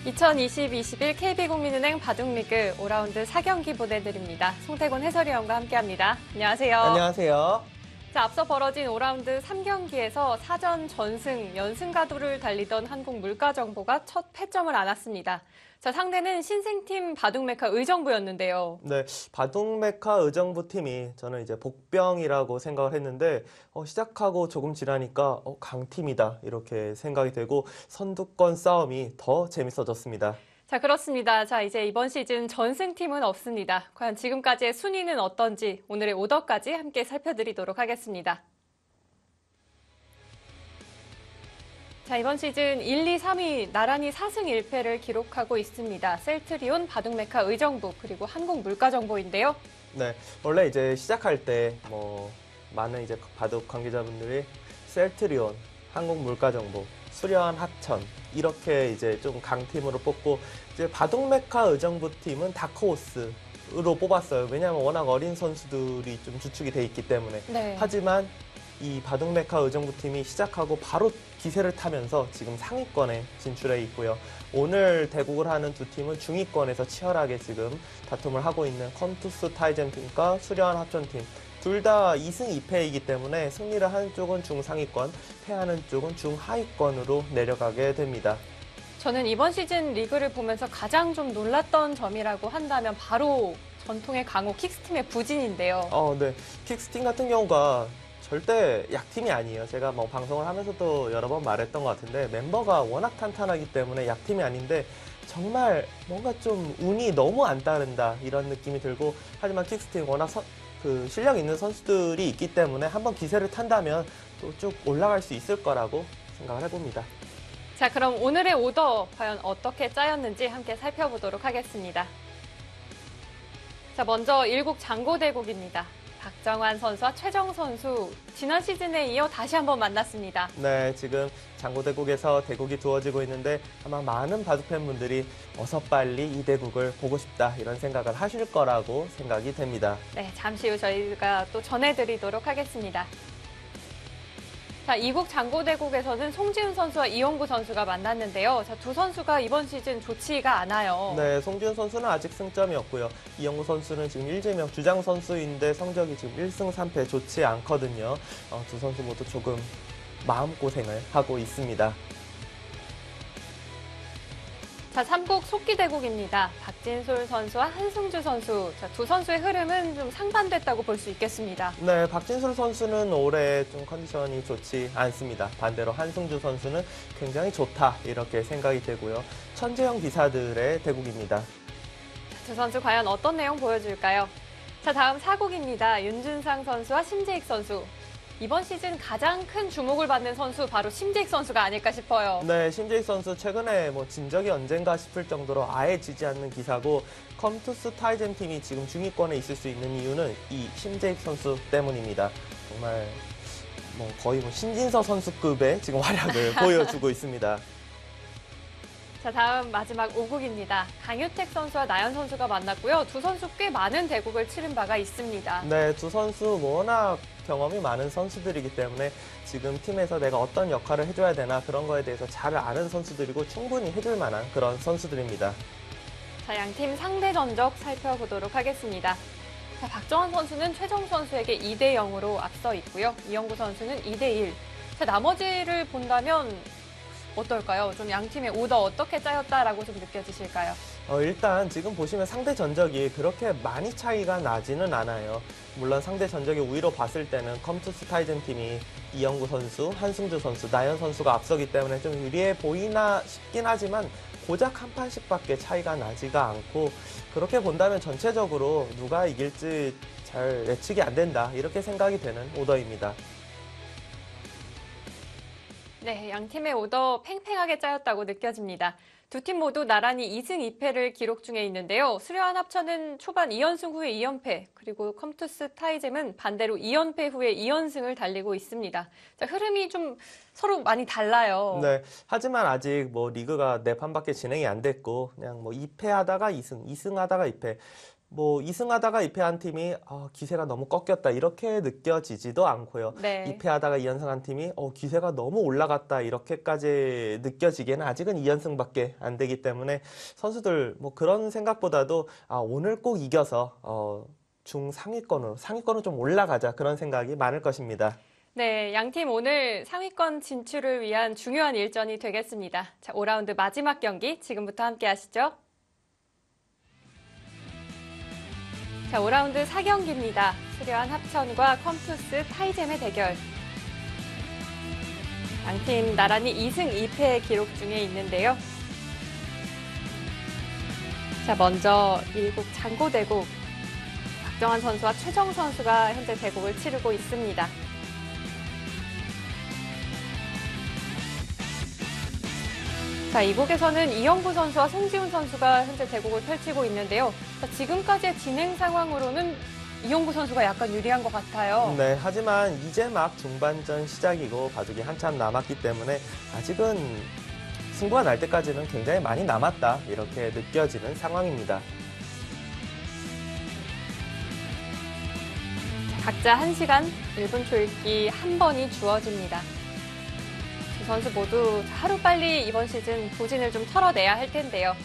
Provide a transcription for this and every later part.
2020-21 KB국민은행 바둑리그 5라운드 4경기 보내드립니다. 송태곤 해설위원과 함께합니다. 안녕하세요. 안녕하세요. 자, 앞서 벌어진 5라운드 3경기에서 사전 전승, 연승 가도를 달리던 한국물가정보가 첫 패점을 안았습니다. 자, 상대는 신생팀 바둑메카 의정부였는데요. 네, 바둑메카 의정부 팀이 저는 이제 복병이라고 생각을 했는데 시작하고 조금 지나니까 강팀이다 이렇게 생각이 되고 선두권 싸움이 더 재밌어졌습니다. 자, 그렇습니다. 자, 이제 이번 시즌 전승팀은 없습니다. 과연 지금까지의 순위는 어떤지 오늘의 오더까지 함께 살펴드리도록 하겠습니다. 자, 이번 시즌 1, 2, 3위 나란히 4승 1패를 기록하고 있습니다. 셀트리온, 바둑메카 의정부, 그리고 한국물가정보인데요. 네, 원래 이제 시작할 때 많은 이제 바둑 관계자분들이 셀트리온, 한국물가정보, 수련 합천 이렇게 이제 좀 강팀으로 뽑고 이제 바둑메카 의정부 팀은 다크호스로 뽑았어요. 왜냐하면 워낙 어린 선수들이 좀 주축이 돼 있기 때문에. 네. 하지만 이 바둑메카 의정부 팀이 시작하고 바로 기세를 타면서 지금 상위권에 진출해 있고요. 오늘 대국을 하는 두 팀은 중위권에서 치열하게 지금 다툼을 하고 있는 컴투스 타이젠 팀과 수련 합천팀. 둘 다 2승 2패이기 때문에 승리를 하는 쪽은 중상위권, 패하는 쪽은 중하위권으로 내려가게 됩니다. 저는 이번 시즌 리그를 보면서 가장 좀 놀랐던 점이라고 한다면 바로 전통의 강호 킥스팀의 부진인데요. 네. 킥스팀 같은 경우가 절대 약팀이 아니에요. 제가 방송을 하면서도 여러 번 말했던 것 같은데 멤버가 워낙 탄탄하기 때문에 약팀이 아닌데 정말 뭔가 좀 운이 너무 안 따른다 이런 느낌이 들고 하지만 킥스팀 워낙 실력 있는 선수들이 있기 때문에 한번 기세를 탄다면 또 쭉 올라갈 수 있을 거라고 생각을 해봅니다. 자, 그럼 오늘의 오더 과연 어떻게 짜였는지 함께 살펴보도록 하겠습니다. 자, 먼저 일국 장고대국입니다. 박정환 선수와 최정 선수, 지난 시즌에 이어 다시 한번 만났습니다. 네, 지금 장고대국에서 대국이 두어지고 있는데 아마 많은 바둑 팬분들이 어서 빨리 이 대국을 보고 싶다 이런 생각을 하실 거라고 생각이 됩니다. 네, 잠시 후 저희가 또 전해드리도록 하겠습니다. 자, 이국 장고대국에서는 송지훈 선수와 이용구 선수가 만났는데요. 자, 두 선수가 이번 시즌 좋지가 않아요. 네, 송지훈 선수는 아직 승점이 없고요. 이용구 선수는 지금 일제명 주장 선수인데 성적이 지금 1승 3패 좋지 않거든요. 두 선수 모두 조금 마음고생을 하고 있습니다. 자, 삼국 속기대국입니다. 박진솔 선수와 한승주 선수. 자, 두 선수의 흐름은 좀 상반됐다고 볼 수 있겠습니다. 네, 박진솔 선수는 올해 좀 컨디션이 좋지 않습니다. 반대로 한승주 선수는 굉장히 좋다 이렇게 생각이 되고요. 천재형 기사들의 대국입니다. 두 선수 과연 어떤 내용 보여줄까요? 자, 다음 사국입니다. 윤준상 선수와 심재익 선수. 이번 시즌 가장 큰 주목을 받는 선수 바로 심재익 선수가 아닐까 싶어요. 네, 심재익 선수 최근에 진 적이 언젠가 싶을 정도로 아예 지지 않는 기사고 컴투스 타이젠 팀이 지금 중위권에 있을 수 있는 이유는 이 심재익 선수 때문입니다. 정말 거의 신진서 선수급의 지금 활약을 보여주고 있습니다. 자, 다음 마지막 5국입니다. 강유택 선수와 나연 선수가 만났고요. 두 선수 꽤 많은 대국을 치른 바가 있습니다. 네, 두 선수 워낙 경험이 많은 선수들이기 때문에 지금 팀에서 내가 어떤 역할을 해줘야 되나 그런 거에 대해서 잘 아는 선수들이고 충분히 해줄 만한 그런 선수들입니다. 자, 양팀 상대 전적 살펴보도록 하겠습니다. 자, 박정환 선수는 최정 선수에게 2대0으로 앞서 있고요. 이영구 선수는 2대1. 자, 나머지를 본다면 어떨까요? 좀 양팀의 오더 어떻게 짜였다라고 좀 느껴지실까요? 일단 지금 보시면 상대 전적이 그렇게 많이 차이가 나지는 않아요. 물론 상대 전적이 우위로 봤을 때는 컴투스 타이젠 팀이 이영구 선수, 한승주 선수, 나연 선수가 앞서기 때문에 좀 유리해 보이나 싶긴 하지만 고작 한 판씩밖에 차이가 나지가 않고 그렇게 본다면 전체적으로 누가 이길지 잘 예측이 안 된다 이렇게 생각이 되는 오더입니다. 네, 양팀의 오더 팽팽하게 짜였다고 느껴집니다. 두 팀 모두 나란히 2승 2패를 기록 중에 있는데요. 수려한 합천은 초반 2연승 후에 2연패, 그리고 컴투스 타이잼은 반대로 2연패 후에 2연승을 달리고 있습니다. 자, 흐름이 좀 서로 많이 달라요. 네, 하지만 아직 리그가 4판밖에 진행이 안 됐고 그냥 2패 하다가 2승, 2승 하다가 2패. 뭐 2승하다가 2패한 팀이 기세가 너무 꺾였다 이렇게 느껴지지도 않고요. 네. 2패하다가 2연승한 팀이 기세가 너무 올라갔다 이렇게까지 느껴지기에는 아직은 2연승밖에 안 되기 때문에 선수들 뭐 그런 생각보다도 오늘 꼭 이겨서 중상위권으로 좀 올라가자 그런 생각이 많을 것입니다. 네, 양팀 오늘 상위권 진출을 위한 중요한 일전이 되겠습니다. 자, 5라운드 마지막 경기 지금부터 함께 하시죠. 자, 5라운드 4경기입니다. 수려한 합천과 컴투스 타이젠의 대결. 양팀 나란히 2승 2패 기록 중에 있는데요. 자, 먼저 1국 장고대국. 박정환 선수와 최정 선수가 현재 대국을 치르고 있습니다. 자, 이국에서는 이영구 선수와 송지훈 선수가 현재 대국을 펼치고 있는데요. 자, 지금까지의 진행 상황으로는 이영구 선수가 약간 유리한 것 같아요. 네, 하지만 이제 막 중반전 시작이고 바둑이 한참 남았기 때문에 아직은 승부가 날 때까지는 굉장히 많이 남았다 이렇게 느껴지는 상황입니다. 각자 1시간 1분 초읽기 한 번이 주어집니다. 두 선수 모두 하루빨리 이번 시즌 부진을 좀 털어내야 할 텐데요.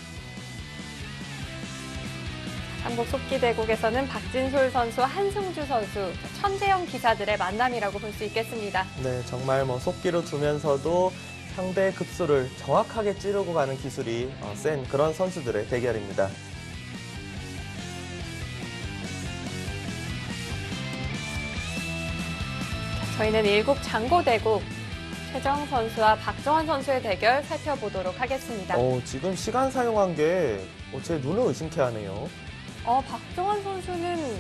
한국 속기대국에서는 박진솔 선수와 한승주 선수, 천재형 기사들의 만남이라고 볼 수 있겠습니다. 네, 정말 뭐 속기로 두면서도 상대 급수를 정확하게 찌르고 가는 기술이 센 그런 선수들의 대결입니다. 저희는 1국 장고대국 최정 선수와 박정환 선수의 대결 살펴보도록 하겠습니다. 지금 시간 사용한 게 제 눈을 의심케 하네요. 박정환 선수는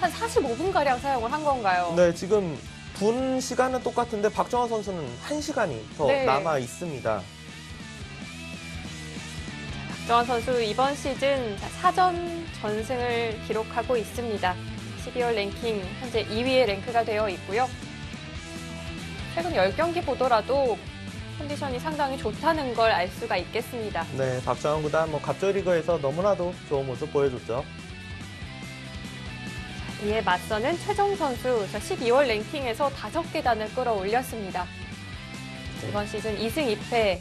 한 45분가량 사용을 한 건가요? 네, 지금 분 시간은 똑같은데 박정환 선수는 1시간이 더 네. 남아 있습니다. 박정환 선수 이번 시즌 4전 전승을 기록하고 있습니다. 12월 랭킹 현재 2위의 랭크가 되어 있고요. 최근 10경기 보더라도 컨디션이 상당히 좋다는 걸 알 수가 있겠습니다. 네, 박정환 구단 갑조리그에서 너무나도 좋은 모습 보여줬죠. 이에 맞서는 최정 선수 12월 랭킹에서 5계단을 끌어올렸습니다. 이번 시즌 2승 2패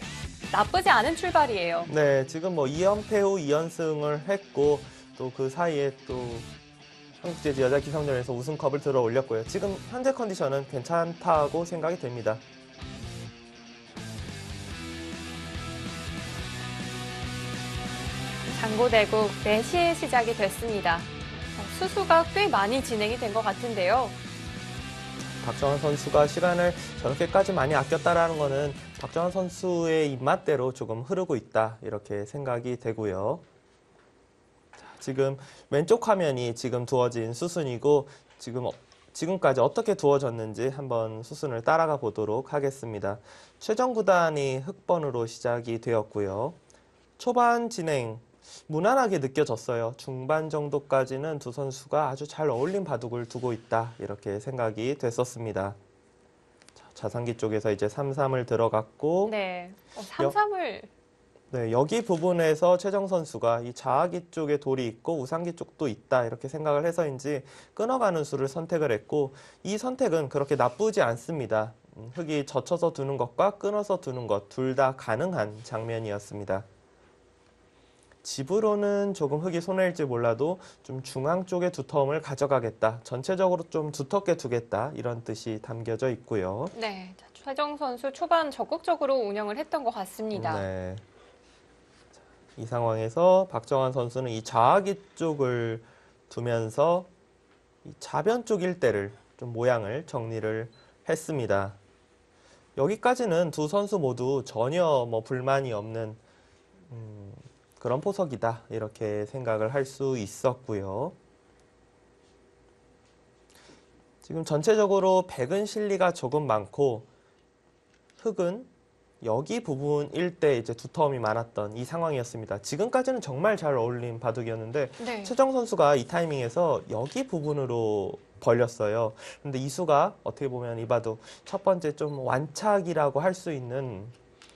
나쁘지 않은 출발이에요. 네, 지금 2연패 후 2연승을 했고 또 그 사이에 또 한국재즈 여자 기성전에서 우승컵을 들어 올렸고요. 지금 현재 컨디션은 괜찮다고 생각이 됩니다. 장고대국 4시에 시작이 됐습니다. 수수가 꽤 많이 진행이 된 것 같은데요. 박정환 선수가 시간을 저렇게까지 많이 아꼈다라는 거는 박정환 선수의 입맛대로 조금 흐르고 있다 이렇게 생각이 되고요. 지금 왼쪽 화면이 지금 두어진 수순이고 지금까지 어떻게 두어졌는지 한번 수순을 따라가 보도록 하겠습니다. 최정 구단이 흑번으로 시작이 되었고요. 초반 진행 무난하게 느껴졌어요. 중반 정도까지는 두 선수가 아주 잘 어울린 바둑을 두고 있다 이렇게 생각이 됐었습니다. 자상기 쪽에서 이제 3-3을 들어갔고 네, 3-3을 네, 여기 부분에서 최정 선수가 이 자아기 쪽에 돌이 있고 우상기 쪽도 있다 이렇게 생각을 해서인지 끊어가는 수를 선택을 했고 이 선택은 그렇게 나쁘지 않습니다. 흙이 젖혀서 두는 것과 끊어서 두는 것 둘 다 가능한 장면이었습니다. 집으로는 조금 흙이 손해일지 몰라도 좀 중앙 쪽에 두터움을 가져가겠다. 전체적으로 좀 두텁게 두겠다. 이런 뜻이 담겨져 있고요. 네, 최정 선수 초반 적극적으로 운영을 했던 것 같습니다. 네. 이 상황에서 박정환 선수는 이 좌하기 쪽을 두면서 이 좌변 쪽 일대를 좀 모양을 정리를 했습니다. 여기까지는 두 선수 모두 전혀 불만이 없는 그런 포석이다 이렇게 생각을 할 수 있었고요. 지금 전체적으로 백은 실리가 조금 많고 흙은 여기 부분 일대 이제 두터움이 많았던 이 상황이었습니다. 지금까지는 정말 잘 어울린 바둑이었는데 네. 최정 선수가 이 타이밍에서 여기 부분으로 벌렸어요. 근데 이 수가 어떻게 보면 이 바둑 첫 번째 좀 완착이라고 할 수 있는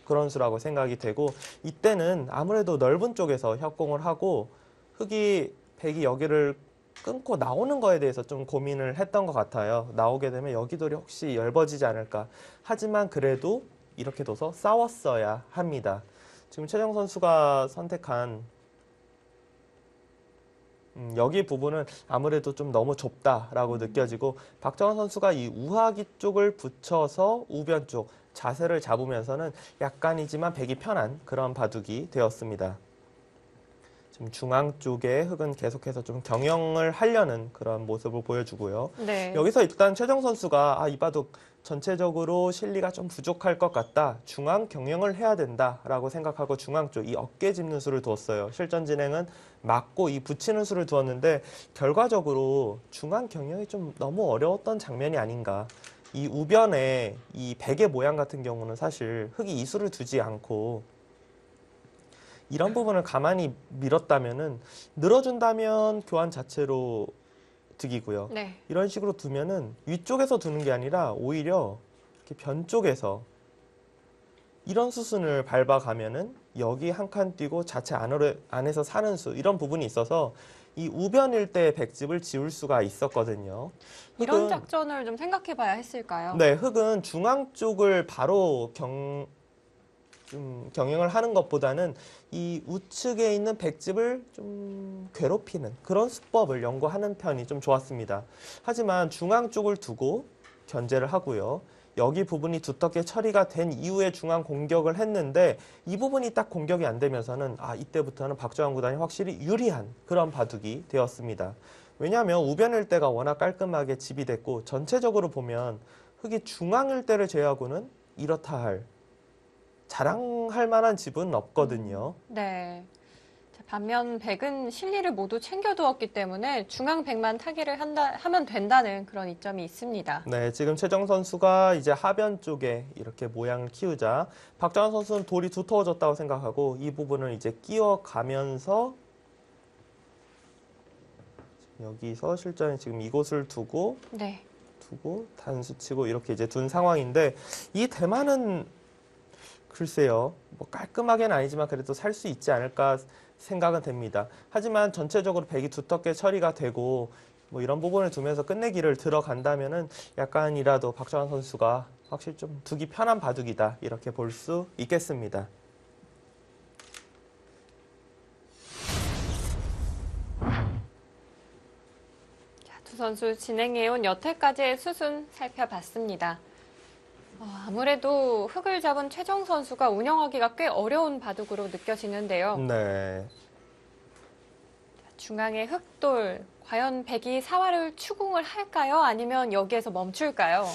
그런 수라고 생각이 되고 이때는 아무래도 넓은 쪽에서 협공을 하고 흙이 백이 여기를 끊고 나오는 거에 대해서 좀 고민을 했던 것 같아요. 나오게 되면 여기 돌이 혹시 엷어지지 않을까. 하지만 그래도 이렇게 둬서 싸웠어야 합니다. 지금 최정 선수가 선택한 여기 부분은 아무래도 좀 너무 좁다라고 느껴지고 박정원 선수가 이 우하기 쪽을 붙여서 우변 쪽 자세를 잡으면서는 약간이지만 백이 편한 그런 바둑이 되었습니다. 지금 중앙 쪽에 흑은 계속해서 좀 경영을 하려는 그런 모습을 보여주고요. 네. 여기서 일단 최정 선수가 이 바둑 전체적으로 실리가 좀 부족할 것 같다. 중앙 경영을 해야 된다라고 생각하고 중앙 쪽 이 어깨 짚는 수를 두었어요. 실전 진행은 맞고 이 붙이는 수를 두었는데 결과적으로 중앙 경영이 좀 너무 어려웠던 장면이 아닌가. 이 우변에 이 백의 모양 같은 경우는 사실 흑이 이 수를 두지 않고 이런 부분을 가만히 밀었다면은 늘어준다면 교환 자체로 득이고요. 네. 이런 식으로 두면은 위쪽에서 두는 게 아니라 오히려 이렇게 변 쪽에서 이런 수순을 밟아가면은 여기 한 칸 뛰고 자체 안에서 사는 수 이런 부분이 있어서 이 우변일 때 백집을 지울 수가 있었거든요. 이런 작전을 좀 생각해 봐야 했을까요? 네, 흑은 중앙 쪽을 바로 좀 경영을 하는 것보다는 이 우측에 있는 백집을 좀 괴롭히는 그런 수법을 연구하는 편이 좀 좋았습니다. 하지만 중앙 쪽을 두고 견제를 하고요. 여기 부분이 두텁게 처리가 된 이후에 중앙 공격을 했는데 이 부분이 딱 공격이 안 되면서는 이때부터는 박정환 구단이 확실히 유리한 그런 바둑이 되었습니다. 왜냐하면 우변일 때가 워낙 깔끔하게 집이 됐고 전체적으로 보면 흑이 중앙일 때를 제외하고는 이렇다 할 자랑할 만한 집은 없거든요. 네. 자, 반면 백은 실리를 모두 챙겨두었기 때문에 중앙 백만 타기를 하면 된다는 그런 이점이 있습니다. 네, 지금 최정 선수가 이제 하변 쪽에 이렇게 모양을 키우자 박정환 선수는 돌이 두터워졌다고 생각하고 이 부분을 이제 끼워가면서 여기서 실전에 지금 이곳을 두고 네. 단수 치고 이렇게 이제 둔 상황인데 이 대만은 글쎄요, 뭐 깔끔하게는 아니지만 그래도 살 수 있지 않을까 생각은 됩니다. 하지만 전체적으로 백이 두텁게 처리가 되고 뭐 이런 부분을 두면서 끝내기를 들어간다면은 약간이라도 박정환 선수가 확실히 좀 두기 편한 바둑이다 이렇게 볼 수 있겠습니다. 자, 두 선수 진행해온 여태까지의 수순 살펴봤습니다. 아무래도 흑을 잡은 최정 선수가 운영하기가 꽤 어려운 바둑으로 느껴지는데요. 네. 중앙의 흑돌, 과연 백이 사활을 추궁을 할까요? 아니면 여기에서 멈출까요?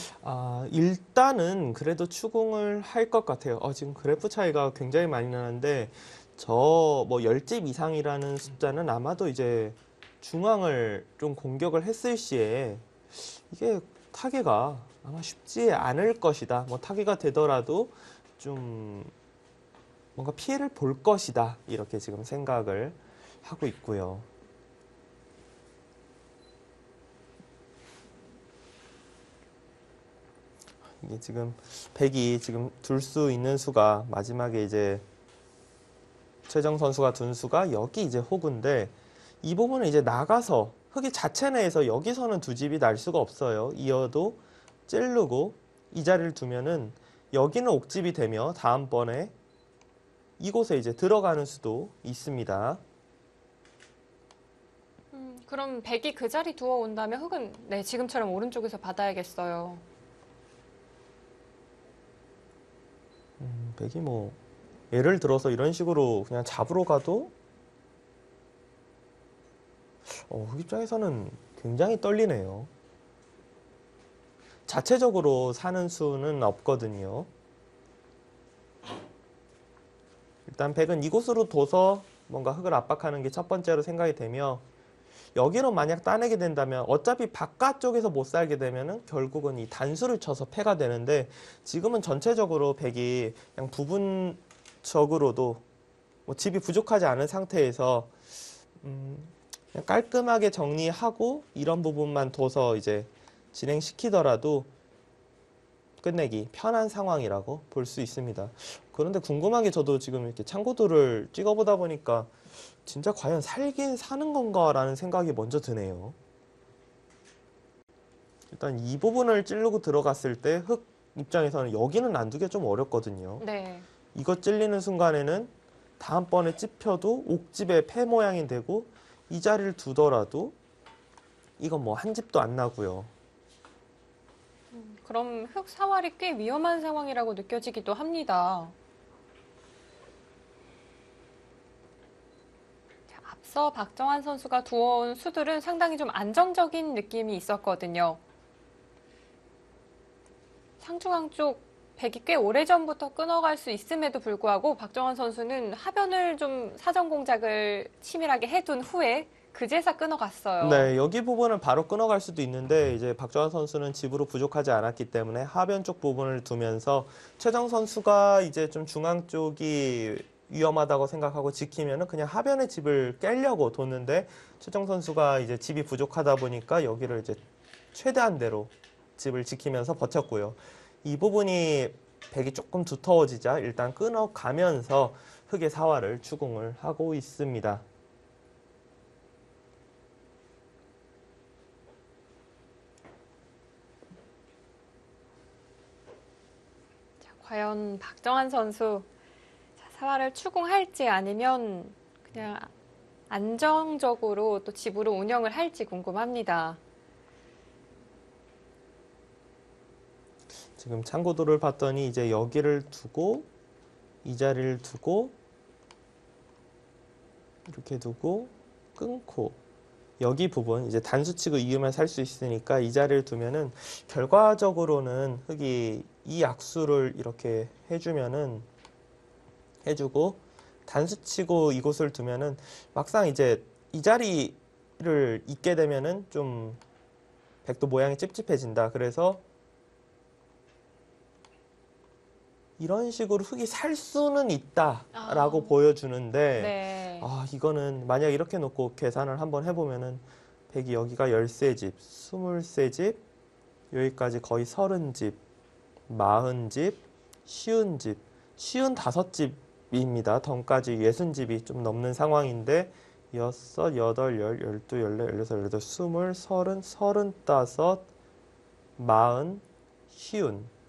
일단은 그래도 추궁을 할 것 같아요. 지금 그래프 차이가 굉장히 많이 나는데 저 뭐 10집 이상이라는 숫자는 아마도 이제 중앙을 좀 공격을 했을 시에 이게 타개가 아마 쉽지 않을 것이다. 뭐 타개가 되더라도 좀 뭔가 피해를 볼 것이다. 이렇게 지금 생각을 하고 있고요. 이게 지금 백이 지금 둘 수 있는 수가 마지막에 이제 최정 선수가 둔 수가 여기 이제 호구인데 이 부분은 이제 나가서 흑이 자체 내에서 여기서는 두 집이 날 수가 없어요. 이어도 찌르고 이 자리를 두면은 여기는 옥집이 되며 다음번에 이곳에 이제 들어가는 수도 있습니다. 그럼 백이 그 자리 두어 온다면 흑은 네, 지금처럼 오른쪽에서 받아야겠어요. 백이 뭐 예를 들어서 이런 식으로 그냥 잡으러 가도 흑 입장에서는 굉장히 떨리네요. 자체적으로 사는 수는 없거든요. 일단 백은 이곳으로 둬서 뭔가 흑을 압박하는 게 첫 번째로 생각이 되며 여기로 만약 따내게 된다면 어차피 바깥쪽에서 못 살게 되면은 결국은 이 단수를 쳐서 패가 되는데 지금은 전체적으로 백이 그냥 부분적으로도 뭐 집이 부족하지 않은 상태에서 그냥 깔끔하게 정리하고 이런 부분만 둬서 이제 진행시키더라도 끝내기 편한 상황이라고 볼 수 있습니다. 그런데 궁금한 게 저도 지금 이렇게 참고도를 찍어보다 보니까 진짜 과연 살긴 사는 건가라는 생각이 먼저 드네요. 일단 이 부분을 찌르고 들어갔을 때 흑 입장에서는 여기는 안 두기가 좀 어렵거든요. 네. 이거 찔리는 순간에는 다음번에 찝혀도 옥집의 폐 모양이 되고 이 자리를 두더라도 이건 뭐 한 집도 안 나고요. 그럼 흑 사활이 꽤 위험한 상황이라고 느껴지기도 합니다. 자, 앞서 박정환 선수가 두어온 수들은 상당히 좀 안정적인 느낌이 있었거든요. 상중앙 쪽 백이 꽤 오래전부터 끊어갈 수 있음에도 불구하고 박정환 선수는 하변을 좀 사전 공작을 치밀하게 해둔 후에 그제서 끊어갔어요. 네, 여기 부분을 바로 끊어갈 수도 있는데 이제 박정환 선수는 집으로 부족하지 않았기 때문에 하변 쪽 부분을 두면서 최정 선수가 이제 좀 중앙 쪽이 위험하다고 생각하고 지키면은 그냥 하변의 집을 깨려고 뒀는데 최정 선수가 이제 집이 부족하다 보니까 여기를 이제 최대한대로 집을 지키면서 버텼고요. 이 부분이 백이 조금 두터워지자 일단 끊어가면서 흑의 사활을 추궁을 하고 있습니다. 과연 박정환 선수 사활을 추궁할지 아니면 그냥 안정적으로 또 집으로 운영을 할지 궁금합니다. 지금 참고도를 봤더니 이제 여기를 두고 이 자리를 두고 이렇게 두고 끊고 여기 부분 이제 단수치고 이으면 살 수 있으니까 이 자리를 두면은 결과적으로는 흑이 이 약수를 이렇게 해주고 단수치고 이곳을 두면은 막상 이제 이 자리를 잇게 되면은 좀 백도 모양이 찝찝해진다. 그래서 이런 식으로 흑이 살 수는 있다라고 보여주는데 네. 이거는 만약 이렇게 놓고 계산을 한번 해보면은 백이 여기가 13집, 23집, 여기까지 거의 30집, 40집, 50집, 55집입니다. 덩까지 60집이 좀 넘는 상황인데 6, 8, 10, 12, 14, 16, 18, 20, 30, 35, 40, 50.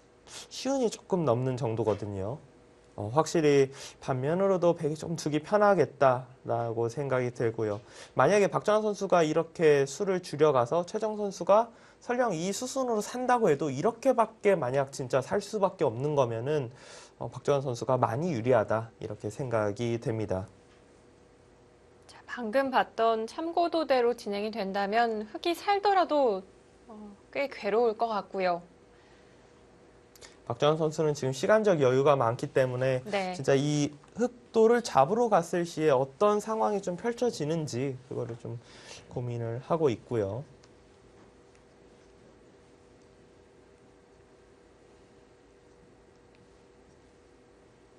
시운이 조금 넘는 정도거든요. 확실히 반면으로도 백이 좀 두기 편하겠다라고 생각이 들고요. 만약에 박정환 선수가 이렇게 수를 줄여가서 최정 선수가 설령 이 수순으로 산다고 해도 이렇게밖에 만약 진짜 살 수밖에 없는 거면은 박정환 선수가 많이 유리하다 이렇게 생각이 됩니다. 자, 방금 봤던 참고도대로 진행이 된다면 흑이 살더라도 꽤 괴로울 것 같고요. 박정환 선수는 지금 시간적 여유가 많기 때문에 네. 진짜 이 흑도를 잡으러 갔을 시에 어떤 상황이 좀 펼쳐지는지 그거를 좀 고민을 하고 있고요.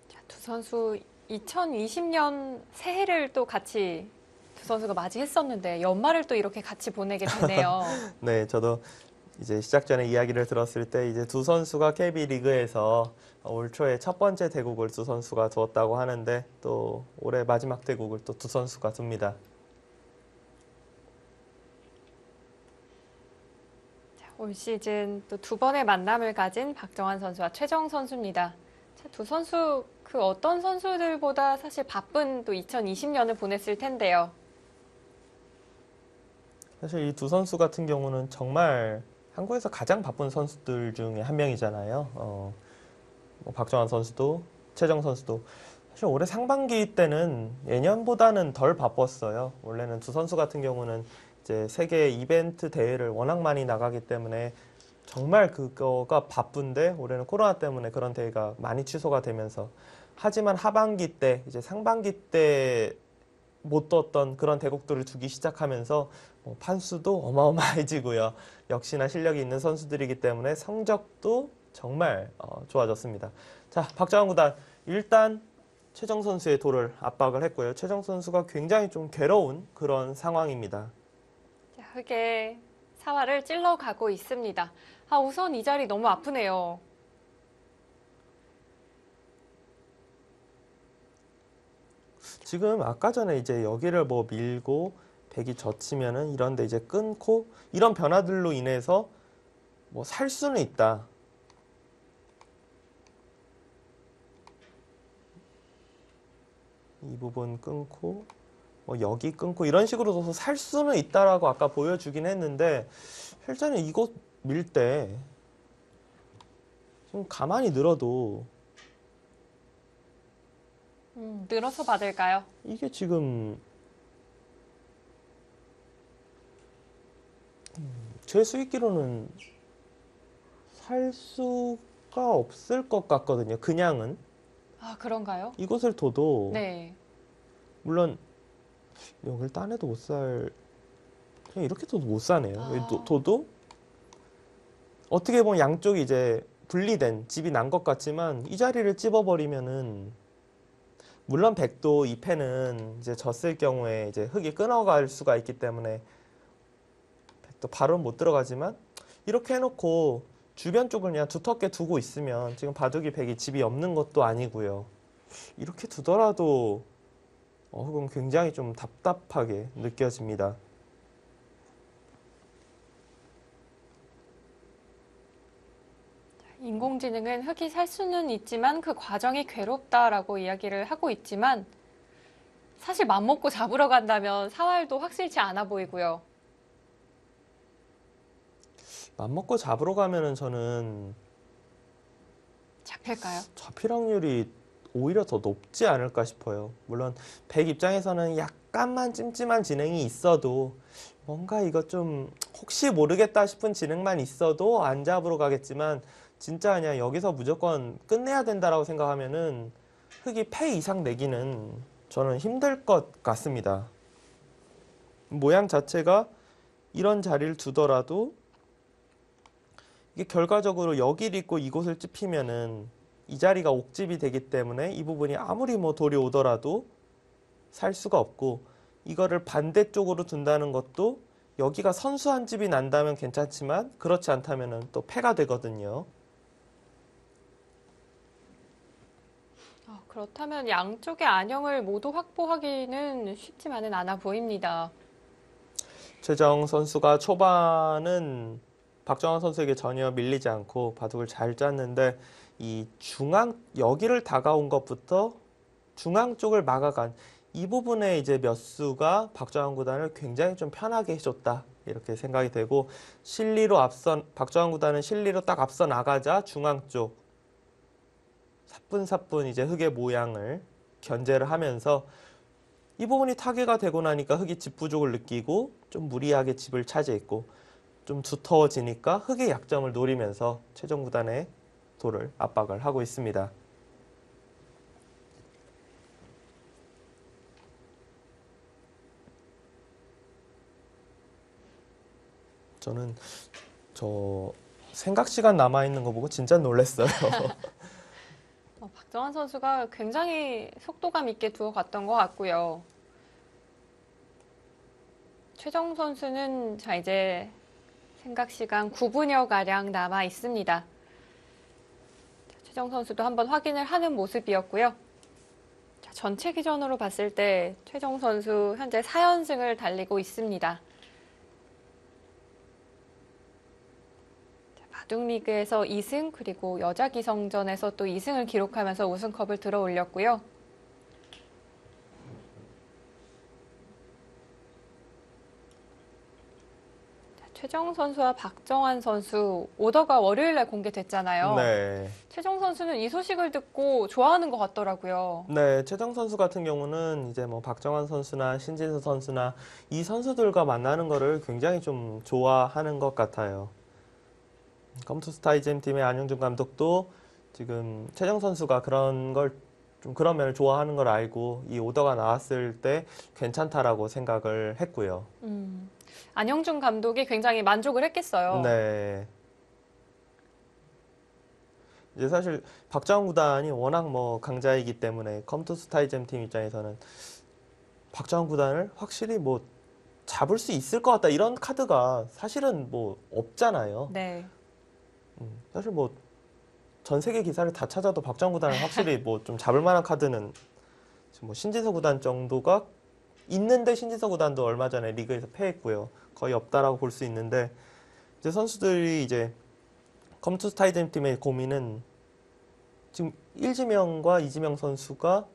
자, 두 선수 2020년 새해를 또 같이 두 선수가 맞이했었는데 연말을 또 이렇게 같이 보내게 되네요. 네, 저도 이제 시작 전에 이야기를 들었을 때 이제 두 선수가 KB 리그에서 올 초에 첫 번째 대국을 두 선수가 두었다고 하는데 또 올해 마지막 대국을 또 두 선수가 둡니다. 자, 올 시즌 또 두 번의 만남을 가진 박정환 선수와 최정 선수입니다. 자, 두 선수 그 어떤 선수들보다 사실 바쁜 또 2020년을 보냈을 텐데요. 사실 이 두 선수 같은 경우는 정말 한국에서 가장 바쁜 선수들 중에 한 명이잖아요. 뭐 박정환 선수도 최정 선수도 사실 올해 상반기 때는 예년보다는 덜 바빴어요. 원래는 두 선수 같은 경우는 이제 세계 이벤트 대회를 워낙 많이 나가기 때문에 정말 그거가 바쁜데 올해는 코로나 때문에 그런 대회가 많이 취소가 되면서 하지만 하반기 때 이제 상반기 때 못 떴던 그런 대국들을 두기 시작하면서 판수도 어마어마해지고요. 역시나 실력이 있는 선수들이기 때문에 성적도 정말 좋아졌습니다. 자, 박정환 구단 일단 최정 선수의 돌을 압박을 했고요. 최정 선수가 굉장히 좀 괴로운 그런 상황입니다. 자, 흑의 사활을 찔러가고 있습니다. 우선 이 자리 너무 아프네요. 지금 아까 전에 이제 여기를 뭐 밀고 백이 젖히면은 이런데 이제 끊고 이런 변화들로 인해서 뭐 살 수는 있다. 이 부분 끊고 뭐 여기 끊고 이런 식으로 둬서 살 수는 있다라고 아까 보여주긴 했는데 실제는 이곳 밀 때 지금 가만히 늘어도 늘어서 받을까요? 이게 지금 제 수익기로는 살 수가 없을 것 같거든요. 그냥은 아, 그런가요? 이곳을 둬도 네. 물론 여길 따내도 못 살, 그냥 이렇게 둬도 못 사네요. 둬도 어떻게 보면 양쪽이 이제 분리된 집이 난 것 같지만 이 자리를 찝어버리면은 물론 백도 이 패는 이제 졌을 경우에 이제 흙이 끊어갈 수가 있기 때문에 백도 바로 못 들어가지만 이렇게 해놓고 주변 쪽을 그냥 두텁게 두고 있으면 지금 바둑이 백이 집이 없는 것도 아니고요. 이렇게 두더라도 흙은 굉장히 좀 답답하게 느껴집니다. 인공지능은 흙이 살 수는 있지만 그 과정이 괴롭다라고 이야기를 하고 있지만 사실 맘먹고 잡으러 간다면 사활도 확실치 않아 보이고요. 맘먹고 잡으러 가면은 저는 잡힐까요? 잡힐 확률이 오히려 더 높지 않을까 싶어요. 물론 백 입장에서는 약간만 찜찜한 진행이 있어도 뭔가 이거 좀 혹시 모르겠다 싶은 진행만 있어도 안 잡으러 가겠지만 진짜 그냥 여기서 무조건 끝내야 된다라고 생각하면은 흙이 패 이상 내기는 저는 힘들 것 같습니다. 모양 자체가 이런 자리를 두더라도 이게 결과적으로 여기를 있고 이곳을 찝히면은 이 자리가 옥집이 되기 때문에 이 부분이 아무리 뭐 돌이 오더라도 살 수가 없고 이거를 반대쪽으로 둔다는 것도 여기가 선수한 집이 난다면 괜찮지만 그렇지 않다면은 또 패가 되거든요. 그렇다면 양쪽의 안형을 모두 확보하기는 쉽지만은 않아 보입니다. 최정 선수가 초반은 박정환 선수에게 전혀 밀리지 않고 바둑을 잘 짰는데 이 중앙 여기를 다가온 것부터 중앙 쪽을 막아간 이 부분에 이제 몇 수가 박정환 구단을 굉장히 좀 편하게 해줬다 이렇게 생각이 되고 실리로 앞선 박정환 구단은 실리로 딱 앞서 나가자 중앙 쪽 사뿐사뿐 이제 흙의 모양을 견제를 하면서 이 부분이 타개가 되고 나니까 흙이 집 부족을 느끼고 좀 무리하게 집을 차지했고 좀 두터워지니까 흙의 약점을 노리면서 최정 구단의 돌을 압박을 하고 있습니다. 저는 저 생각 시간 남아있는 거 보고 진짜 놀랐어요. 박정환 선수가 굉장히 속도감 있게 두어갔던 것 같고요. 최정 선수는 자 이제 생각 시간 9분여 가량 남아 있습니다. 최정 선수도 한번 확인을 하는 모습이었고요. 자, 전체 기준으로 봤을 때 최정 선수 현재 4연승을 달리고 있습니다. 바둑리그에서 2승 그리고 여자 기성전에서 또 2승을 기록하면서 우승컵을 들어 올렸고요. 최정 선수와 박정환 선수 오더가 월요일날 공개됐잖아요. 네. 최정 선수는 이 소식을 듣고 좋아하는 것 같더라고요. 네, 최정 선수 같은 경우는 이제 뭐 박정환 선수나 신진수 선수나 이 선수들과 만나는 거를 굉장히 좀 좋아하는 것 같아요. 컴투스 타이젠 팀의 안영준 감독도 지금 최정 선수가 그런 걸 좀 그런 면을 좋아하는 걸 알고 이 오더가 나왔을 때 괜찮다라고 생각을 했고요. 안영준 감독이 굉장히 만족을 했겠어요. 네. 이제 사실 박정환 구단이 워낙 뭐 강자이기 때문에 컴투스 타이젠 팀 입장에서는 박정환 구단을 확실히 뭐 잡을 수 있을 것 같다 이런 카드가 사실은 뭐 없잖아요. 네. 사실 뭐 전 세계 기사를 다 찾아도 박정환 구단을 확실히 뭐 좀 잡을 만한 카드는 지금 뭐 신지서 구단 정도가 있는데 신지서 구단도 얼마 전에 리그에서 패했고요. 거의 없다라고 볼 수 있는데 이제 선수들이 이제 컴투스 타이즌 팀의 고민은 지금 1지명과 2지명 선수가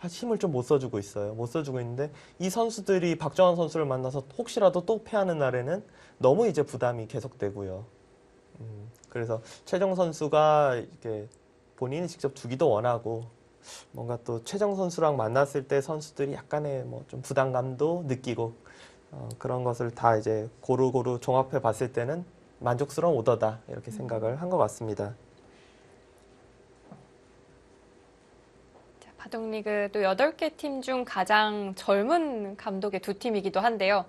힘을 좀 못 써주고 있어요. 못 써주고 있는데 이 선수들이 박정환 선수를 만나서 혹시라도 또 패하는 날에는 너무 이제 부담이 계속되고요. 그래서 최정 선수가 이렇게 본인이 직접 주기도 원하고 뭔가 또 최정 선수랑 만났을 때 선수들이 약간의 뭐 좀 부담감도 느끼고 그런 것을 다 이제 고루고루 종합해 봤을 때는 만족스러운 오더다 이렇게 생각을 한 것 같습니다. 자, 바둑리그 또 8개 팀 중 가장 젊은 감독의 두 팀이기도 한데요.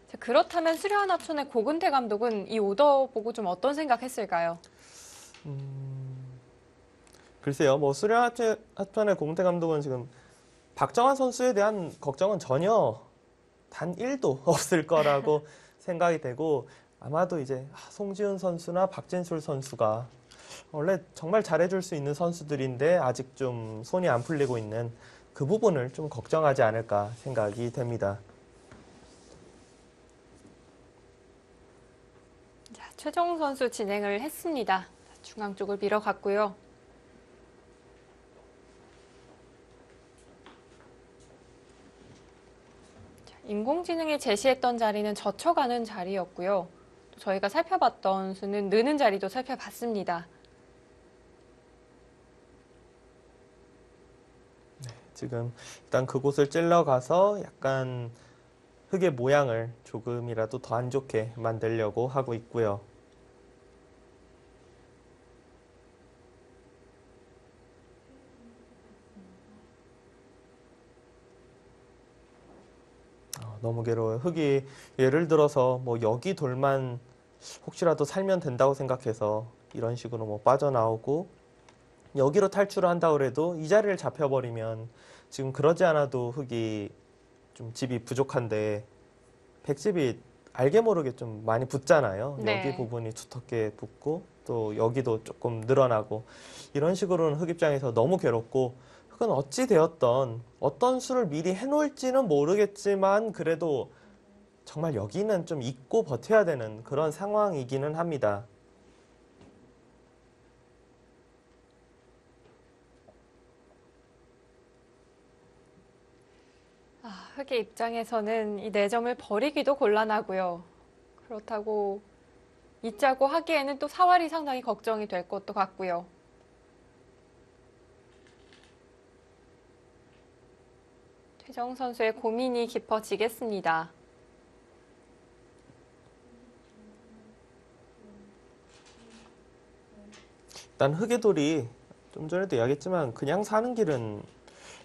자, 그렇다면 수려한 합천의 고근태 감독은 이 오더 보고 좀 어떤 생각했을까요? 글쎄요, 뭐 수련 합천의 공태 감독은 지금 박정환 선수에 대한 걱정은 전혀 단 1도 없을 거라고 생각이 되고 아마도 이제 송지훈 선수나 박진술 선수가 원래 정말 잘해줄 수 있는 선수들인데 아직 좀 손이 안 풀리고 있는 그 부분을 좀 걱정하지 않을까 생각이 됩니다. 자, 최정 선수 진행을 했습니다. 중앙 쪽을 밀어갔고요. 자, 인공지능이 제시했던 자리는 젖혀가는 자리였고요. 또 저희가 살펴봤던 수는 느는 자리도 살펴봤습니다. 지금 일단 그곳을 찔러가서 약간 흙의 모양을 조금이라도 더 안 좋게 만들려고 하고 있고요. 너무 괴로워요. 흙이 예를 들어서 뭐 여기 돌만 혹시라도 살면 된다고 생각해서 이런 식으로 뭐 빠져나오고 여기로 탈출을 한다고 해도 이 자리를 잡혀버리면 지금 그러지 않아도 흙이 좀 집이 부족한데 백집이 알게 모르게 좀 많이 붙잖아요. 여기 네. 부분이 두텁게 붙고 또 여기도 조금 늘어나고 이런 식으로는 흙 입장에서 너무 괴롭고 흙은 어찌 되었던 어떤 수를 미리 해놓을지는 모르겠지만 그래도 정말 여기는 좀 잊고 버텨야 되는 그런 상황이기는 합니다. 아, 흑의 입장에서는 이 4점을 버리기도 곤란하고요. 그렇다고 잊자고 하기에는 또 사활이 상당히 걱정이 될 것도 같고요. 최정 선수의 고민이 깊어지겠습니다. 일단 흙의 돌이 좀 전에도 이야기했지만 그냥 사는 길은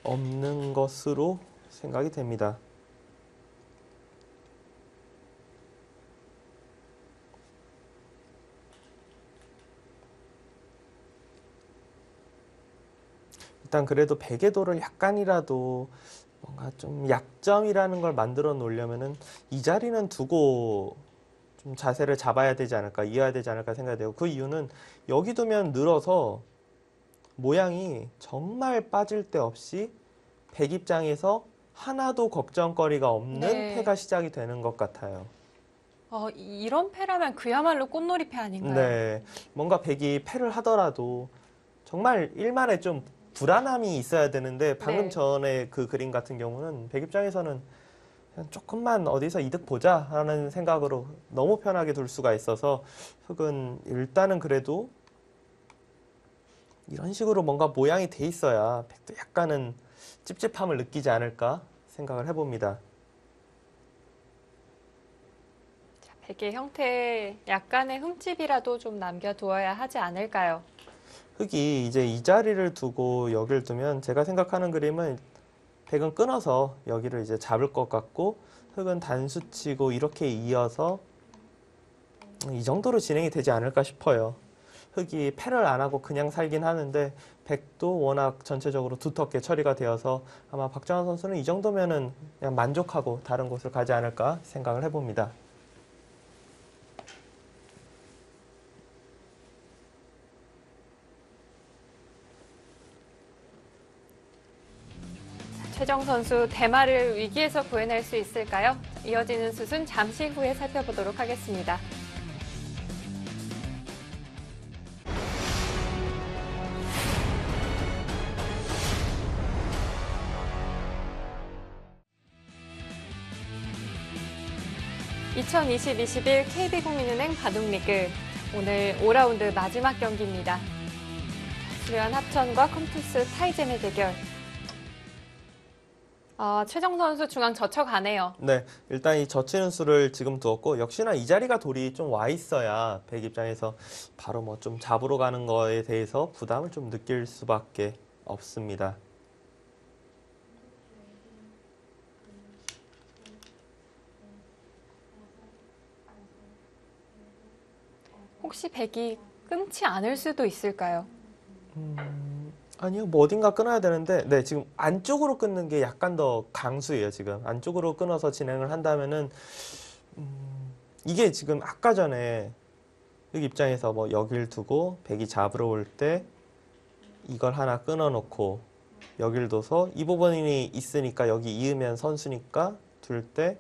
없는 것으로 생각이 됩니다. 일단 그래도 베개 돌을 약간이라도 뭔가 좀 약점이라는 걸 만들어 놓으려면은 이 자리는 두고 좀 자세를 잡아야 되지 않을까, 이어야 되지 않을까 생각이 돼요. 그 이유는 여기 두면 늘어서 모양이 정말 빠질 데 없이 백 입장에서 하나도 걱정거리가 없는 네. 패가 시작이 되는 것 같아요. 이런 패라면 그야말로 꽃놀이 패 아닌가요? 네, 뭔가 백이 패를 하더라도 정말 일만에 좀 불안함이 있어야 되는데 방금 네. 전에 그 그림 같은 경우는 백 입장에서는 그냥 조금만 어디서 이득 보자 하는 생각으로 너무 편하게 둘 수가 있어서 흙은 일단은 그래도 이런 식으로 뭔가 모양이 돼 있어야 백도 약간은 찝찝함을 느끼지 않을까 생각을 해봅니다. 자, 베개 형태에 약간의 흠집이라도 좀 남겨두어야 하지 않을까요? 흙이 이제 이 자리를 두고 여기를 두면 제가 생각하는 그림은 백은 끊어서 여기를 이제 잡을 것 같고 흙은 단수치고 이렇게 이어서 이 정도로 진행이 되지 않을까 싶어요. 흙이 패를 안 하고 그냥 살긴 하는데 백도 워낙 전체적으로 두텁게 처리가 되어서 아마 박정환 선수는 이 정도면은 그냥 만족하고 다른 곳을 가지 않을까 생각을 해봅니다. 최정 선수 대마를 위기에서 구해낼 수 있을까요? 이어지는 수순 잠시 후에 살펴보도록 하겠습니다. (2020-21) KB국민은행 바둑리그 오늘 5라운드 마지막 경기입니다. 수려한 합천과 컴투스 타이젠의 대결. 최정 선수 중앙 젖혀가네요. 네, 일단 이 젖히는 수를 지금 두었고 역시나 이 자리가 돌이 좀 와 있어야 백 입장에서 바로 뭐 좀 잡으러 가는 거에 대해서 부담을 좀 느낄 수밖에 없습니다. 혹시 백이 끊지 않을 수도 있을까요? 아니요, 뭐 어딘가 끊어야 되는데, 네, 지금 안쪽으로 끊는 게 약간 더 강수예요, 지금. 안쪽으로 끊어서 진행을 한다면은, 이게 지금 아까 전에 여기 입장에서 뭐 여길 두고 백이 잡으러 올 때 이걸 하나 끊어놓고 여길 둬서 이 부분이 있으니까 여기 이으면 선수니까 둘 때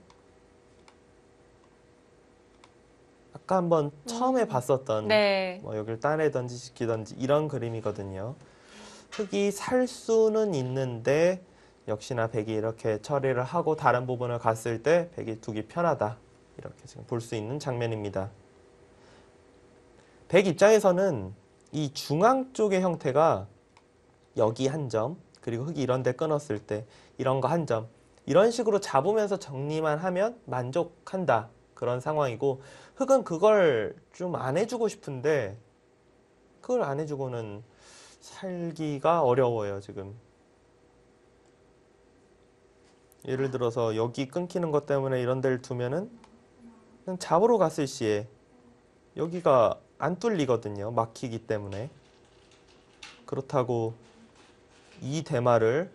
아까 한번 처음에 봤었던 네. 뭐 여길 따내든지 지키든지 이런 그림이거든요. 흑이 살 수는 있는데 역시나 백이 이렇게 처리를 하고 다른 부분을 갔을 때 백이 두기 편하다. 이렇게 지금 볼 수 있는 장면입니다. 백 입장에서는 이 중앙 쪽의 형태가 여기 한 점, 그리고 흑이 이런 데 끊었을 때 이런 거 한 점, 이런 식으로 잡으면서 정리만 하면 만족한다. 그런 상황이고 흑은 그걸 좀 안 해주고 싶은데 그걸 안 해주고는 살기가 어려워요, 지금. 예를 들어서 여기 끊기는 것 때문에 이런 데를 두면은 그냥 잡으러 갔을 시에 여기가 안 뚫리거든요, 막히기 때문에. 그렇다고 이 대마를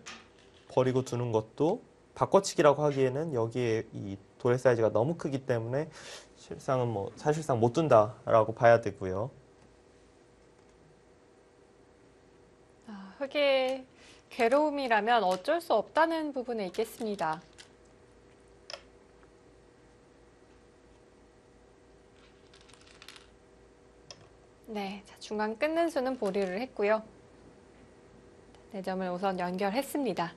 버리고 두는 것도 바꿔치기라고 하기에는 여기에 이 돌의 사이즈가 너무 크기 때문에 사실상 못 둔다라고 봐야 되고요. 흑의 괴로움이라면 어쩔 수 없다는 부분에 있겠습니다. 네, 자, 중간 끊는 수는 보류를 했고요. 4점을 우선 연결했습니다.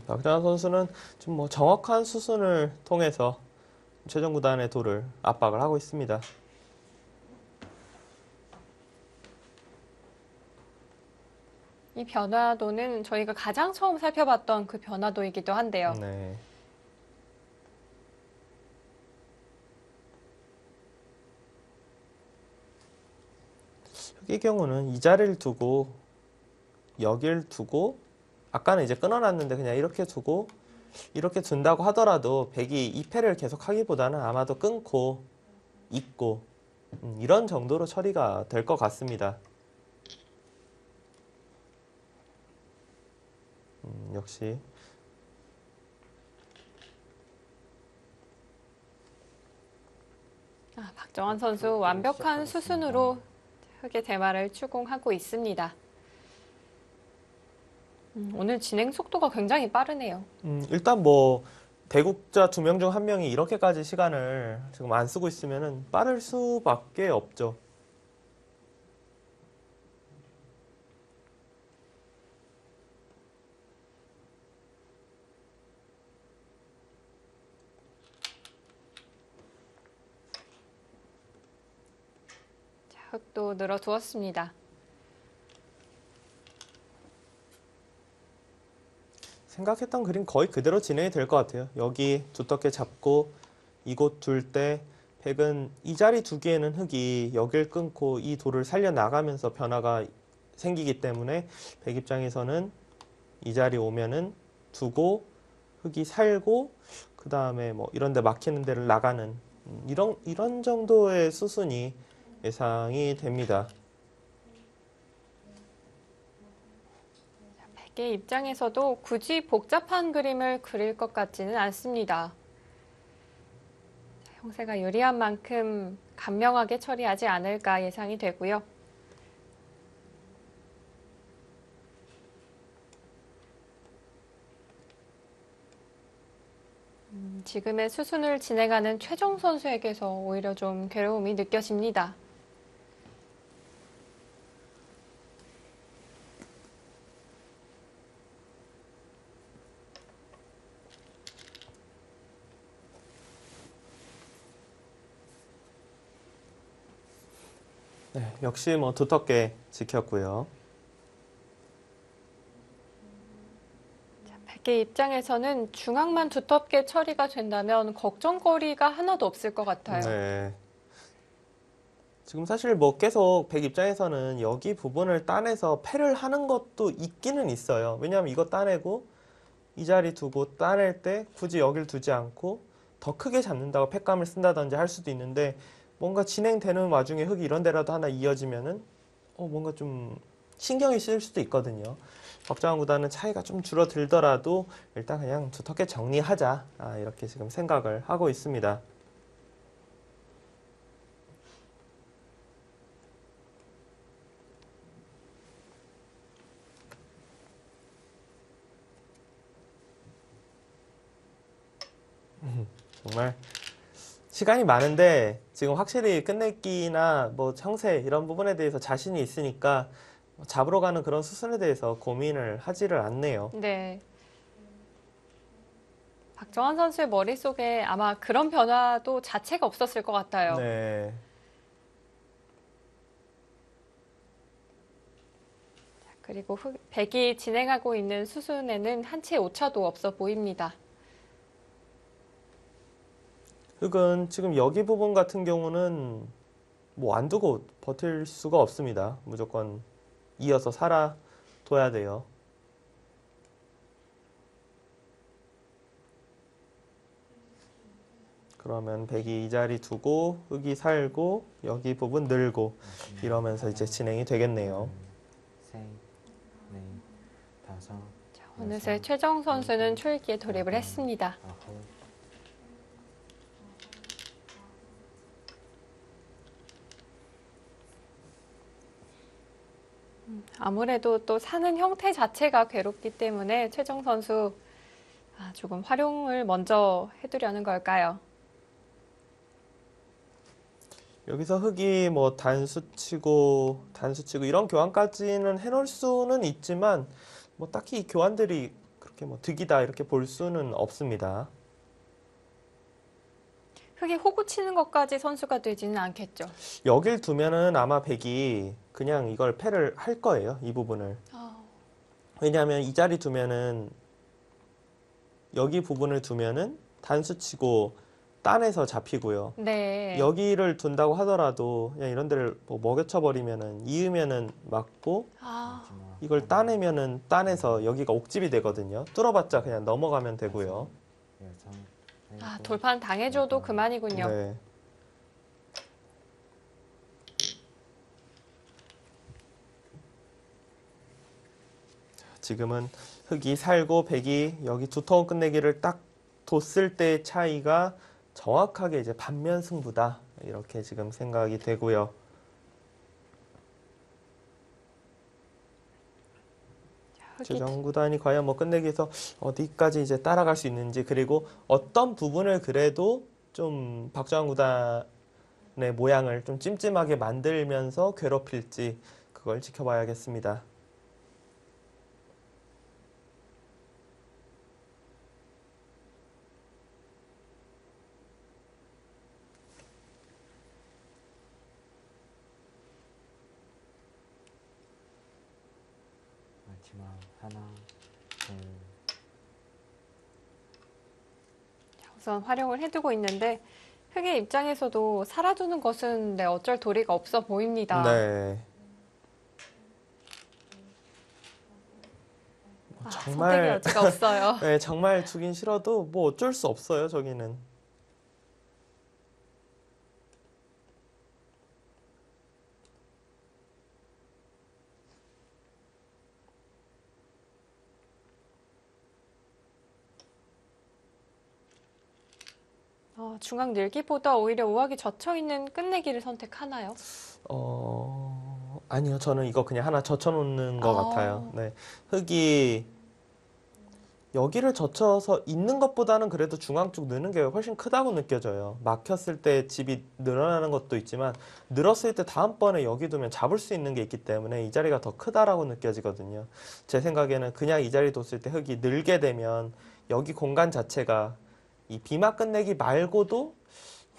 박정환 선수는 좀 뭐 정확한 수순을 통해서 최종 구단의 돌을 압박을 하고 있습니다. 이 변화도는 저희가 가장 처음 살펴봤던 그 변화도이기도 한데요. 네. 흑의 경우는 이 자리를 두고 여길 두고 아까는 이제 끊어놨는데 그냥 이렇게 두고 이렇게 둔다고 하더라도 백이 2패를 계속 하기보다는 아마도 끊고 있고 이런 정도로 처리가 될 것 같습니다. 역시 박정환 선수 완벽한 수순으로 흑의 대마를 추궁하고 있습니다. 오늘 진행 속도가 굉장히 빠르네요. 일단 뭐 대국자 2명 중 1명이 이렇게까지 시간을 지금 안 쓰고 있으면은 빠를 수밖에 없죠. 자, 흑도 늘어두었습니다. 생각했던 그림 거의 그대로 진행이 될 것 같아요. 여기 두텁게 잡고 이곳 둘 때 백은 이 자리 두 개에는 흑이 여길 끊고 이 돌을 살려나가면서 변화가 생기기 때문에 백 입장에서는 이 자리 오면은 두고 흑이 살고 그 다음에 뭐 이런 데 막히는 데를 나가는 이런 정도의 수순이 예상이 됩니다. 백의 입장에서도 굳이 복잡한 그림을 그릴 것 같지는 않습니다. 형세가 유리한 만큼 간명하게 처리하지 않을까 예상이 되고요. 지금의 수순을 진행하는 최정 선수에게서 오히려 좀 괴로움이 느껴집니다. 네, 역시 뭐 두텁게 지켰고요. 백의 입장에서는 중앙만 두텁게 처리가 된다면 걱정거리가 하나도 없을 것 같아요. 네. 지금 사실 뭐 계속 백 입장에서는 여기 부분을 따내서 패를 하는 것도 있기는 있어요. 왜냐하면 이거 따내고 이 자리 두고 따낼 때 굳이 여길 두지 않고 더 크게 잡는다고 팩감을 쓴다든지 할 수도 있는데 뭔가 진행되는 와중에 흙이 이런 데라도 하나 이어지면은 뭔가 좀 신경이 쓰일 수도 있거든요. 박정환 구단은 차이가 좀 줄어들더라도 일단 그냥 두텁게 정리하자 이렇게 지금 생각을 하고 있습니다. 정말 시간이 많은데 지금 확실히 끝내기나 뭐 형세 이런 부분에 대해서 자신이 있으니까 잡으러 가는 그런 수순에 대해서 고민을 하지를 않네요. 네. 박정환 선수의 머릿속에 아마 그런 변화도 자체가 없었을 것 같아요. 네. 그리고 백이 진행하고 있는 수순에는 한 채 오차도 없어 보입니다. 흙은 지금 여기 부분 같은 경우는 뭐 안 두고 버틸 수가 없습니다. 무조건 이어서 살아둬야 돼요. 그러면 백이 이 자리 두고 흙이 살고 여기 부분 늘고 이러면서 이제 진행이 되겠네요. 셋, 넷, 다섯, 어느새 최정 선수는 초읽기에 돌입을 했습니다. 아홉. 아무래도 또 사는 형태 자체가 괴롭기 때문에 최정 선수 조금 활용을 먼저 해두려는 걸까요? 여기서 흙이 뭐 단수 치고 이런 교환까지는 해놓을 수는 있지만 뭐 딱히 이 교환들이 그렇게 뭐 득이다 이렇게 볼 수는 없습니다. 흙이 호구 치는 것까지 선수가 되지는 않겠죠. 여길 두면은 아마 백이 그냥 이걸 패를 할 거예요. 이 부분을. 왜냐하면 이 자리 두면은 여기 부분을 두면은 단수 치고 딴에서 잡히고요. 네. 여기를 둔다고 하더라도 그냥 이런 데를 뭐 먹여쳐 버리면은 이으면은 맞고 마지막 이걸 따내면은 따내서 여기가 옥집이 되거든요. 뚫어봤자 그냥 넘어가면 되고요. 여섯, 일곱, 돌판 당해줘도 그만이군요. 네. 지금은 흙이 살고 백이 여기 두터운 끝내기를 딱 뒀을 때의 차이가 정확하게 이제 반면 승부다. 이렇게 지금 생각이 되고요. 최정 구단이 과연 뭐 끝내기에서 어디까지 이제 따라갈 수 있는지 그리고 어떤 부분을 그래도 좀 박정환 구단의 모양을 좀 찜찜하게 만들면서 괴롭힐지 그걸 지켜봐야겠습니다. 마지막 하나, 둘, 우선 활용을 해두고 있는데 흙의 입장에서도 살아두는 것은 어쩔 도리가 없어 보입니다. 네. 선택의 여지가 없어요. 네, 정말 주긴 싫어도 뭐 어쩔 수 없어요, 저기는. 중앙 늘기보다 오히려 우악이 젖혀있는 끝내기를 선택하나요? 아니요, 저는 이거 그냥 하나 젖혀놓는 것 아. 같아요. 네. 흙이 여기를 젖혀서 있는 것보다는 그래도 중앙 쪽 느는 게 훨씬 크다고 느껴져요. 막혔을 때 집이 늘어나는 것도 있지만 늘었을 때 다음번에 여기 두면 잡을 수 있는 게 있기 때문에 이 자리가 더 크다라고 느껴지거든요. 제 생각에는 그냥 이 자리 뒀을 때 흙이 늘게 되면 여기 공간 자체가 이 비막 끝내기 말고도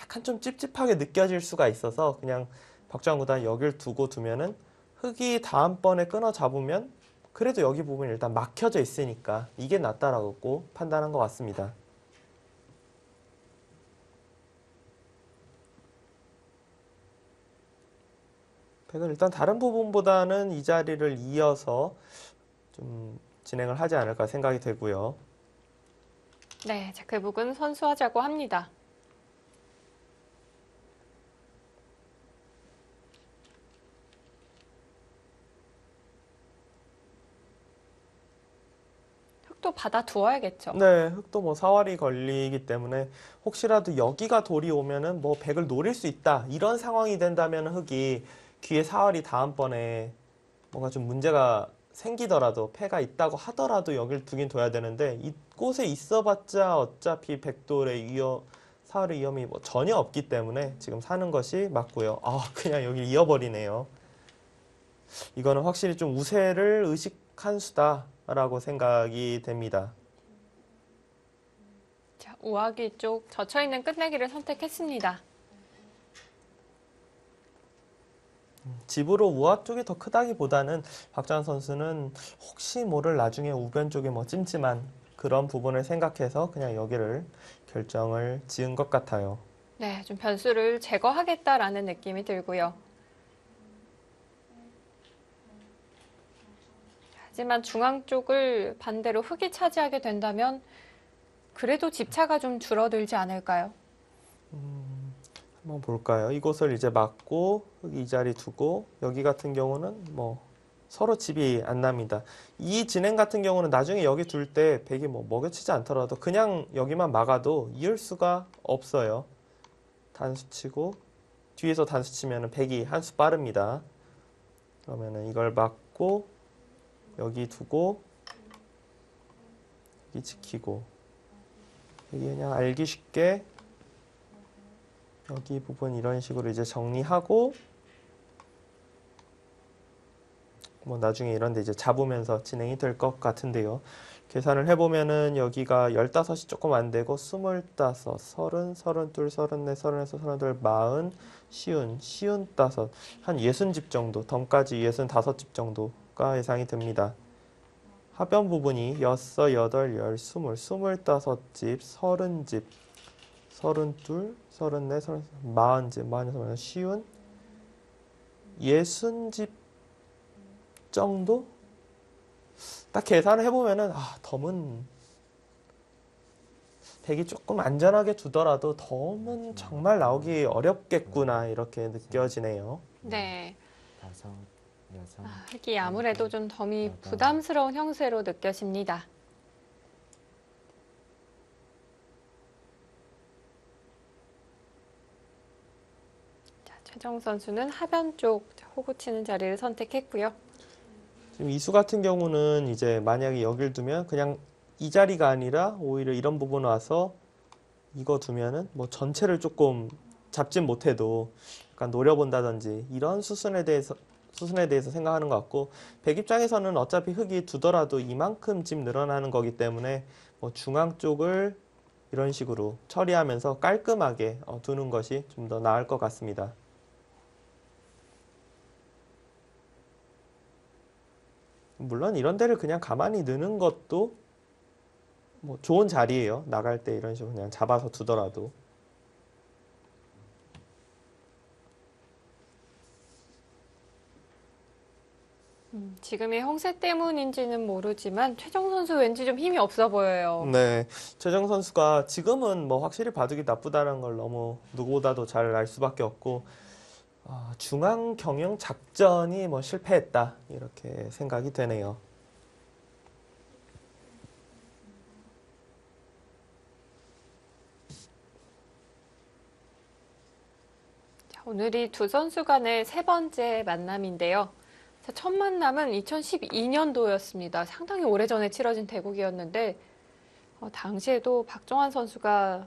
약간 좀 찝찝하게 느껴질 수가 있어서 그냥 박주환 구단 여길 두고 두면은 흙이 다음번에 끊어 잡으면 그래도 여기 부분이 일단 막혀져 있으니까 이게 낫다라고 판단한 것 같습니다. 백은 일단 다른 부분보다는 이 자리를 이어서 좀 진행을 하지 않을까 생각이 되고요. 네, 자, 그 부분 선수하자고 합니다. 흙도 받아 두어야겠죠. 네, 흙도 뭐 사활이 걸리기 때문에 혹시라도 여기가 돌이 오면은 뭐 백을 노릴 수 있다 이런 상황이 된다면 흙이 귀에 사활이 다음번에 뭔가 좀 문제가 생기더라도 패가 있다고 하더라도 여길 두긴 둬야 되는데 이곳에 있어봤자 어차피 백돌의 사활의 위험이 뭐 전혀 없기 때문에 지금 사는 것이 맞고요. 아, 그냥 여기 이어버리네요. 이거는 확실히 좀 우세를 의식한 수다라고 생각이 됩니다. 자, 우아기 쪽 젖혀있는 끝내기를 선택했습니다. 집으로 우아 쪽이 더 크다기보다는 박주환 선수는 혹시 모를 나중에 우변 쪽에 뭐 찜찜한 그런 부분을 생각해서 그냥 여기를 결정을 지은 것 같아요. 네, 좀 변수를 제거하겠다라는 느낌이 들고요. 하지만 중앙 쪽을 반대로 흙이 차지하게 된다면 그래도 집차가 좀 줄어들지 않을까요? 한번 볼까요? 이곳을 이제 막고 이 자리 두고 여기 같은 경우는 뭐 서로 집이 안 납니다. 이 진행 같은 경우는 나중에 여기 둘 때 백이 뭐 먹여치지 않더라도 그냥 여기만 막아도 이을 수가 없어요. 단수 치고 뒤에서 단수 치면은 백이 한 수 빠릅니다. 그러면은 이걸 막고 여기 두고 여기 지키고 여기 그냥 알기 쉽게 여기 부분 이런 식으로 이제 정리하고 뭐 나중에 이런 데 이제 잡으면서 진행이 될 것 같은데요. 계산을 해보면은 여기가 15이 조금 안 되고 25, 30, 32, 34, 36, 38, 40, 쉬운 5, 한 60집 정도, 덤까지 65집 정도가 예상이 됩니다. 하변 부분이 6, 8, 10, 20, 25집, 30집, 32, 34, 34, 40집, 40, 쉬운 60집 정도? 딱 계산을 해보면은 덤은 백이 조금 안전하게 두더라도 덤은 정말 나오기 어렵겠구나 이렇게 느껴지네요. 네, 다섯, 여섯, 흙이 아무래도 좀 덤이 여덟, 부담스러운 형세로 느껴집니다. 자, 최정 선수는 하변 쪽 호구 치는 자리를 선택했고요. 지금 이수 같은 경우는 이제 만약에 여길 두면 그냥 이 자리가 아니라 오히려 이런 부분 와서 이거 두면은 뭐 전체를 조금 잡진 못해도 약간 노려본다든지 이런 수순에 대해서 생각하는 것 같고 백 입장에서는 어차피 흙이 두더라도 이만큼 집 늘어나는 거기 때문에 뭐 중앙 쪽을 이런 식으로 처리하면서 깔끔하게 두는 것이 좀 더 나을 것 같습니다. 물론 이런 데를 그냥 가만히 넣는 것도 뭐 좋은 자리예요. 나갈 때 이런 식으로 그냥 잡아서 두더라도. 지금의 형세 때문인지는 모르지만 최정 선수 왠지 좀 힘이 없어 보여요. 네, 최정 선수가 지금은 뭐 확실히 바둑이 나쁘다는 걸 너무 누구보다도 잘 알 수밖에 없고 중앙 경영 작전이 뭐 실패했다 이렇게 생각이 되네요. 자, 오늘이 두 선수 간의 세 번째 만남인데요. 자, 첫 만남은 2012년도였습니다. 상당히 오래전에 치러진 대국이었는데 당시에도 박정환 선수가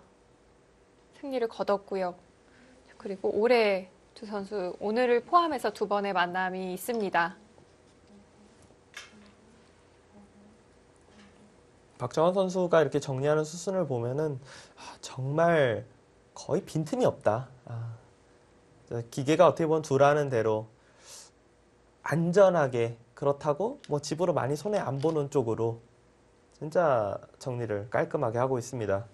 승리를 거뒀고요. 그리고 올해 두 선수 오늘을 포함해서 두 번의 만남이 있습니다. 박정환 선수가 이렇게 정리하는 수순을 보면은 정말 거의 빈틈이 없다. 기계가 어떻게 보면 두라는 대로 안전하게 그렇다고 뭐 집으로 많이 손해 안 보는 쪽으로 진짜 정리를 깔끔하게 하고 있습니다.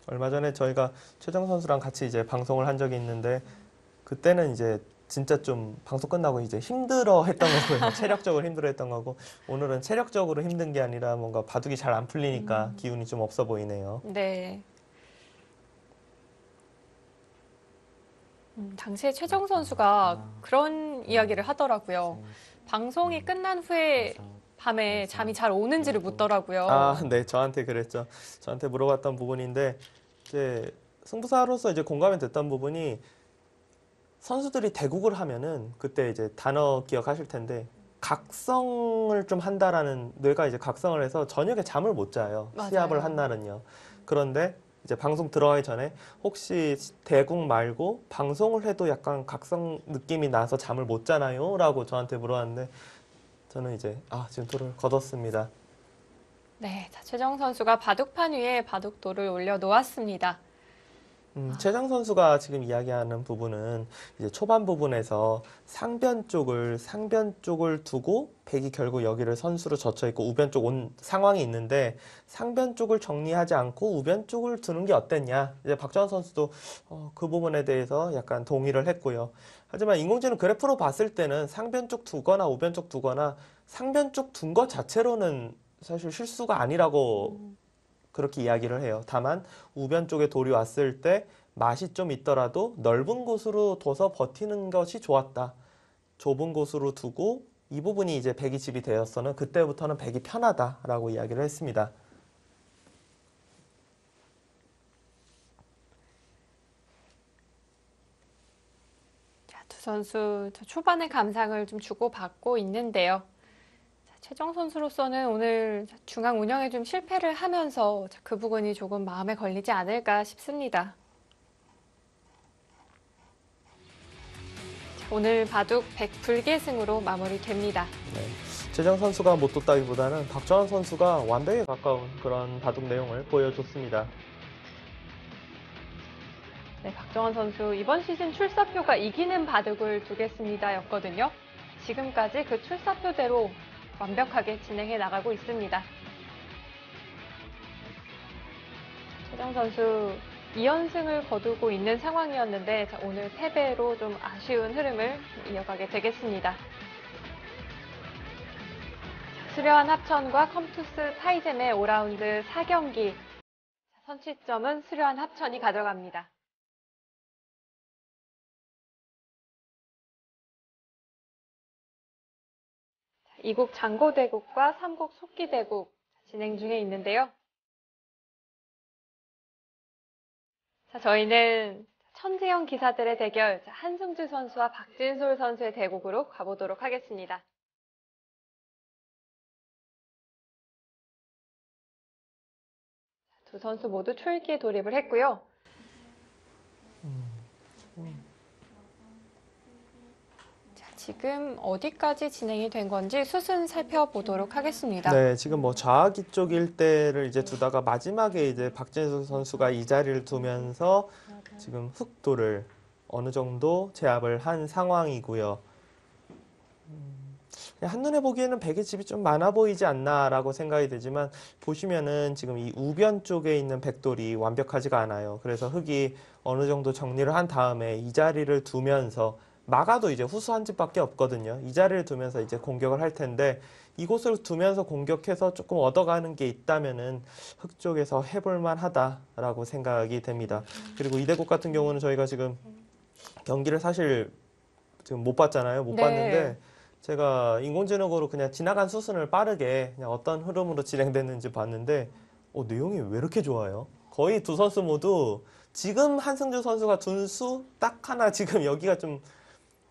얼마 전에 저희가 최정 선수랑 같이 이제 방송을 한 적이 있는데 그때는 이제 진짜 좀 방송 끝나고 이제 힘들어 했던 거고요. 체력적으로 힘들어 했던 거고 오늘은 체력적으로 힘든 게 아니라 뭔가 바둑이 잘 안 풀리니까 기운이 좀 없어 보이네요. 네. 당시에 최정 선수가 그런 이야기를 하더라고요. 방송이 끝난 후에 밤에 잠이 잘 오는지를 묻더라고요. 네, 저한테 그랬죠. 저한테 물어봤던 부분인데 이제 승부사로서 이제 공감이 됐던 부분이 선수들이 대국을 하면은 그때 이제 단어 기억하실 텐데 각성을 좀 한다라는 뇌가 이제 각성을 해서 저녁에 잠을 못 자요. 맞아요. 시합을 한 날은요. 그런데 이제 방송 들어가기 전에 혹시 대국 말고 방송을 해도 약간 각성 느낌이 나서 잠을 못 자나요? 라고 저한테 물어봤는데 저는 이제 지금 돌을 거뒀습니다. 네, 자, 최정 선수가 바둑판 위에 바둑돌을 올려놓았습니다. 최정 선수가 지금 이야기하는 부분은 이제 초반 부분에서 상변 쪽을 두고 백이 결국 여기를 선수로 젖혀 있고 우변 쪽 온 상황이 있는데 상변 쪽을 정리하지 않고 우변 쪽을 두는 게 어땠냐. 이제 박정환 선수도 그 부분에 대해서 약간 동의를 했고요. 하지만 인공지능 그래프로 봤을 때는 상변 쪽 두거나 우변 쪽 두거나 상변 쪽 둔 것 자체로는 사실 실수가 아니라고 그렇게 이야기를 해요. 다만 우변 쪽에 돌이 왔을 때 맛이 좀 있더라도 넓은 곳으로 둬서 버티는 것이 좋았다. 좁은 곳으로 두고 이 부분이 이제 백이 집이 되었어는 그때부터는 백이 편하다라고 이야기를 했습니다. 자, 두 선수 초반의 감상을 좀 주고받고 있는데요. 최정 선수로서는 오늘 중앙 운영에 좀 실패를 하면서 그 부분이 조금 마음에 걸리지 않을까 싶습니다. 오늘 바둑 100불계승으로 마무리됩니다. 네. 최정 선수가 못 뒀다기보다는 박정환 선수가 완벽에 가까운 그런 바둑 내용을 보여줬습니다. 네, 박정환 선수 이번 시즌 출사표가 이기는 바둑을 두겠습니다 였거든요. 지금까지 그 출사표대로 완벽하게 진행해 나가고 있습니다. 최정 선수 2연승을 거두고 있는 상황이었는데 오늘 패배로 좀 아쉬운 흐름을 이어가게 되겠습니다. 수려한 합천과 컴투스 타이젠의 5라운드 4경기 선취점은 수려한 합천이 가져갑니다. 이국 장고대국과 삼국 속기대국 진행 중에 있는데요. 자, 저희는 천재형 기사들의 대결 한승주 선수와 박진솔 선수의 대국으로 가보도록 하겠습니다. 두 선수 모두 초읽기에 돌입을 했고요. 지금 어디까지 진행이 된 건지 수순 살펴보도록 하겠습니다. 네, 지금 뭐 좌기 쪽 일대를 이제 두다가 마지막에 이제 박진수 선수가 이 자리를 두면서 지금 흑도를 어느 정도 제압을 한 상황이고요. 한눈에 보기에는 백의 집이 좀 많아 보이지 않나라고 생각이 되지만 보시면은 지금 이 우변 쪽에 있는 백돌이 완벽하지가 않아요. 그래서 흑이 어느 정도 정리를 한 다음에 이 자리를 두면서 막아도 이제 후수 한 집밖에 없거든요. 이 자리를 두면서 이제 공격을 할 텐데 이곳을 두면서 공격해서 조금 얻어가는 게 있다면은 흑 쪽에서 해볼만 하다라고 생각이 됩니다. 그리고 이대국 같은 경우는 저희가 지금 경기를 사실 지금 못 봤잖아요. 못 네. 봤는데 제가 인공지능으로 그냥 지나간 수순을 빠르게 그냥 어떤 흐름으로 진행됐는지 봤는데 내용이 왜 이렇게 좋아요? 거의 두 선수 모두 지금 한승주 선수가 둔 수 딱 하나 지금 여기가 좀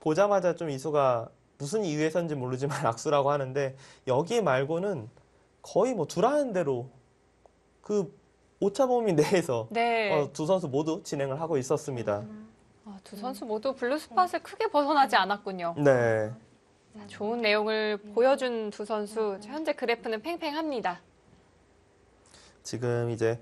보자마자 좀 이수가 무슨 이유에서인지 모르지만 악수라고 하는데 여기 말고는 거의 뭐 두라는 대로 그 오차 범위 내에서 네. 두 선수 모두 진행을 하고 있었습니다. 두 선수 모두 블루 스팟을 크게 벗어나지 않았군요. 네. 자, 좋은 내용을 보여준 두 선수. 현재 그래프는 팽팽합니다. 지금 이제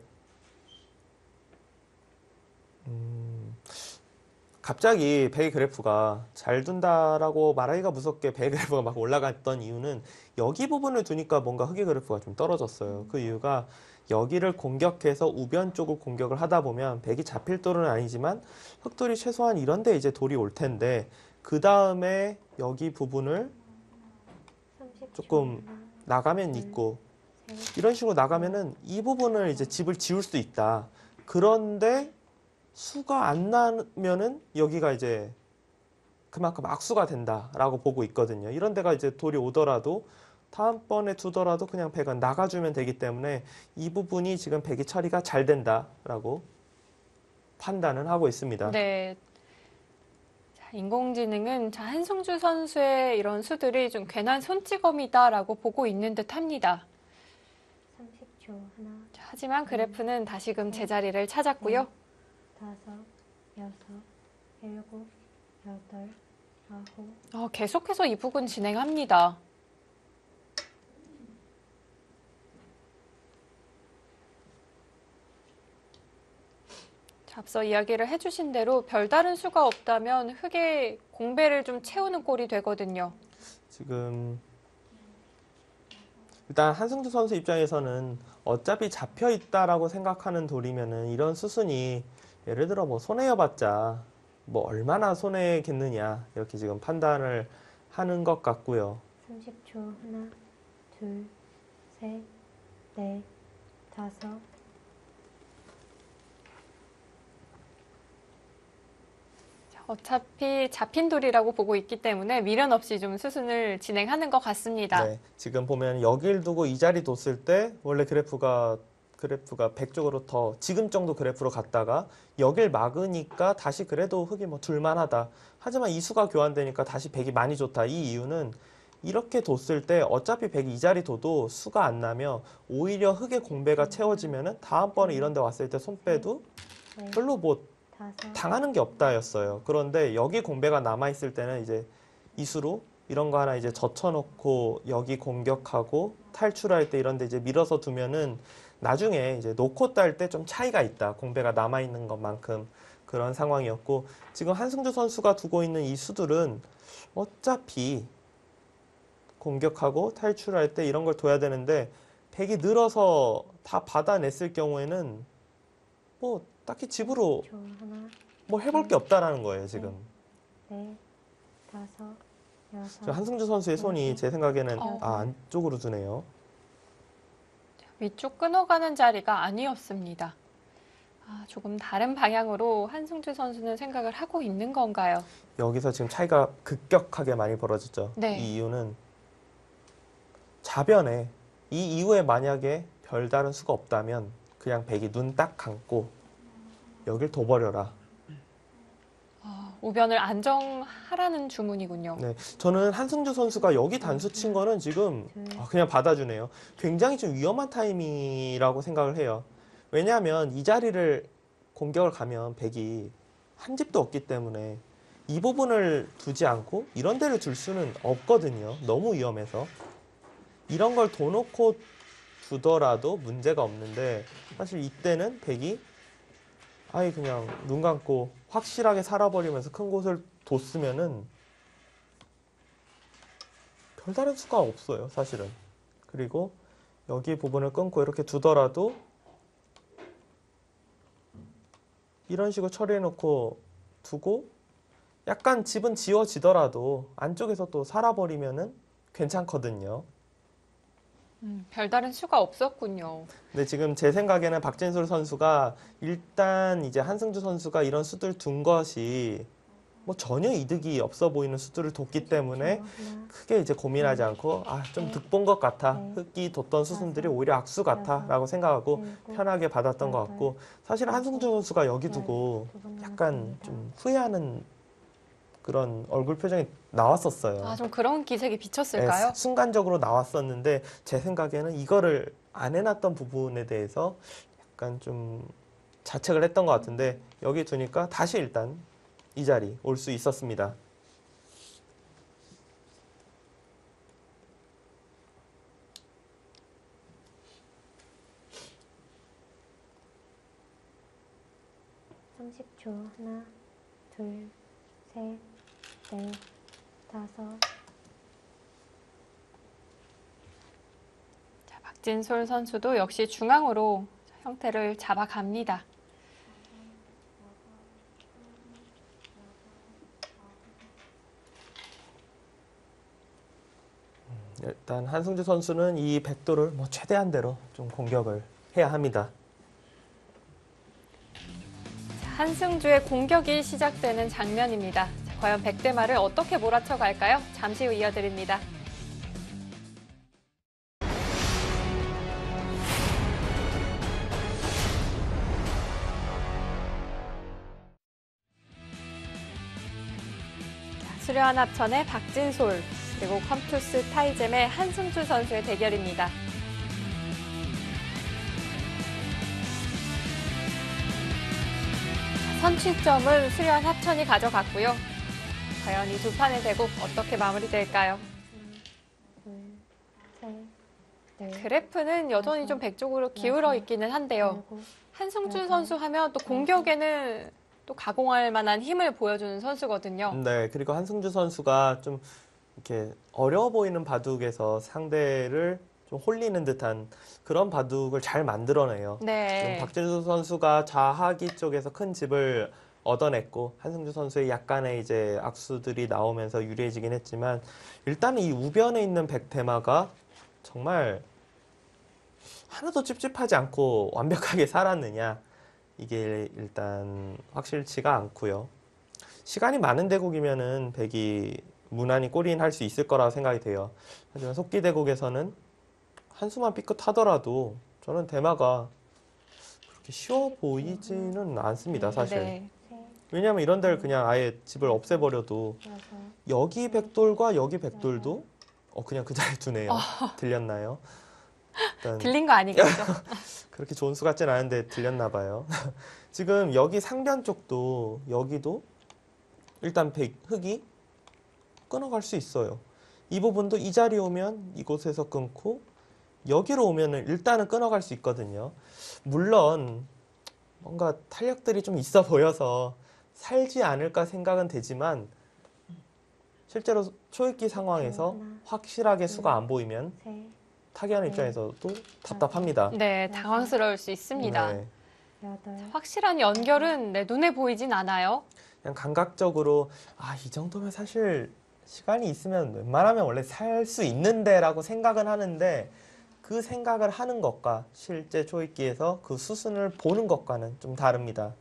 갑자기 베이 그래프가 잘 둔다라고 말하기가 무섭게 베이 그래프가 막 올라갔던 이유는 여기 부분을 두니까 뭔가 흑의 그래프가 좀 떨어졌어요. 그 이유가 여기를 공격해서 우변 쪽을 공격을 하다 보면 백이 잡힐 돌은 아니지만 흑돌이 최소한 이런 데 이제 돌이 올 텐데 그 다음에 여기 부분을 조금 나가면 있고 이런 식으로 나가면은 이 부분을 이제 집을 지울 수 있다. 그런데 수가 안 나면은 여기가 이제 그만큼 악수가 된다라고 보고 있거든요. 이런 데가 이제 돌이 오더라도 다음번에 두더라도 그냥 백은 나가주면 되기 때문에 이 부분이 지금 백이 처리가 잘 된다라고 판단은 하고 있습니다. 네. 자, 인공지능은 한승주 선수의 이런 수들이 좀 괜한 손찌검이다라고 보고 있는 듯 합니다. 30초 하나, 자, 하지만 그래프는 다시금 제자리를 찾았고요. 5, 6, 7, 8, 9. 계속해서 이 부분 진행합니다. 자, 앞서 이야기를 해주신 대로 별다른 수가 없다면 흑의 공배를 좀 채우는 꼴이 되거든요. 지금 일단 한승주 선수 입장에서는 어차피 잡혀 있다라고 생각하는 돌이면은 이런 수순이 예를 들어 뭐 손해여봤자 뭐 얼마나 손해겠느냐 이렇게 지금 판단을 하는 것 같고요. 30초 하나, 둘, 셋, 넷, 다섯. 어차피 잡힌 돌이라고 보고 있기 때문에 미련 없이 좀 수순을 진행하는 것 같습니다. 네, 지금 보면 여길 두고 이 자리 뒀을 때 원래 그래프가 100 쪽으로 더 지금 정도 그래프로 갔다가 여길 막으니까 다시 그래도 흑이 뭐 둘만하다. 하지만 이 수가 교환되니까 다시 100이 많이 좋다. 이 이유는 이렇게 뒀을 때 어차피 100이 이 자리 둬도 수가 안 나며 오히려 흑의 공배가 채워지면은 다음번에 이런 데 왔을 때 손빼도 넷, 별로 뭐 다섯. 당하는 게 없다였어요. 그런데 여기 공배가 남아있을 때는 이제 이수로 이런 거 하나 이제 젖혀놓고 여기 공격하고 탈출할 때 이런 데 이제 밀어서 두면은 나중에 이제 놓고 딸 때 좀 차이가 있다. 공배가 남아있는 것만큼 그런 상황이었고 지금 한승주 선수가 두고 있는 이 수들은 어차피 공격하고 탈출할 때 이런 걸 둬야 되는데 백이 늘어서 다 받아냈을 경우에는 뭐 딱히 집으로 30초 하나, 뭘 해볼 게 없다라는 거예요, 지금. 넷, 다섯, 여섯. 저 한승주 선수의 손이 제 생각에는 어. 안쪽으로 두네요. 위쪽 끊어가는 자리가 아니었습니다. 조금 다른 방향으로 한승주 선수는 생각을 하고 있는 건가요? 여기서 지금 차이가 급격하게 많이 벌어졌죠. 네. 이 이유는 좌변에 이 이후에 만약에 별다른 수가 없다면 그냥 백이 눈 딱 감고 여길 둬버려라. 우변을 안정하라는 주문이군요. 네, 저는 한승주 선수가 여기 단수 친 거는 지금 그냥 받아주네요. 굉장히 좀 위험한 타이밍이라고 생각을 해요. 왜냐하면 이 자리를 공격을 가면 백이 한 집도 없기 때문에 이 부분을 두지 않고 이런 데를 둘 수는 없거든요. 너무 위험해서. 이런 걸 둬놓고 두더라도 문제가 없는데 사실 이때는 백이 아예 그냥 눈 감고 확실하게 살아버리면서 큰 곳을 뒀으면은 별다른 수가 없어요, 사실은. 그리고 여기 부분을 끊고 이렇게 두더라도 이런 식으로 처리해놓고 두고 약간 집은 지워지더라도 안쪽에서 또 살아버리면은 괜찮거든요. 별다른 수가 없었군요. 근데 지금 제 생각에는 박진술 선수가 일단 이제 한승주 선수가 이런 수들 둔 것이 뭐 전혀 이득이 없어 보이는 수들을 뒀기 때문에 하나, 크게 이제 고민하지 않고 좀 득본 것 같아. 흑이 뒀던 수순들이 오히려 악수 같아 라고 생각하고 편하게 받았던 것 같고, 사실 한승준 선수가 여기 두고 약간 좀 후회하는 그런 얼굴 표정이 나왔었어요. 아, 좀 그런 기색이 비쳤을까요? 네, 순간적으로 나왔었는데 제 생각에는 이거를 안 해놨던 부분에 대해서 약간 좀 자책을 했던 것 같은데, 여기 두니까 다시 일단 이 자리 올 수 있었습니다. 삼십 초 하나, 둘, 셋, 넷, 다섯. 자, 박진솔 선수도 역시 중앙으로 형태를 잡아갑니다. 일단 한승주 선수는 이 백도를 뭐 최대한대로 좀 공격을 해야 합니다. 자, 한승주의 공격이 시작되는 장면입니다. 자, 과연 백대마를 어떻게 몰아쳐 갈까요? 잠시 후 이어드립니다. 수려한 합천의 박진솔, 그리고 컴투스 타이젬의 한승주 선수의 대결입니다. 선취점은 수려한 합천이 가져갔고요. 과연 이 두 판의 대국 어떻게 마무리될까요? 둘, 셋, 넷, 그래프는 여전히 좀 백 쪽으로 기울어 있기는 한데요. 일곱, 한승주 선수 하면 또 공격에는 또 가공할 만한 힘을 보여주는 선수거든요. 네, 그리고 한승주 선수가 좀 이렇게 어려워 보이는 바둑에서 상대를 좀 홀리는 듯한 그런 바둑을 잘 만들어내요. 지금 네. 박진수 선수가 좌하기 쪽에서 큰 집을 얻어냈고, 한승주 선수의 약간의 이제 악수들이 나오면서 유리해지긴 했지만, 일단 이 우변에 있는 백대마가 정말 하나도 찝찝하지 않고 완벽하게 살았느냐, 이게 일단 확실치가 않고요. 시간이 많은 대국이면은 백이 무난히 골인 할 수 있을 거라고 생각이 돼요. 하지만 속기 대국에서는 한수만 삐끗하더라도 저는 대마가 그렇게 쉬워 보이지는 않습니다, 사실. 네. 셋, 왜냐하면 이런 데를 그냥 아예 집을 없애버려도 여섯, 여기 백돌과 여기 백돌도 그냥 그 자리에 두네요. 들렸나요? 일단 들린 거 아니겠죠? 그렇게 좋은 수 같진 않은데 들렸나 봐요. 지금 여기 상변 쪽도 여기도 일단 흑이 끊어갈 수 있어요. 이 부분도 이 자리에 오면 이곳에서 끊고 여기로 오면은 일단은 끊어갈 수 있거든요. 물론 뭔가 탄력들이 좀 있어 보여서 살지 않을까 생각은 되지만, 실제로 초읽기 상황에서 확실하게 수가 안 보이면 셋, 타기하는 입장에서도 답답합니다. 네, 당황스러울 수 있습니다. 네. 여덟, 확실한 연결은 눈에 보이진 않아요. 그냥 감각적으로 이 정도면 사실 시간이 있으면 웬만하면 원래 살 수 있는데라고 생각은 하는데, 그 생각을 하는 것과 실제 초읽기에서 그 수순을 보는 것과는 좀 다릅니다.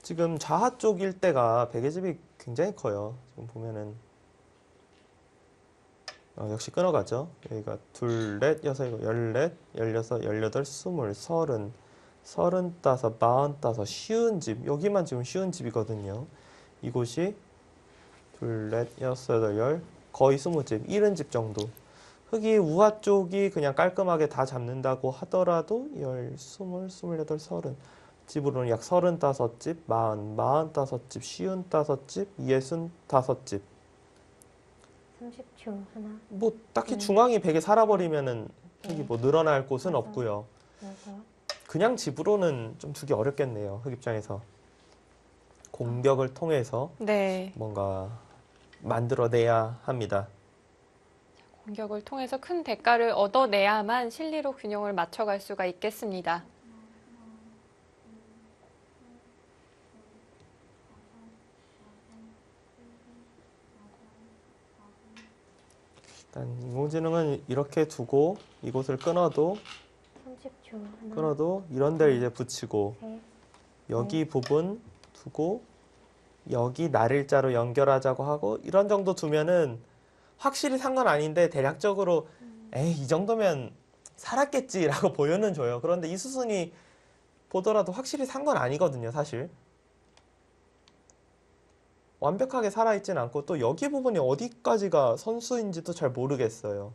지금 좌하 쪽 일대가 백의 집이 굉장히 커요. 지금 보면은 역시 끊어가죠. 여기가 둘, 넷, 여섯, 일곱, 열넷, 열여섯, 열여덟, 스물, 서른, 서른다섯, 마흔다섯, 쉬운 집. 여기만 지금 쉬운 집이거든요. 이곳이 둘, 넷, 여섯, 여덟, 열, 거의 20집, 70집 정도. 흑이 우하 쪽이 그냥 깔끔하게 다 잡는다고 하더라도 열, 스물, 스물여덟, 서른. 집으로는 약 35집, 45집, 55집, 65집. 30초 하나, 뭐 딱히 중앙이 백에 살아버리면은 흑이 뭐 늘어날 곳은 없고요. 여섯, 그냥 집으로는 좀 두기 어렵겠네요. 흑 입장에서. 공격을 통해서 네. 뭔가 만들어내야 합니다. 공격을 통해서 큰 대가를 얻어내야만 실리로 균형을 맞춰갈 수가 있겠습니다. 일단 인공지능은 이렇게 두고 이곳을 끊어도 30초 하나, 이런 데를 이제 붙이고 셋, 여기 부분 두고 여기 날일자로 연결하자고 하고 이런 정도 두면은 확실히 산 건 아닌데 대략적으로 에이 이 정도면 살았겠지라고 보여는 줘요. 그런데 이 수순이 보더라도 확실히 산 건 아니거든요, 사실. 완벽하게 살아있진 않고 또 여기 부분이 어디까지가 선수인지도 잘 모르겠어요.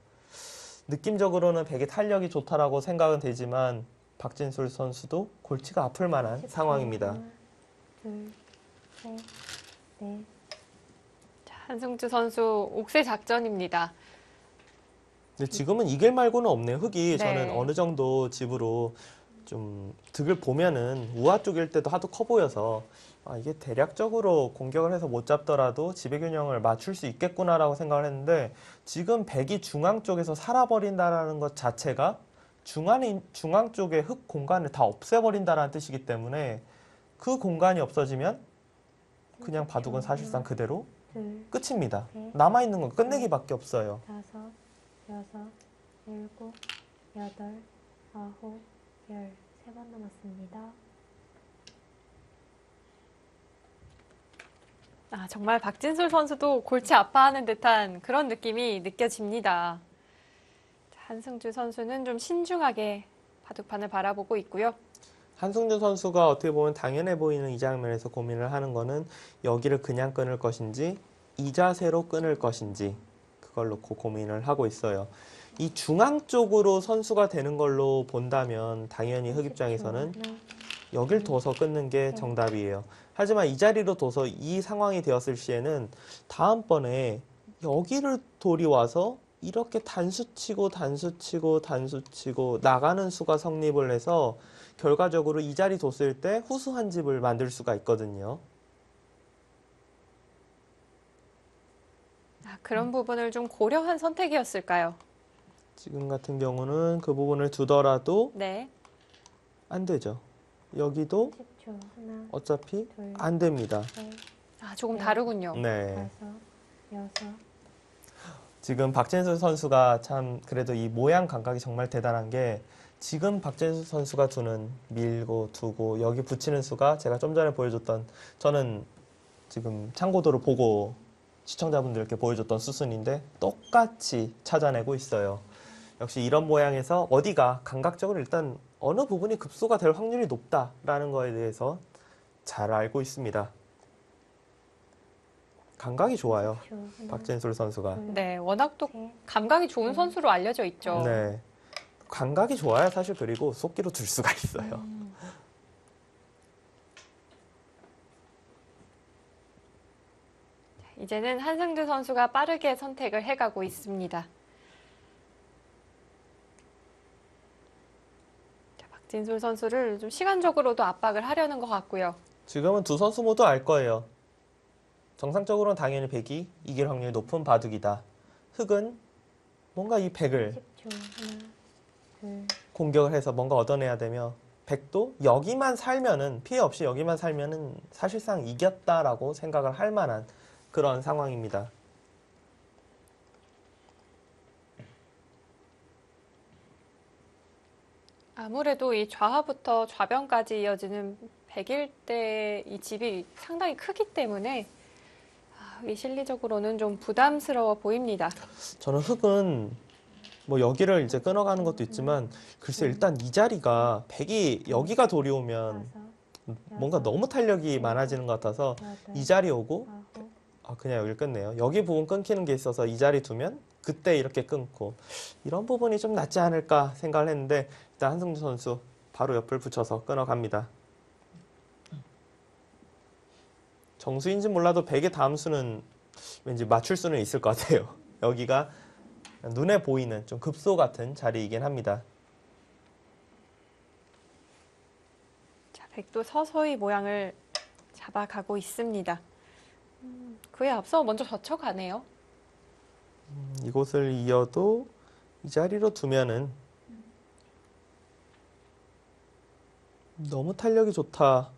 느낌적으로는 백의 탄력이 좋다라고 생각은 되지만 박진술 선수도 골치가 아플 만한 10초. 상황입니다. 하나, 둘, 셋, 넷. 자, 한승주 선수 옥새 작전입니다. 근데 지금은 이길 말고는 없네요. 흙이 네. 저는 어느 정도 집으로 좀 득을 보면은 우하 쪽일 때도 하도 커 보여서 아, 이게 대략적으로 공격을 해서 못 잡더라도 지배 균형을 맞출 수 있겠구나라고 생각을 했는데 지금 백이 중앙 쪽에서 살아버린다라는 것 자체가 중앙 쪽의 흙 공간을 다 없애버린다라는 뜻이기 때문에 그 공간이 없어지면 그냥 바둑은 사실상 그대로 둘, 끝입니다. 네. 남아있는 건 끝내기밖에 없어요. 다섯, 여섯, 일곱, 여덟, 아홉, 열. 3번 남았습니다. 아, 정말 박진술 선수도 골치 아파하는 듯한 그런 느낌이 느껴집니다. 자, 한승주 선수는 좀 신중하게 바둑판을 바라보고 있고요. 한승준 선수가 어떻게 보면 당연해 보이는 이 장면에서 고민을 하는 거는 여기를 그냥 끊을 것인지 이 자세로 끊을 것인지 그걸 놓고 고민을 하고 있어요. 이 중앙 쪽으로 선수가 되는 걸로 본다면 당연히 흑 입장에서는 10초. 하나, 여길 둬서 끊는 게 정답이에요. 하지만 이 자리로 둬서 이 상황이 되었을 시에는 다음번에 여기를 돌이 와서 이렇게 단수치고 단수치고 단수치고 나가는 수가 성립을 해서 결과적으로 이 자리 뒀을 때 후수 한 집을 만들 수가 있거든요. 아, 그런 부분을 좀 고려한 선택이었을까요? 지금 같은 경우는 그 부분을 두더라도 네. 안 되죠. 여기도 10초. 하나, 어차피 둘, 안 됩니다. 셋, 아, 조금 다르군요. 네. 다섯, 여섯. 지금 박진수 선수가 참 그래도 이 모양 감각이 정말 대단한 게 지금 박진수 선수가 두는 밀고 두고 여기 붙이는 수가 제가 좀 전에 보여줬던 저는 지금 참고도를 보고 시청자분들께 보여줬던 수순인데 똑같이 찾아내고 있어요. 역시 이런 모양에서 어디가 감각적으로 일단 어느 부분이 급소가 될 확률이 높다라는 거에 대해서 잘 알고 있습니다. 감각이 좋아요. 10초. 하나, 박진술 선수가. 둘, 네, 워낙 또 셋, 감각이 좋은 선수로 알려져 있죠. 네. 감각이 좋아야 사실 그리고 속기로 둘 수가 있어요. 이제는 한승주 선수가 빠르게 선택을 해가고 있습니다. 자, 박진솔 선수를 좀 시간적으로도 압박을 하려는 것 같고요. 지금은 두 선수 모두 알 거예요. 정상적으로는 당연히 백이 이길 확률이 높은 바둑이다. 흑은 뭔가 이 백을 10초. 하나, 둘, 공격을 해서 뭔가 얻어내야 되며 백도 여기만 살면은 피해 없이 여기만 살면은 사실상 이겼다라고 생각을 할 만한 그런 상황입니다. 아무래도 이 좌하부터 좌변까지 이어지는 100일대 이 집이 상당히 크기 때문에 이 실리적으로는 좀 부담스러워 보입니다. 저는 흑은 뭐 여기를 이제 끊어가는 것도 있지만 글쎄 일단 이 자리가 백이 여기가 돌이 오면 다섯, 뭔가 너무 탄력이 많아지는 것 같아서 여덟, 이 자리 오고 아홉, 그냥 여기를 끊네요. 여기 부분 끊기는 게 있어서 이 자리 두면 그때 이렇게 끊고 이런 부분이 좀 낫지 않을까 생각을 했는데 일단 한승주 선수 바로 옆을 붙여서 끊어갑니다. 정수인지 몰라도 100의 다음 수는 왠지 맞출 수는 있을 것 같아요. 여기가 눈에 보이는 좀 급소 같은 자리이긴 합니다. 자, 백도 서서히 모양을 잡아가고 있습니다. 그에 앞서 먼저 젖혀가네요. 이곳을 이어도 이 자리로 두면은 너무 탄력이 좋다.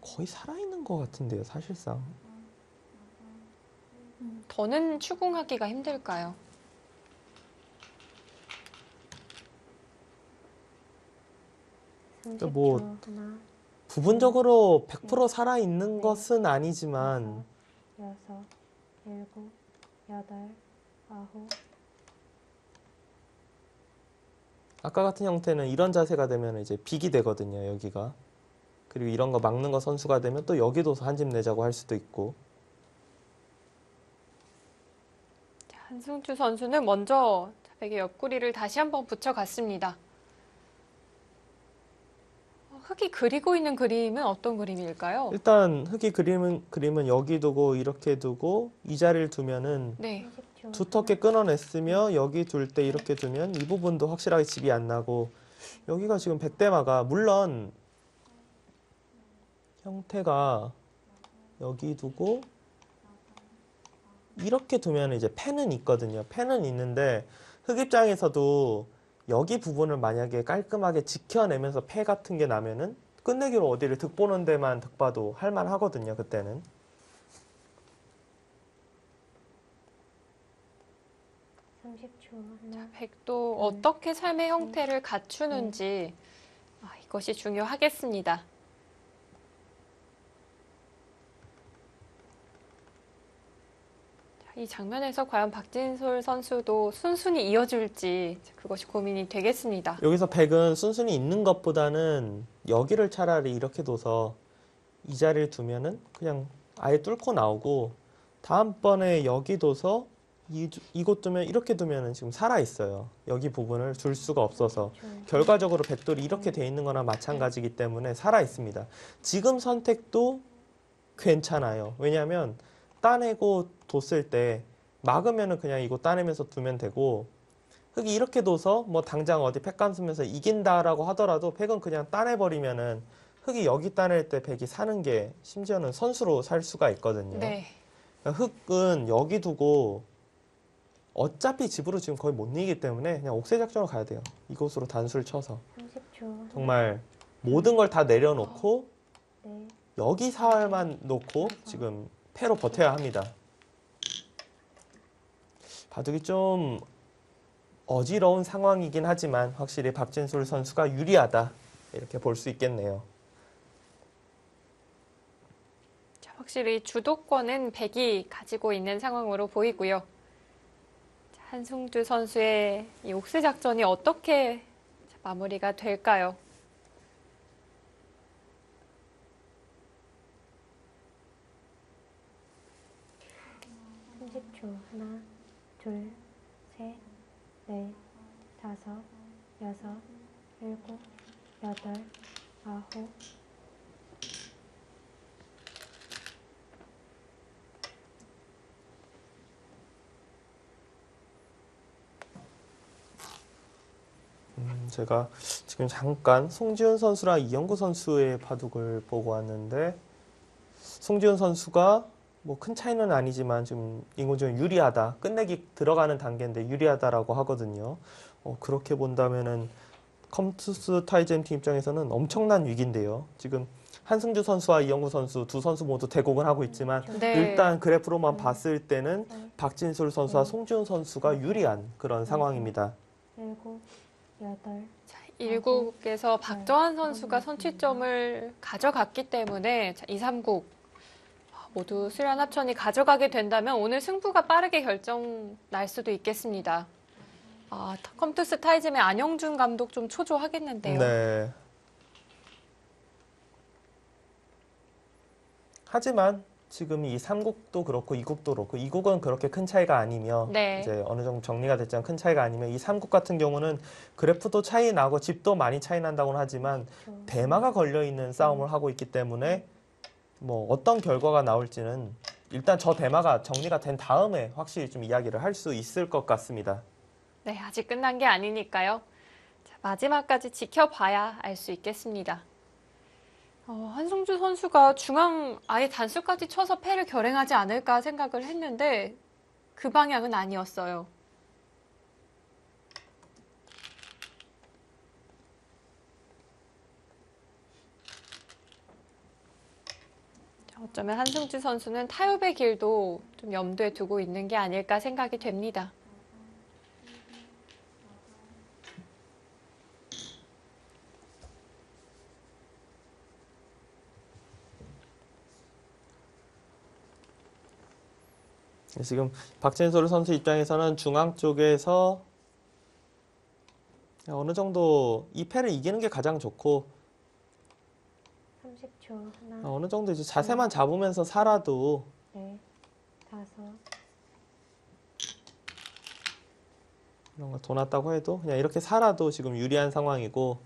거의 살아있는 것 같은데요, 사실상. 더는 추궁하기가 힘들까요? 뭐 30초. 하나, 부분적으로 100% 살아있는 것은 아니지만 여섯, 일곱, 여덟, 아홉, 아까 같은 형태는 이런 자세가 되면 이제 빅이 되거든요, 여기가. 그리고 이런 거 막는 거 선수가 되면 또 여기도 한 집 내자고 할 수도 있고. 자, 한승주 선수는 먼저 백의 옆구리를 다시 한번 붙여갔습니다. 흙이 그리고 있는 그림은 어떤 그림일까요? 일단 흙이 그림은 여기 두고 이렇게 두고 이 자리를 두면은 네. 30초. 두텁게 끊어냈으며 여기 둘 때 이렇게 두면 이 부분도 확실하게 집이 안 나고 여기가 지금 백대마가 물론 형태가 여기 두고 이렇게 두면 이제 펜은 있거든요. 펜은 있는데 흙 입장에서도 여기 부분을 만약에 깔끔하게 지켜내면서 폐 같은 게 나면은 끝내기로 어디를 득 보는 데만 득 봐도 할만 하거든요. 그때는. 30초. 하나, 백도 어떻게 삶의 형태를 갖추는지 이것이 중요하겠습니다. 자, 이 장면에서 과연 박진솔 선수도 순순히 이어줄지 그것이 고민이 되겠습니다. 여기서 백은 순순히 있는 것보다는 여기를 차라리 이렇게 둬서 이 자리를 두면은 그냥 아예 뚫고 나오고 다음번에 여기 둬서 이곳 두면 이렇게 두면은 지금 살아 있어요. 여기 부분을 줄 수가 없어서 결과적으로 백돌이 이렇게 돼 있는 거나 마찬가지이기 때문에 살아 있습니다. 지금 선택도 괜찮아요. 왜냐하면 따내고 뒀을 때 막으면은 그냥 이거 따내면서 두면 되고 흙이 이렇게 둬서 뭐 당장 어디 팩감 쓰면서 이긴다라고 하더라도 팩은 그냥 따내버리면은 흙이 여기 따낼 때 백이 사는 게 심지어는 선수로 살 수가 있거든요. 네. 흙은 여기 두고 어차피 집으로 지금 거의 못 이기기 때문에 그냥 옥새 작전으로 가야 돼요. 이곳으로 단수를 쳐서 30초. 정말 모든 걸 다 내려놓고 네, 여기 사활만 놓고 지금 패로 버텨야 합니다. 바둑이 좀 어지러운 상황이긴 하지만 확실히 박진솔 선수가 유리하다 이렇게 볼 수 있겠네요. 자, 확실히 주도권은 백이 가지고 있는 상황으로 보이고요. 자, 한승주 선수의 이 옥새 작전이 어떻게 마무리가 될까요? 30초. 하나, 둘, 셋, 넷, 다섯, 여섯, 일곱, 여덟, 아홉, 제가 지금 잠깐 송지훈 선수랑 이영구 선수의 바둑을 보고 왔는데 송지훈 선수가 뭐 큰 차이는 아니지만 지금 인공지능 유리하다. 끝내기 들어가는 단계인데 유리하다라고 하거든요. 그렇게 본다면은 컴투스 타이젠 팀 입장에서는 엄청난 위기인데요. 지금 한승주 선수와 이영구 선수 두 선수 모두 대국을 하고 있지만 네. 일단 그래프로만 봤을 때는 박진솔 선수와 네. 송지훈 선수가 유리한 그런 상황입니다. 일곱, 여덟, 자, 1국에서 박정환 선수가 선취점을 가져갔기 때문에 자, 2, 3국 모두 수련 합천이 가져가게 된다면 오늘 승부가 빠르게 결정 날 수도 있겠습니다. 컴투스 타이즘의 안영준 감독 좀 초조하겠는데요. 네. 하지만 지금 이 3국도 그렇고 2국도 그렇고 2국은 그렇게 큰 차이가 아니며 네. 이제 어느 정도 정리가 됐지만 큰 차이가 아니면 이 3국 같은 경우는 그래프도 차이 나고 집도 많이 차이 난다고는 하지만 대마가 걸려 있는 싸움을 하고 있기 때문에 뭐 어떤 결과가 나올지는 일단 저 대마가 정리가 된 다음에 확실히 좀 이야기를 할 수 있을 것 같습니다. 네, 아직 끝난 게 아니니까요. 자, 마지막까지 지켜봐야 알 수 있겠습니다. 한승주 선수가 중앙 아예 단수까지 쳐서 패를 결행하지 않을까 생각을 했는데 그 방향은 아니었어요. 자, 어쩌면 한승주 선수는 타협의 길도 좀 염두에 두고 있는 게 아닐까 생각이 됩니다. 지금 박진솔 선수 입장에서는 중앙 쪽에서 어느 정도 이 패를 이기는 게 가장 좋고 30초. 하나, 어느 정도 이제 자세만 잡으면서 살아도 넷, 다섯, 이런 거 더 났다고 해도 그냥 이렇게 살아도 지금 유리한 상황이고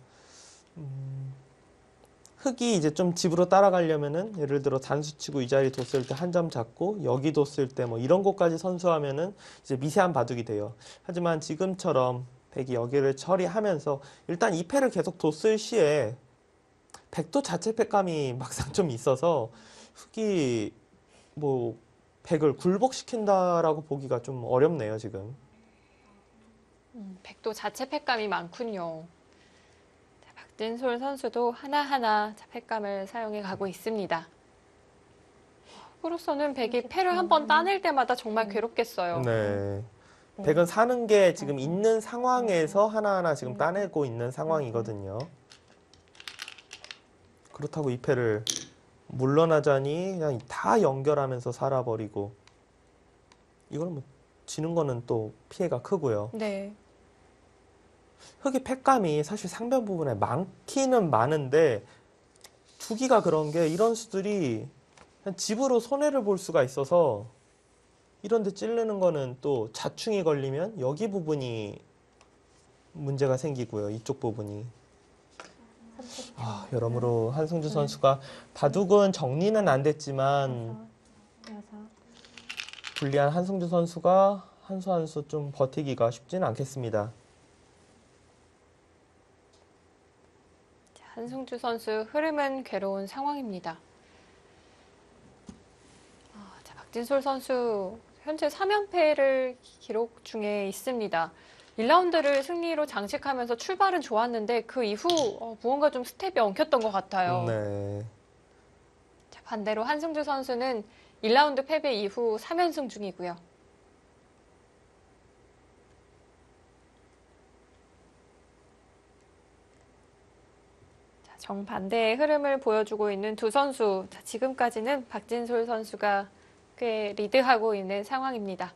흑이 이제 좀 집으로 따라가려면은 예를 들어 단수 치고 이 자리 뒀을 때 한 점 잡고 여기 뒀을 때 뭐 이런 곳까지 선수하면은 이제 미세한 바둑이 돼요. 하지만 지금처럼 백이 여기를 처리하면서 일단 이 패를 계속 뒀을 시에 백도 자체 패감이 막상 좀 있어서 흑이 뭐 백을 굴복시킨다라고 보기가 좀 어렵네요, 지금. 백도 자체 패감이 많군요. 자, 박진솔 선수도 하나하나 자, 패감을 사용해 가고 있습니다. 흑으로서는 백이 패를 한번 따낼 때마다 정말 괴롭겠어요. 네. 넷, 백은 사는 게 지금 있는 상황에서 하나하나 지금 따내고 있는 상황이거든요. 그렇다고 이 패를 물러나자니 그냥 다 연결하면서 살아버리고 이걸 뭐 지는 거는 또 피해가 크고요. 네. 흑의 패감이 사실 상변 부분에 많기는 많은데 두기가 그런 게 이런 수들이 그냥 집으로 손해를 볼 수가 있어서 이런 데 찌르는 거는 또 자충이 걸리면 여기 부분이 문제가 생기고요. 이쪽 부분이. 30초. 여러모로 한승주 선수가 바둑은 정리는 안 됐지만 다섯, 여섯, 불리한 한승주 선수가 한 수 한 수 좀 버티기가 쉽지는 않겠습니다. 자, 한승주 선수 흐름은 괴로운 상황입니다. 자, 박진솔 선수 현재 3연패를 기록 중에 있습니다. 1라운드를 승리로 장식하면서 출발은 좋았는데 그 이후 무언가 좀 스텝이 엉켰던 것 같아요. 네. 자, 반대로 한승주 선수는 1라운드 패배 이후 3연승 중이고요. 자, 정반대의 흐름을 보여주고 있는 두 선수. 자, 지금까지는 박진솔 선수가 꽤 리드하고 있는 상황입니다.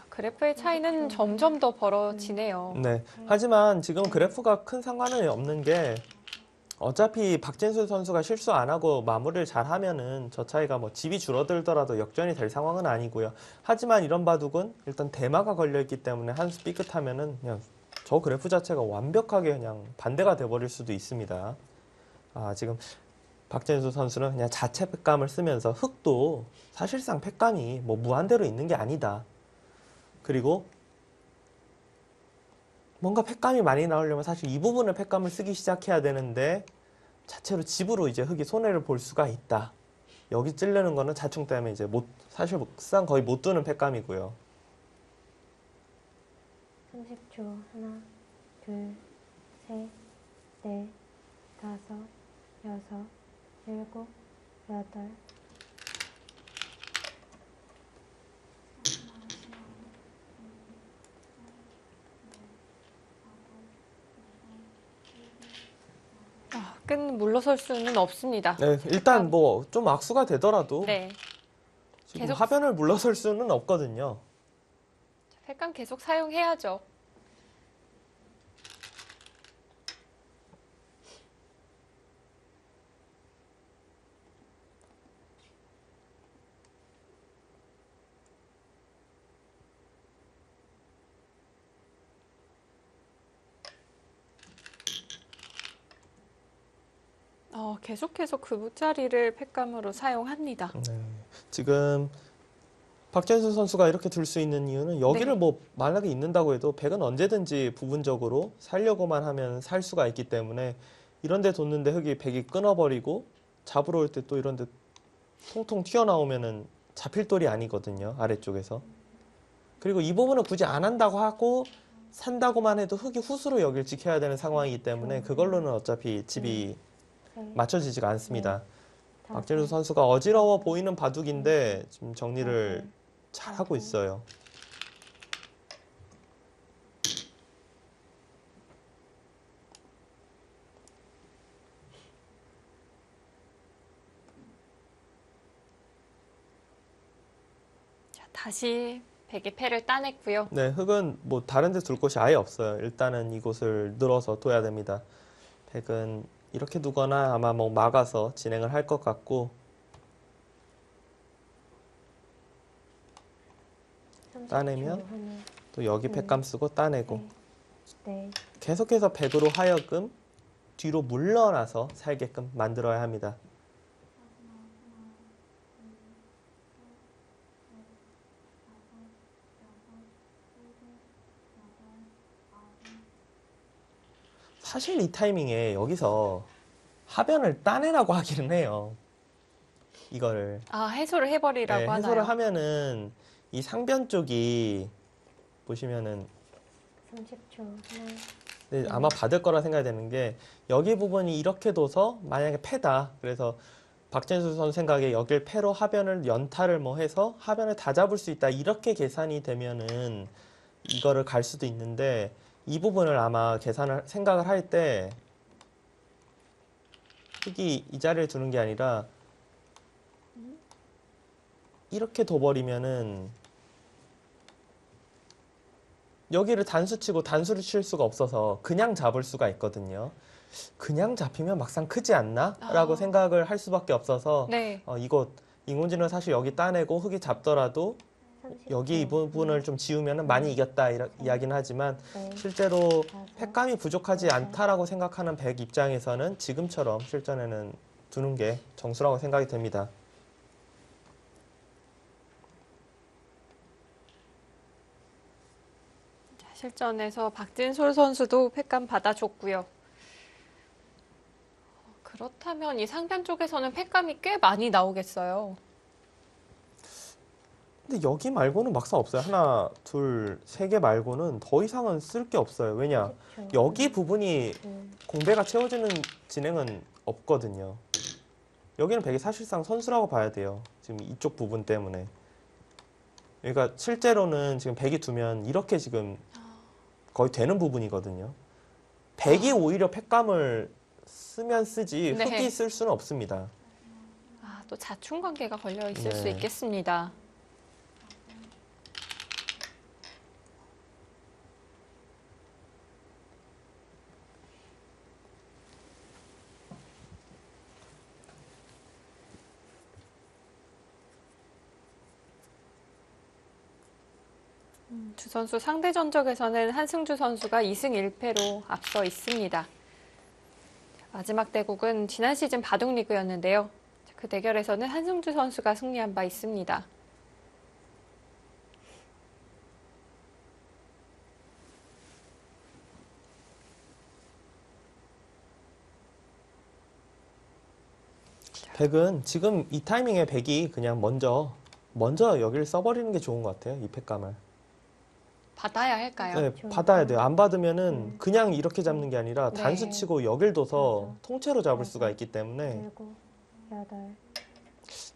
그래프의 차이는 점점 더 벌어지네요. 네. 하지만 지금 그래프가 큰 상관은 없는 게 어차피 박진수 선수가 실수 안 하고 마무리를 잘 하면은 저 차이가 뭐 집이 줄어들더라도 역전이 될 상황은 아니고요. 하지만 이런 바둑은 일단 대마가 걸려있기 때문에 한 수 삐끗하면은 그냥 저 그래프 자체가 완벽하게 그냥 반대가 돼버릴 수도 있습니다. 지금 박진수 선수는 그냥 자체 패감을 쓰면서 흑도 사실상 패감이 뭐 무한대로 있는 게 아니다. 그리고 뭔가 패감이 많이 나오려면 사실 이 부분을 패감을 쓰기 시작해야 되는데 자체로 집으로 이제 흑이 손해를 볼 수가 있다. 여기 찌르는 거는 자충 때문에 이제 사실상 거의 못 두는 패감이고요. 30초. 하나, 둘, 셋, 넷, 다섯, 여섯, 일곱, 여덟, 끈 물러설 수는 없습니다. 네, 일단 뭐 좀 악수가 되더라도 네. 지금 계속- 하변을 물러설 수는 없거든요. 패감 계속 사용해야죠. 계속해서 그 자리를 패감으로 사용합니다. 네. 지금 박진수 선수가 이렇게 둘 수 있는 이유는 여기를 네. 뭐 만약에 있는다고 해도 백은 언제든지 부분적으로 살려고만 하면 살 수가 있기 때문에 이런 데 뒀는데 흑이 백이 끊어버리고 잡으러 올 때 또 이런 데 통통 튀어나오면은 잡힐 돌이 아니거든요. 아래쪽에서. 그리고 이 부분은 굳이 안 한다고 하고 산다고만 해도 흑이 후수로 여길 지켜야 되는 상황이기 때문에 그걸로는 어차피 집이 셋, 맞춰지지가 않습니다. 다섯, 박진수 선수가 어지러워 보이는 바둑인데 지금 정리를 여섯, 잘 하고 있어요. 다시 백의 패를 따냈고요. 네, 흑은 뭐 다른 데 둘 곳이 아예 없어요. 일단은 이곳을 늘어서 둬야 됩니다. 백은 이렇게 두거나 아마 뭐 막아서 진행을 할 것 같고 30초. 따내면 하나, 또 여기 팩감 쓰고 따내고 넷, 계속해서 백으로 하여금 뒤로 물러나서 살게끔 만들어야 합니다. 사실 이 타이밍에 여기서 하변을 따내라고 하기는 해요. 이거를. 아, 해소를 해버리라고 네, 하나요? 해소를 하면은 이 상변 쪽이 보시면은 30초. 하나, 네, 아마 받을 거라 생각이 되는 게 여기 부분이 이렇게 둬서 만약에 패다. 그래서 박진수 선수 생각에 여길 패로 하변을 연타를 뭐 해서 하변을 다 잡을 수 있다. 이렇게 계산이 되면은 이거를 갈 수도 있는데 이 부분을 아마 생각을 할 때 흑이 이 자리를 두는 게 아니라 이렇게 둬버리면은 여기를 단수 치고 단수를 칠 수가 없어서 그냥 잡을 수가 있거든요. 그냥 잡히면 막상 크지 않나? 라고 아. 생각을 할 수밖에 없어서 네. 이곳 인공지능은 사실 여기 따내고 흑이 잡더라도 30초. 여기 이 부분을 좀 지우면 많이 이겼다 이야기는 하지만 넷, 실제로 다섯, 팩감이 부족하지 않다라고 생각하는 백 입장에서는 지금처럼 실전에는 두는 게 정수라고 생각이 됩니다. 실전에서 박진솔 선수도 팩감 받아줬고요. 그렇다면 이 상변 쪽에서는 팩감이 꽤 많이 나오겠어요. 근데 여기 말고는 막상 없어요. 하나, 둘, 세 개 말고는 더 이상은 쓸 게 없어요. 왜냐? 30초. 여기 부분이 둘, 공배가 채워지는 진행은 없거든요. 여기는 백이 사실상 선수라고 봐야 돼요. 지금 이쪽 부분 때문에. 그러니까 실제로는 지금 백이 두면 이렇게 지금 거의 되는 부분이거든요. 백이 오히려 팩감을 쓰면 쓰지 네. 흑이 쓸 수는 없습니다. 아, 또 자충 관계가 걸려 있을 네. 수 있겠습니다. 두 선수 상대 전적에서는 한승주 선수가 2승 1패로 앞서 있습니다. 마지막 대국은 지난 시즌 바둑리그였는데요. 그 대결에서는 한승주 선수가 승리한 바 있습니다. 백은 지금 이 타이밍에 백이 그냥 먼저 여기를 써버리는 게 좋은 것 같아요. 이 팩감을. 받아야 할까요? 네, 그렇죠. 받아야 돼요. 안 받으면은 그냥 이렇게 잡는 게 아니라 네. 단수 치고 여길 둬서 맞아. 통째로 잡을 맞아. 수가 있기 때문에 일곱, 여덟,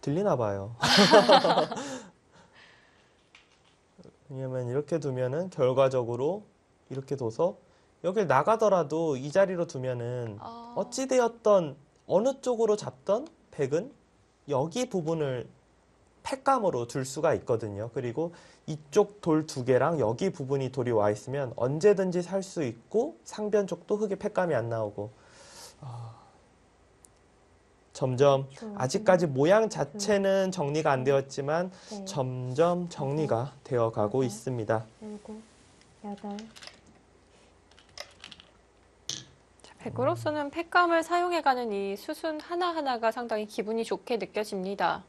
들리나 봐요. 왜냐면 이렇게 두면은 결과적으로 이렇게 둬서 여길 나가더라도 이 자리로 두면은 어찌되었던 어느 쪽으로 잡던 백은 여기 부분을 팩감으로 둘 수가 있거든요. 그리고 이쪽 돌 두 개랑 여기 부분이 돌이 와 있으면 언제든지 살 수 있고 상변 쪽도 흑의 팩감이 안 나오고 점점 아직까지 모양 자체는 정리가 안 되었지만 넷, 점점 정리가 되어가고 있습니다. 일곱, 여덟, 백으로서는 팩감을 사용해가는 이 수순 하나하나가 상당히 기분이 좋게 느껴집니다.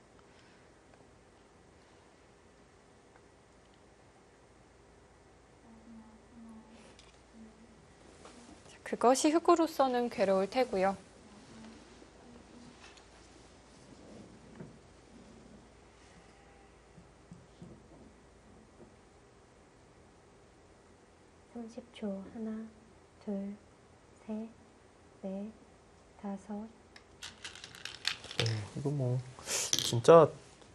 그것이 흑으로서는 괴로울 테고요. 삼십 초. 하나, 둘, 셋, 넷, 다섯, 이거 뭐 진짜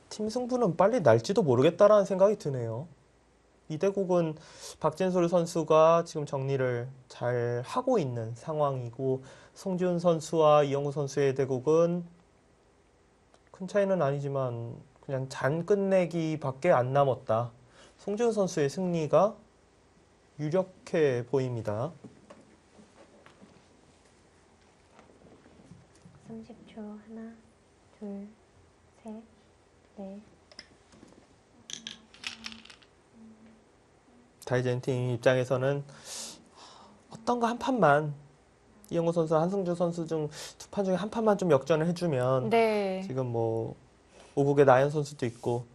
팀 승부는 빨리 날지도 모르겠다라는 생각이 드네요. 이 대국은 박진솔 선수가 지금 정리를 잘 하고 있는 상황이고 송지훈 선수와 이영구 선수의 대국은 큰 차이는 아니지만 그냥 잔 끝내기밖에 안 남았다. 송지훈 선수의 승리가 유력해 보입니다. 30초. 하나, 둘, 셋, 넷. 타이젠 팀 입장에서는 어떤 거 한 판만 이영구 선수, 한승주 선수 중 두 판 중에 한 판만 좀 역전을 해주면 네. 지금 뭐 오국의 나연 선수도 있고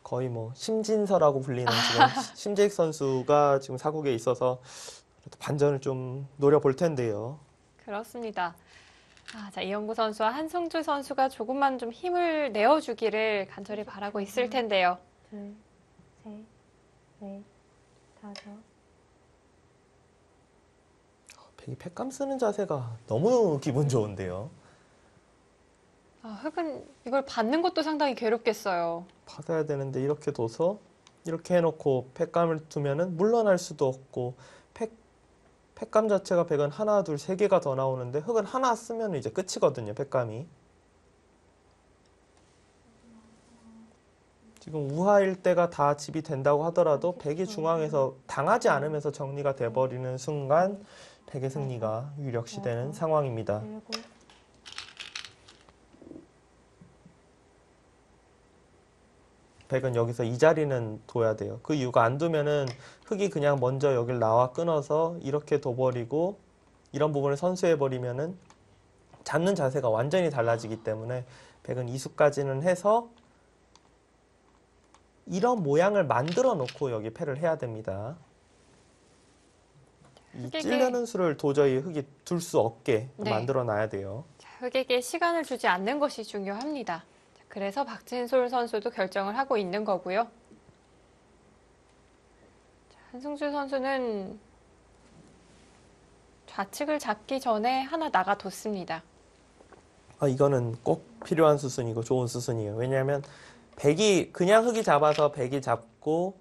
거의 뭐 심진서라고 불리는 지금 심재익 선수가 지금 사국에 있어서 반전을 좀 노려볼 텐데요. 그렇습니다. 자, 이영구 선수와 한승주 선수가 조금만 좀 힘을 내어주기를 간절히 바라고 있을 텐데요. 둘, 셋, 넷, 다섯. 백이 팩감 쓰는 자세가 너무 기분 좋은데요. 흑은 이걸 받는 것도 상당히 괴롭겠어요. 받아야 되는데 이렇게 둬서 이렇게 해놓고 팩감을 두면은 물러날 수도 없고 팩감 자체가 백은 하나, 둘, 세 개가 더 나오는데 흑은 하나 쓰면 이제 끝이거든요. 팩감이. 지금 우하일 때가 다 집이 된다고 하더라도 백이 중앙에서 당하지 않으면서 정리가 돼버리는 순간 백의 승리가 유력시되는 상황입니다. 일곱. 백은 여기서 이 자리는 둬야 돼요. 그 이유가 안 두면은 흑이 그냥 먼저 여길 나와 끊어서 이렇게 둬버리고 이런 부분을 선수해버리면은 잡는 자세가 완전히 달라지기 때문에 백은 이수까지는 해서 이런 모양을 만들어 놓고 여기 패를 해야 됩니다. 이 흑에게- 찔려는 수를 도저히 흑이 둘 수 없게 네. 만들어 놔야 돼요. 자, 흑에게 시간을 주지 않는 것이 중요합니다. 자, 그래서 박진솔 선수도 결정을 하고 있는 거고요. 자, 한승주 선수는 좌측을 잡기 전에 하나 나가뒀습니다. 이거는 꼭 필요한 수순이고 좋은 수순이에요. 왜냐하면 백이 그냥 흑이 잡아서 백이 잡고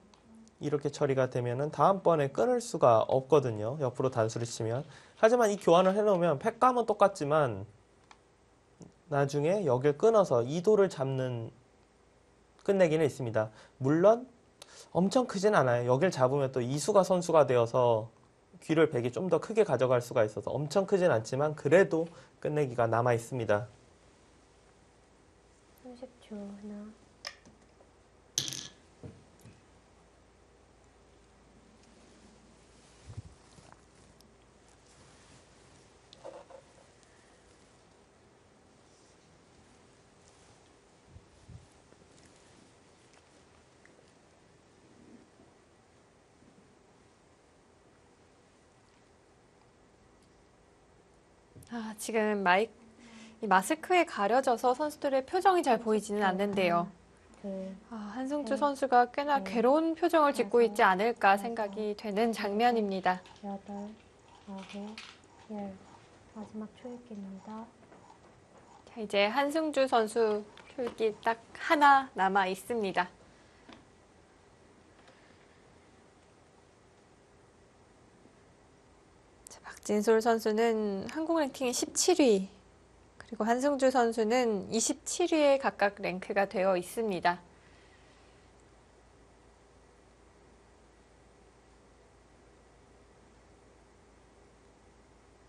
이렇게 처리가 되면은 다음번에 끊을 수가 없거든요. 옆으로 단수를 치면. 하지만 이 교환을 해놓으면 팩감은 똑같지만 나중에 여길 끊어서 이도를 잡는 끝내기는 있습니다. 물론 엄청 크진 않아요. 여길 잡으면 또 이수가 선수가 되어서 귀를 백이 좀 더 크게 가져갈 수가 있어서 엄청 크진 않지만 그래도 끝내기가 남아 있습니다. 30초. 하나, 지금 이 마스크에 가려져서 선수들의 표정이 잘 보이지는 않는데요. 둘, 한승주 선수가 꽤나 괴로운 표정을 짓고 있지 않을까 생각이 되는 장면입니다. 여덟, 아홉, 열. 마지막 초읽기입니다. 자, 이제 한승주 선수 툴기 딱 하나 남아 있습니다. 자, 박진솔 선수는 한국 랭킹이 17위, 그리고 한승주 선수는 27위에 각각 랭크가 되어 있습니다.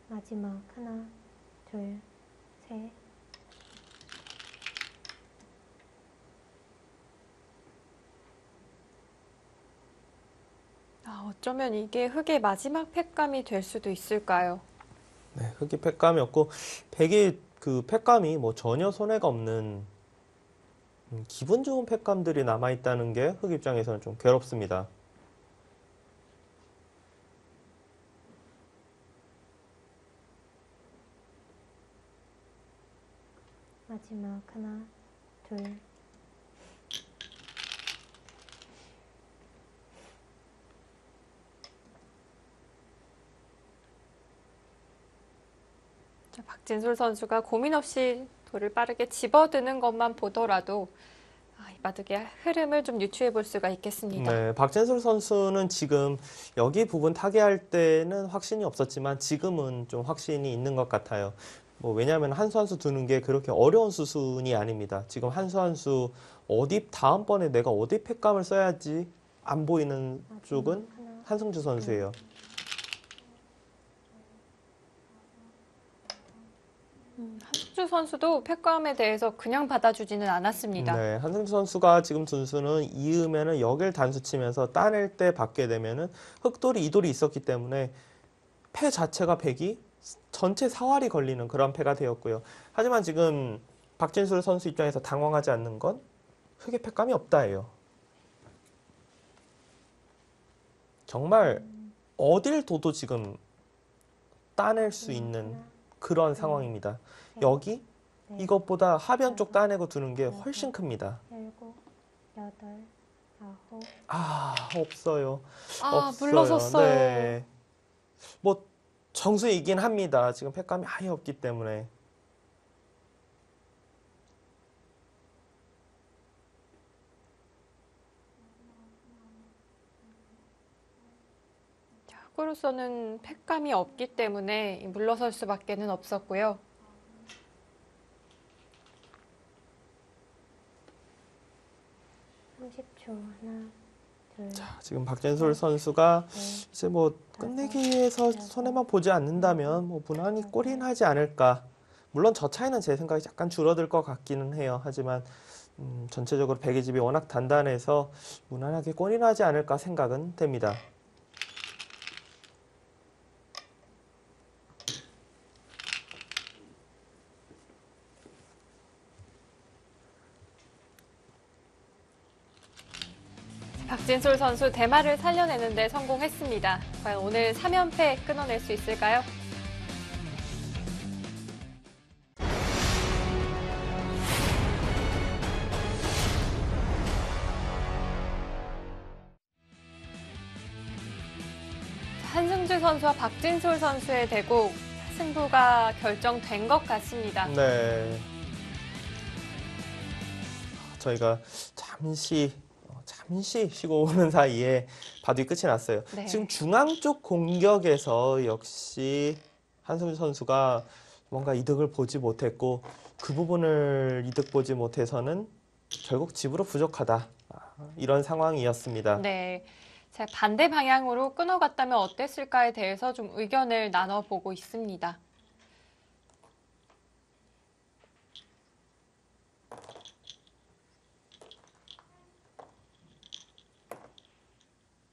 마지막 하나, 둘, 셋. 어쩌면 이게 흑의 마지막 팩감이 될 수도 있을까요? 네, 흑이 팩감이 없고 백이 그 팩감이 뭐 전혀 손해가 없는 기분 좋은 팩감들이 남아 있다는 게 흑 입장에서는 좀 괴롭습니다. 마지막 하나, 둘. 자, 박진솔 선수가 고민 없이 돌을 빠르게 집어드는 것만 보더라도 이 바둑의 흐름을 좀 유추해 볼 수가 있겠습니다. 네, 박진솔 선수는 지금 여기 부분 타개할 때는 확신이 없었지만 지금은 좀 확신이 있는 것 같아요. 왜냐하면 한 수 한 수 두는 게 그렇게 어려운 수순이 아닙니다. 지금 한 수 한 수 다음번에 내가 어디 팩감을 써야지 안 보이는 쪽은 하나, 한승주 선수예요. 한승주 선수도 팩감에 대해서 그냥 받아주지는 않았습니다. 네, 한승주 선수가 지금 둔수는 이으면은 여길 단수 치면서 따낼 때 받게 되면은 흑돌이 이돌이 있었기 때문에 패 자체가 백이 전체 사활이 걸리는 그런 패가 되었고요. 하지만 지금 박진술 선수 입장에서 당황하지 않는 건 흑의 패감이 없다예요. 정말 어딜 둬도 지금 따낼 수 있는 그런 상황입니다. 여기 이것보다 하변 쪽 따내고 두는 게 훨씬 큽니다. 7, 8, 9, 없어요. 아, 물러섰어요. 네. 정수이긴 합니다. 지금 팩감이 아예 없기 때문에. 흑으로서는 팩감이 없기 때문에 물러설 수밖에는 없었고요. (30초) 하나, 둘, 지금 박진솔 선수가 넷, 이제 끝내기 위해서 손해만 보지 않는다면 무난히 골인 하지 않을까. 물론 저 차이는 제 생각에 약간 줄어들 것 같기는 해요. 하지만 전체적으로 백의 집이 워낙 단단해서 무난하게 골인 하지 않을까 생각은 됩니다. 박진솔 선수 대마를 살려내는데 성공했습니다. 과연 오늘 3연패 끊어낼 수 있을까요? 한승주 선수와 박진솔 선수의 대국 승부가 결정된 것 같습니다. 네. 저희가 잠시 쉬고 오는 사이에 바둑이 끝이 났어요. 네. 지금 중앙 쪽 공격에서 역시 한승주 선수가 뭔가 이득을 보지 못했고 그 부분을 이득 보지 못해서는 결국 집으로 부족하다. 이런 상황이었습니다. 네. 자, 반대 방향으로 끊어갔다면 어땠을까에 대해서 좀 의견을 나눠보고 있습니다.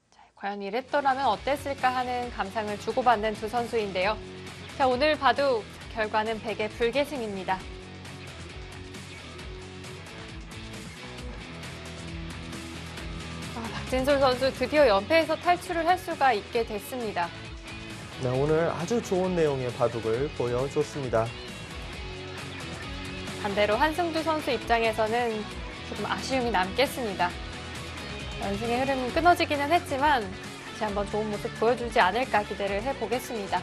자, 과연 이랬더라면 어땠을까 하는 감상을 주고받는 두 선수인데요. 자, 오늘 바둑 결과는 백의 불계승입니다. 박진솔 선수 드디어 연패에서 탈출을 할 수가 있게 됐습니다. 네, 오늘 아주 좋은 내용의 바둑을 보여줬습니다. 반대로 한승주 선수 입장에서는 조금 아쉬움이 남겠습니다. 연승의 흐름은 끊어지기는 했지만 다시 한번 좋은 모습 보여주지 않을까 기대를 해보겠습니다.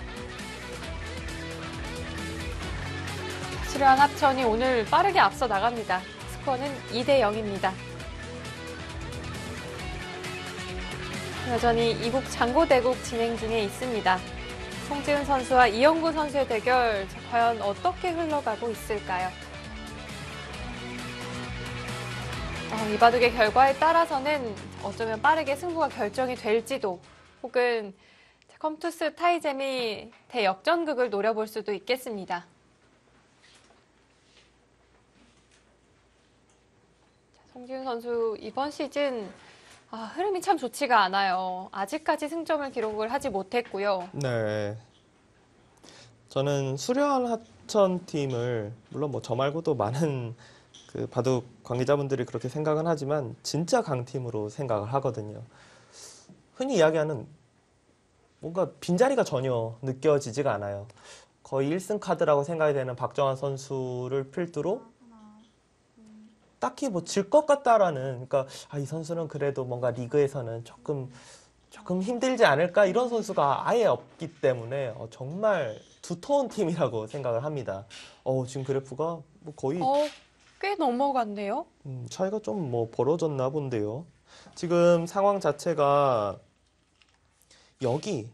수려한 합천이 오늘 빠르게 앞서 나갑니다. 스코어는 2대 0입니다. 여전히 이국 장고대국 진행 중에 있습니다. 송지은 선수와 이영구 선수의 대결 과연 어떻게 흘러가고 있을까요? 이 바둑의 결과에 따라서는 어쩌면 빠르게 승부가 결정이 될지도 혹은 컴투스 타이잼이 대역전극을 노려볼 수도 있겠습니다. 송지은 선수 이번 시즌 흐름이 참 좋지가 않아요. 아직까지 승점을 기록을 하지 못했고요. 네. 저는 수려한 하천 팀을 물론 저 말고도 많은 그 바둑 관계자분들이 그렇게 생각은 하지만 진짜 강팀으로 생각을 하거든요. 흔히 이야기하는 뭔가 빈자리가 전혀 느껴지지가 않아요. 거의 1승 카드라고 생각이 되는 박정환 선수를 필두로 딱히 질 것 같다라는, 그러니까 이 선수는 그래도 뭔가 리그에서는 조금 힘들지 않을까 이런 선수가 아예 없기 때문에 정말 두터운 팀이라고 생각을 합니다. 지금 그래프가 거의 꽤 넘어갔네요. 차이가 좀 벌어졌나 본데요. 지금 상황 자체가 여기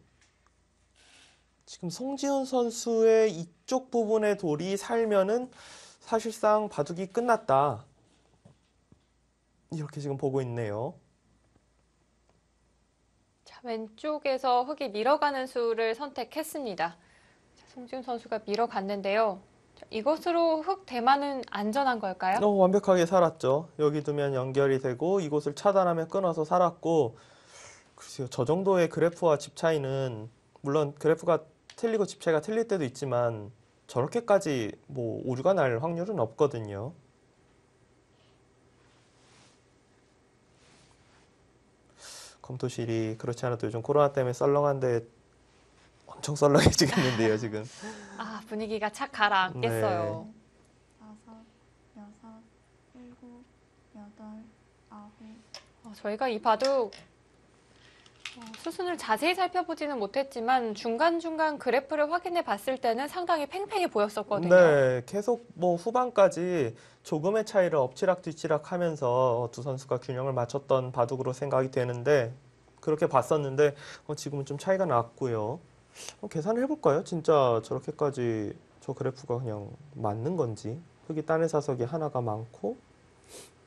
지금 송지훈 선수의 이쪽 부분의 돌이 살면은 사실상 바둑이 끝났다. 이렇게 지금 보고 있네요. 자, 왼쪽에서 흑이 밀어가는 수를 선택했습니다. 자, 송지훈 선수가 밀어갔는데요. 자, 이것으로 흑 대만은 안전한 걸까요? 완벽하게 살았죠. 여기 두면 연결이 되고 이곳을 차단하면 끊어서 살았고, 글쎄요, 저 정도의 그래프와 집 차이는 물론 그래프가 틀리고 집 차이가 틀릴 때도 있지만 저렇게까지 뭐 오류가 날 확률은 없거든요. 검토실이 그렇지 않아도 요즘 코로나 때문에 썰렁한데 엄청 썰렁해지겠는데요, 지금. 아, 분위기가 착 가라앉겠어요. 네. 5, 6, 7, 8, 9. 저희가 이 바둑 수순을 자세히 살펴보지는 못했지만 중간중간 그래프를 확인해 봤을 때는 상당히 팽팽해 보였었거든요. 네, 계속 뭐 후반까지 조금의 차이를 엎치락 뒤치락 하면서 두 선수가 균형을 맞췄던 바둑으로 생각이 되는데, 그렇게 봤었는데 지금은 좀 차이가 났고요. 계산을 해볼까요? 진짜 저렇게까지 저 그래프가 그냥 맞는 건지. 흑이 딴의 사석이 하나가 많고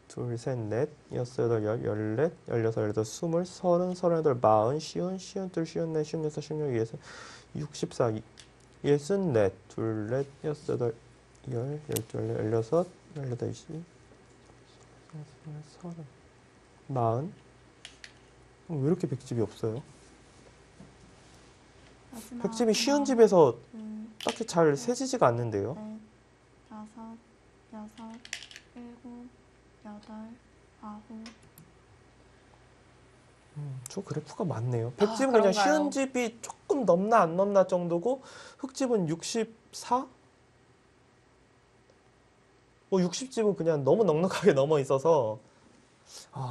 둘, 셋, 넷, 여섯, 여덟, 열, 열넷, 열여섯, 열여덟, 스물, 서른, 서른여덟, 마흔, 쉬운, 쉬운둘, 쉬운넷, 쉬운여섯, 쉬운여섯, 예순, 64, 예순넷, 둘넷, 여섯, 여덟, 열, 열둘, 열여섯, 열여덟, 이십, 서른, 마흔. 왜 이렇게 백집이 없어요? 백집이 쉬운 집에서 딱히 잘 세지지가 않는데요. 5, 6, 7, 8, 9. 저 그래프가 맞네요. 백집은 그냥 그런가요? 쉬운 집이 조금 넘나 안 넘나 정도고, 흑집은 64? 60집은 그냥 너무 넉넉하게 넘어 있어서,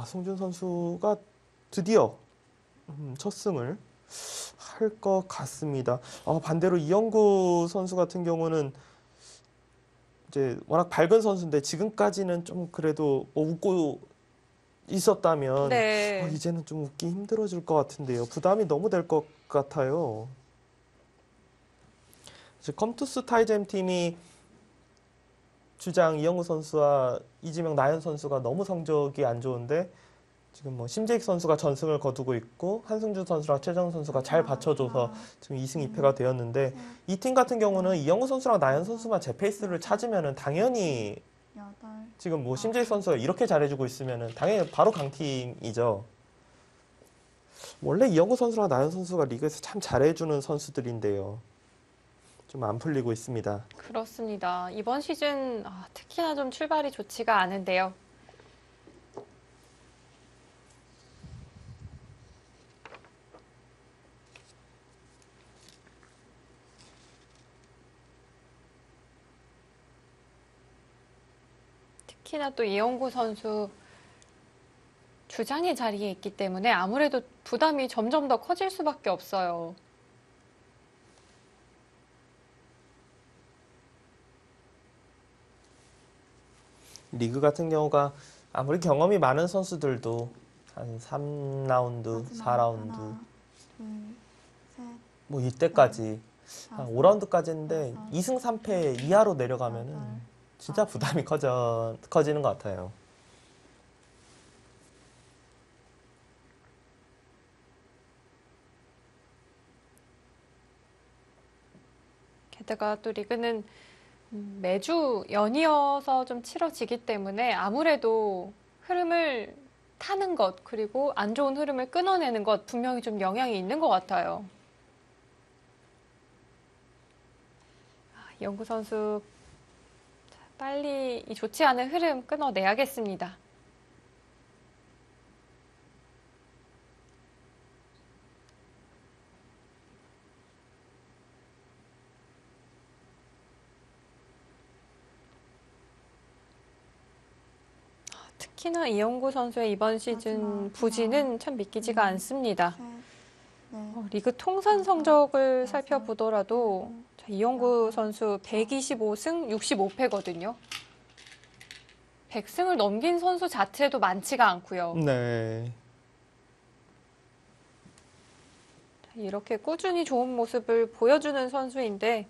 송준 선수가 드디어 첫 승을 할 것 같습니다. 반대로 이영구 선수 같은 경우는 이제 워낙 밝은 선수인데 지금까지는 좀 그래도 뭐 웃고 있었다면 네. 이제는 좀 웃기 힘들어질 것 같은데요. 부담이 너무 될 것 같아요. 이제 컴투스 타이젠 팀이 주장 이영구 선수와 이지명 나연 선수가 너무 성적이 안 좋은데, 지금 뭐 심재익 선수가 전승을 거두고 있고 한승주 선수랑 최정 선수가 잘 받쳐줘서 지금 2승 2패가 되었는데, 이 팀 같은 경우는 이영구 선수랑 나연 선수만 제 페이스를 찾으면은 당연히 8. 지금 뭐 심재익 선수가 이렇게 잘해주고 있으면은 당연히 바로 강팀이죠. 원래 이영구 선수랑 나연 선수가 리그에서 참 잘해주는 선수들인데요. 좀 안 풀리고 있습니다. 그렇습니다. 이번 시즌 특히나 좀 출발이 좋지가 않은데요. 특히나 또 이영구 선수 주장의 자리에 있기 때문에 아무래도 부담이 점점 더 커질 수밖에 없어요. 리그 같은 경우가 아무리 경험이 많은 선수들도 한 3라운드, 4라운드, 하나, 둘, 셋, 뭐 이때까지 한 5라운드까지 했는데 2승 3패 이하로 내려가면은 진짜 부담이 커지는 것 같아요. 게다가 또 리그는 매주 연이어서 좀 치러지기 때문에 아무래도 흐름을 타는 것, 그리고 안 좋은 흐름을 끊어내는 것 분명히 좀 영향이 있는 것 같아요. 이영구 선수 빨리 이 좋지 않은 흐름 끊어내야겠습니다. 특히나 이영구 선수의 이번 시즌 부진은 참 믿기지가 않습니다. 셋, 넷, 리그 통산 성적을 살펴보더라도 이영구 선수 125승 65패거든요. 100승을 넘긴 선수 자체도 많지가 않고요. 네. 이렇게 꾸준히 좋은 모습을 보여주는 선수인데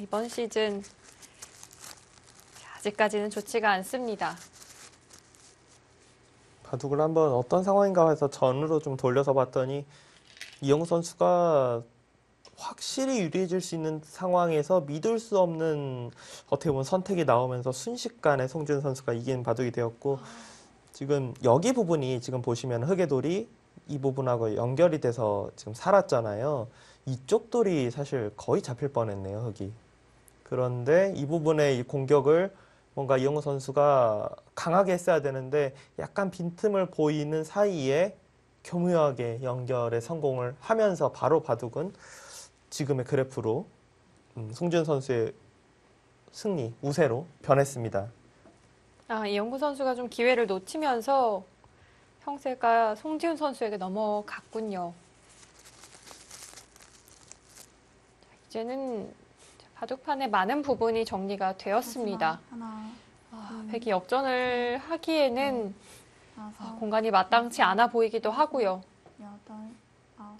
이번 시즌 아직까지는 좋지가 않습니다. 바둑을 한번 어떤 상황인가 해서 전으로 좀 돌려서 봤더니 이영구 선수가 확실히 유리해질 수 있는 상황에서 믿을 수 없는 어떻게 보면 선택이 나오면서 순식간에 송지훈 선수가 이긴 바둑이 되었고, 지금 여기 부분이 지금 보시면 흑의 돌이 이 부분하고 연결이 돼서 지금 살았잖아요. 이쪽 돌이 사실 거의 잡힐 뻔했네요, 흑이. 그런데 이 부분의 이 공격을 뭔가 이영구 선수가 강하게 했어야 되는데 약간 빈틈을 보이는 사이에 교묘하게 연결에 성공을 하면서 바로 바둑은 지금의 그래프로 송지훈 선수의 승리, 우세로 변했습니다. 이영구 선수가 좀 기회를 놓치면서 형세가 송지훈 선수에게 넘어갔군요. 이제는 바둑판의 많은 부분이 정리가 되었습니다. 하나, 백이 역전을 하기에는 다섯, 공간이 마땅치 않아 보이기도 하고요. 여덟, 아홉.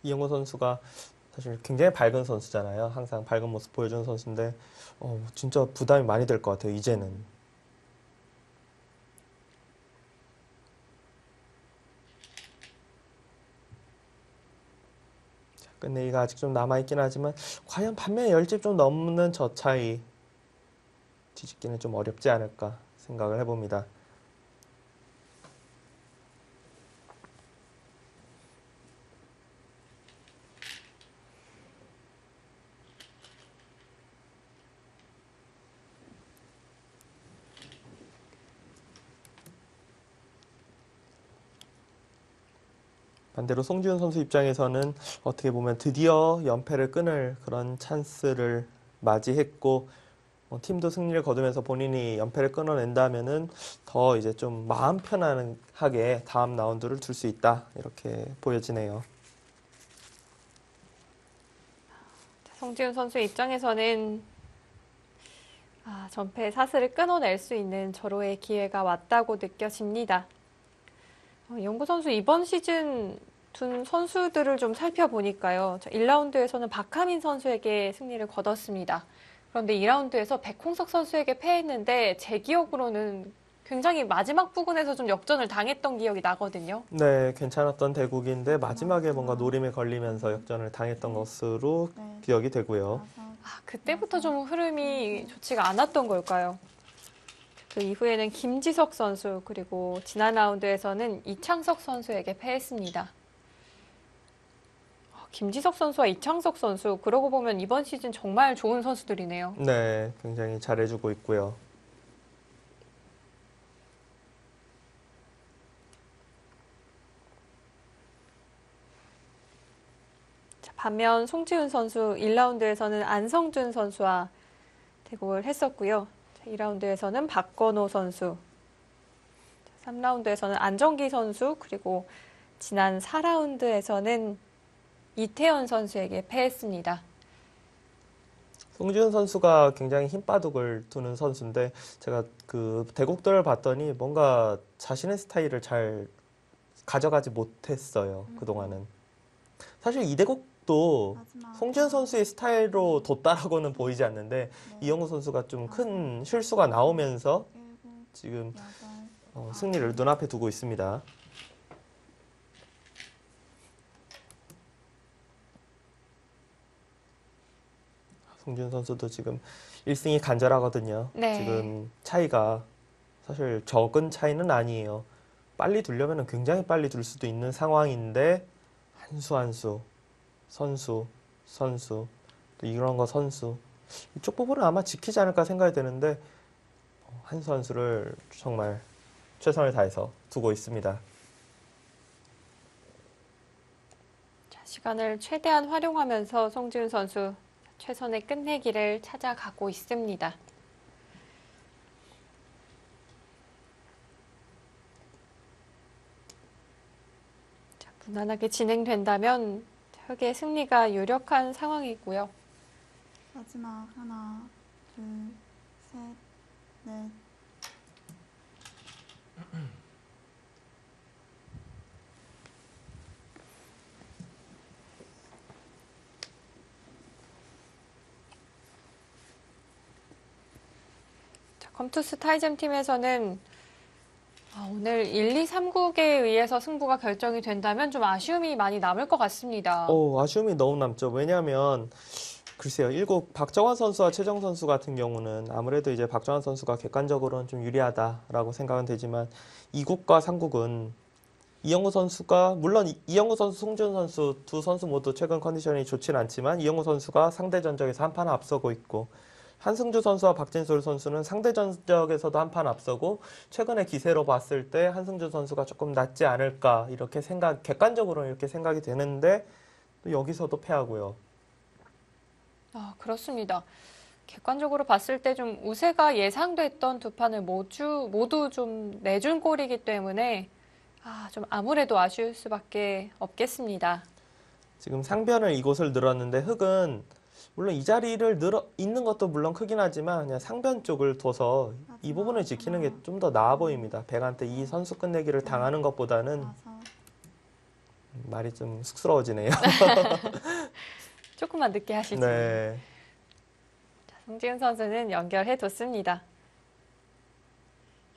이영구 선수가 사실 굉장히 밝은 선수잖아요. 항상 밝은 모습 보여주는 선수인데 진짜 부담이 많이 될 것 같아요, 이제는. 자, 끝내기가 아직 좀 남아있긴 하지만 과연 반면에 10집 좀 넘는 저 차이 뒤집기는 좀 어렵지 않을까 생각을 해봅니다. 반대로 송지훈 선수 입장에서는 어떻게 보면 드디어 연패를 끊을 그런 찬스를 맞이했고, 팀도 승리를 거두면서 본인이 연패를 끊어낸다면은 더 이제 좀 마음 편안하게 다음 라운드를 둘 수 있다, 이렇게 보여지네요. 송지훈 선수 입장에서는 전패의 사슬을 끊어낼 수 있는 절호의 기회가 왔다고 느껴집니다. 이영구 선수 이번 시즌 둔 선수들을 좀 살펴보니까요. 1라운드에서는 박하민 선수에게 승리를 거뒀습니다. 그런데 2라운드에서 백홍석 선수에게 패했는데 제 기억으로는 굉장히 마지막 부분에서 좀 역전을 당했던 기억이 나거든요. 네, 괜찮았던 대국인데 마지막에 뭔가 노림에 걸리면서 역전을 당했던 것으로 네, 기억이 되고요. 다섯, 그때부터 좀 흐름이 좋지가 않았던 걸까요? 그 이후에는 김지석 선수 그리고 지난 라운드에서는 이창석 선수에게 패했습니다. 김지석 선수와 이창석 선수 그러고 보면 이번 시즌 정말 좋은 선수들이네요. 네, 굉장히 잘해주고 있고요. 반면 송지훈 선수 1라운드에서는 안성준 선수와 대국을 했었고요. 2라운드에서는 박건호 선수, 3라운드에서는 안정기 선수, 그리고 지난 4라운드에서는 이태현 선수에게 패했습니다. 송지훈 선수가 굉장히 힘바둑을 두는 선수인데 제가 그 대국들을 봤더니 뭔가 자신의 스타일을 잘 가져가지 못했어요, 그동안은. 사실 이 대국도 마지막. 송지훈 선수의 스타일로 뒀다라고는 보이지 않는데 네, 이영구 선수가 좀 큰 실수가 나오면서 일곱, 지금 여덟, 승리를 눈앞에 두고 있습니다. 송지훈 선수도 지금 1승이 간절하거든요. 네. 지금 차이가 사실 적은 차이는 아니에요. 빨리 두려면 굉장히 빨리 둘 수도 있는 상황인데 한 수 한 수, 선수, 또 이런 거 선수. 이쪽 부분은 아마 지키지 않을까 생각이 되는데 한 수 한 수를 정말 최선을 다해서 두고 있습니다. 시간을 최대한 활용하면서 송지훈 선수 최선의 끝내기를 찾아가고 있습니다. 무난하게 진행된다면 흑의 승리가 유력한 상황이고요. 마지막 하나, 둘, 셋, 넷, 자, 컴투스 타이젠 팀에서는 오늘 1, 2, 3국에 의해서 승부가 결정이 된다면 좀 아쉬움이 많이 남을 것 같습니다. 아쉬움이 너무 남죠. 왜냐하면 글쎄요, 1국 박정환 선수와 최정 선수 같은 경우는 아무래도 이제 박정환 선수가 객관적으로는 좀 유리하다라고 생각은 되지만 2국과 3국은 이영구 선수가 물론 이영구 선수, 송지훈 선수 두 선수 모두 최근 컨디션이 좋진 않지만 이영구 선수가 상대 전적에서 한 판 앞서고 있고 한승주 선수와 박진솔 선수는 상대 전적에서도 한 판 앞서고 최근의 기세로 봤을 때 한승주 선수가 조금 낫지 않을까 이렇게 객관적으로 이렇게 생각이 되는데 또 여기서도 패하고요. 그렇습니다. 객관적으로 봤을 때 좀 우세가 예상됐던 두 판을 모두 좀 내준 꼴이기 때문에 좀 아무래도 아쉬울 수밖에 없겠습니다. 지금 상변을 이곳을 늘었는데 흙은 물론 이 자리를 있는 것도 물론 크긴 하지만 그냥 상변 쪽을 둬서 이 부분을 지키는 게 좀 더 나아 보입니다. 백한테 이 선수 끝내기를 당하는 것보다는 다섯, 말이 좀 쑥스러워지네요. 조금만 늦게 하시죠. 네. 자, 송지은 선수는 연결해 뒀습니다.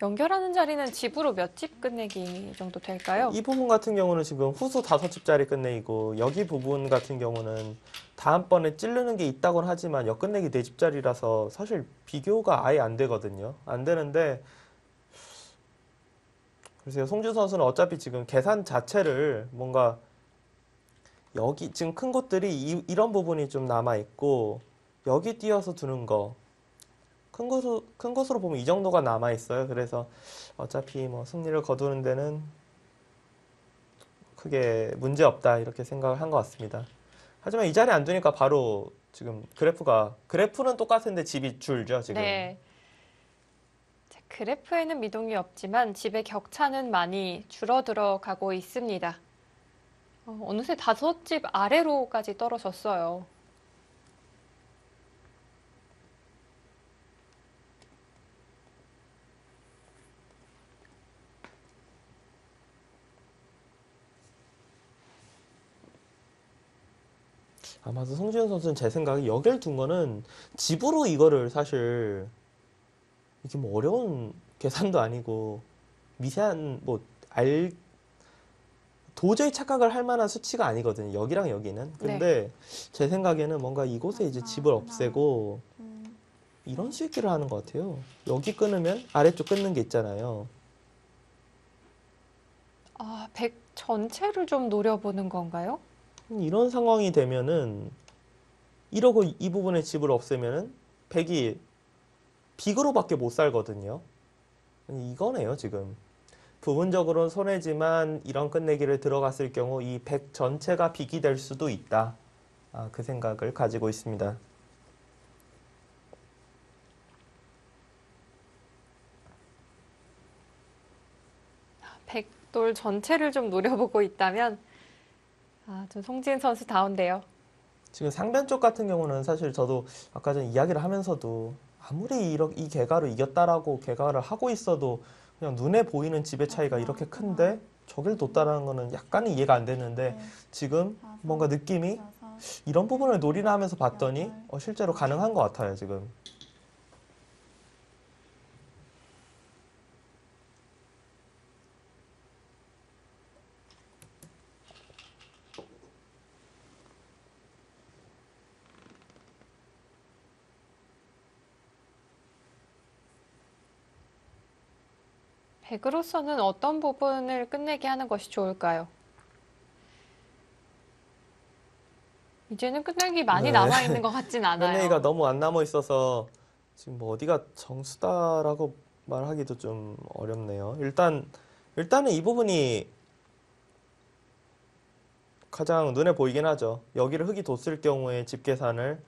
연결하는 자리는 집으로 몇 집 끝내기 정도 될까요? 이 부분 같은 경우는 지금 후수 5집짜리 끝내기고 여기 부분 같은 경우는 다음번에 찌르는 게 있다곤 하지만 역끝내기 4집짜리라서 사실 비교가 아예 안 되거든요. 안 되는데 글쎄요. 송지훈 선수는 어차피 지금 계산 자체를 뭔가 여기 지금 큰 곳들이 이런 부분이 좀 남아 있고 여기 띄어서 두는 거 큰 것으로 보면 이 정도가 남아 있어요. 그래서 어차피 뭐 승리를 거두는 데는 크게 문제 없다 이렇게 생각을 한 것 같습니다. 하지만 이 자리에 안 두니까 바로 지금 그래프는 똑같은데 집이 줄죠 지금. 네. 자, 그래프에는 미동이 없지만 집의 격차는 많이 줄어들어 가고 있습니다. 어느새 5집 아래로까지 떨어졌어요. 아마도 송지현 선수는 제 생각에 여길 둔 거는 집으로 이거를 사실 이게 뭐 어려운 계산도 아니고 미세한 도저히 착각을 할 만한 수치가 아니거든요. 여기랑 여기는. 근데 제 생각에는 뭔가 이곳에 이제 집을 없애고 이런 수익기를 하는 것 같아요. 여기 끊으면 아래쪽 끊는 게 있잖아요. 100 전체를 좀 노려보는 건가요? 이런 상황이 되면은 이러고 이 부분의 집을 없애면은 100이 빅으로밖에 못 살거든요. 이거네요, 지금. 부분적으로는 손해지만 이런 끝내기를 들어갔을 경우 이 100 전체가 빅이 될 수도 있다. 그 생각을 가지고 있습니다. 백돌 전체를 좀 노려보고 있다면 좀 송지은 선수 다운데요. 지금 상변 쪽 같은 경우는 사실 저도 아까 전 이야기를 하면서도 아무리 이 개가로 이겼다라고 개가를 하고 있어도 그냥 눈에 보이는 집의 차이가 이렇게 큰데 저길 뒀다라는 거는 약간은 이해가 안 되는데 지금 뭔가 느낌이 여섯, 이런 부분을 노리나 하면서 봤더니 실제로 가능한 것 같아요, 지금. 백으로서는 어떤 부분을 끝내게 하는 것이 좋을까요? 이제는 끝내기 많이 네. 남아있는 것 같진 않아요. 끝내기가 너무 안 남아 있어서 지금 뭐 어디가 정수다라고 말하기도 좀 어렵네요. 일단은 이 부분이 가장 눈에 보이긴 하죠. 여기를 흙이 뒀을 경우에 집 계산을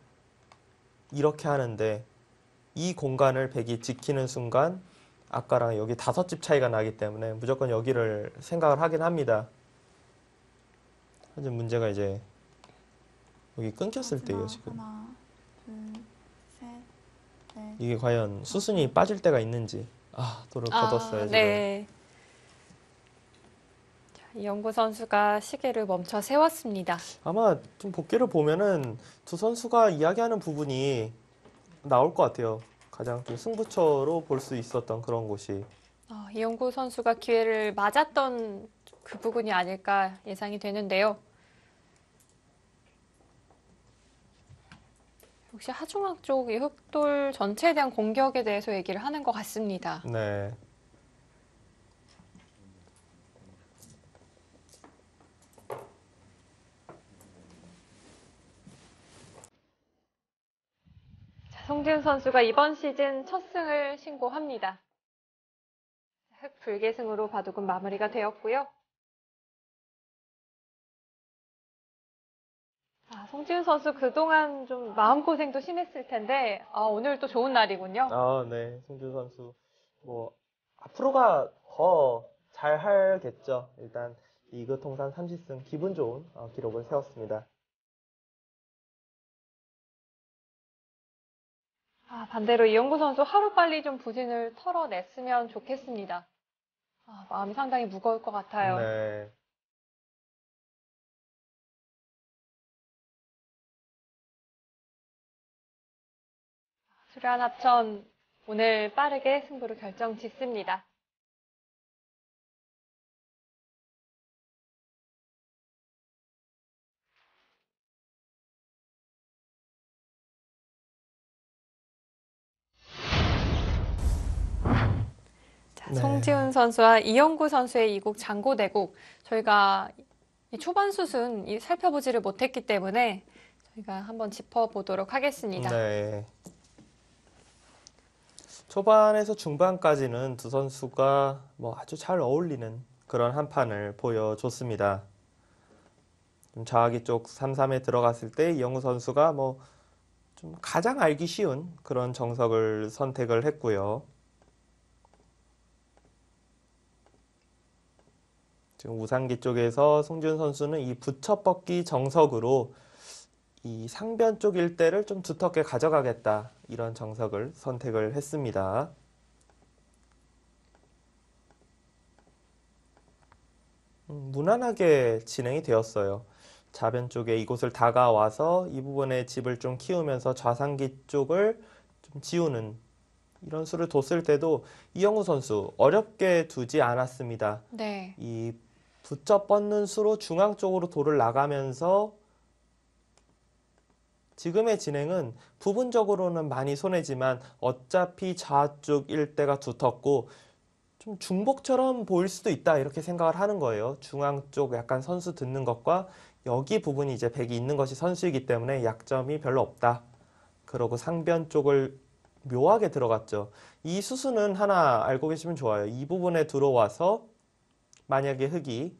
이렇게 하는데 이 공간을 백이 지키는 순간 아까랑 여기 5집 차이가 나기 때문에 무조건 여기를 생각을 하긴 합니다. 하지만 문제가 이제 여기 끊겼을 때예요, 지금. 하나, 둘, 셋, 넷, 이게 과연 수순이 빠질 때가 있는지. 돌을 걷었어요, 지금. 네. 자, 이영구 선수가 시계를 멈춰 세웠습니다. 아마 좀 복귀를 보면은 두 선수가 이야기하는 부분이 나올 것 같아요. 가장 좀 승부처로 볼 수 있었던 그런 곳이. 이영구 선수가 기회를 맞았던 그 부분이 아닐까 예상이 되는데요. 역시 하중앙 쪽 이 흑돌 전체에 대한 공격에 대해서 얘기를 하는 것 같습니다. 네. 자, 송지훈 선수가 이번 시즌 첫 승을 신고합니다. 흑 불계승으로 바둑은 마무리가 되었고요. 송지훈 선수 그동안 좀 마음고생도 심했을 텐데 오늘 또 좋은 날이군요. 네. 송지훈 선수. 앞으로가 더 잘하겠죠. 일단 리그 통산 30승 기분 좋은 기록을 세웠습니다. 반대로 이영구 선수 하루빨리 좀 부진을 털어냈으면 좋겠습니다. 마음이 상당히 무거울 것 같아요. 네. 수려한 합천 오늘 빠르게 승부를 결정 짓습니다. 자, 네. 송지훈 선수와 이영구 선수의 이국 장고대국 저희가 이 초반 수순 살펴보지를 못했기 때문에 저희가 한번 짚어보도록 하겠습니다. 네. 초반에서 중반까지는 두 선수가 아주 잘 어울리는 그런 한 판을 보여줬습니다. 좀 좌하기 쪽 3-3에 들어갔을 때 이영구 선수가 좀 가장 알기 쉬운 그런 정석을 선택을 했고요. 지금 우상기 쪽에서 송지훈 선수는 이 붙여뻗기 정석으로 이 상변 쪽 일대를 좀 두텁게 가져가겠다. 이런 정석을 선택을 했습니다. 무난하게 진행이 되었어요. 좌변 쪽에 이곳을 다가와서 이 부분에 집을 좀 키우면서 좌상기 쪽을 좀 지우는 이런 수를 뒀을 때도 이영구 선수 어렵게 두지 않았습니다. 네. 이 붙여 뻗는 수로 중앙 쪽으로 돌을 나가면서 지금의 진행은 부분적으로는 많이 손해지만 어차피 좌쪽 일대가 두텁고 좀 중복처럼 보일 수도 있다 이렇게 생각을 하는 거예요. 중앙 쪽 약간 선수 듣는 것과 여기 부분이 이제 백이 있는 것이 선수이기 때문에 약점이 별로 없다. 그러고 상변 쪽을 묘하게 들어갔죠. 이 수순은 하나 알고 계시면 좋아요. 이 부분에 들어와서 만약에 흑이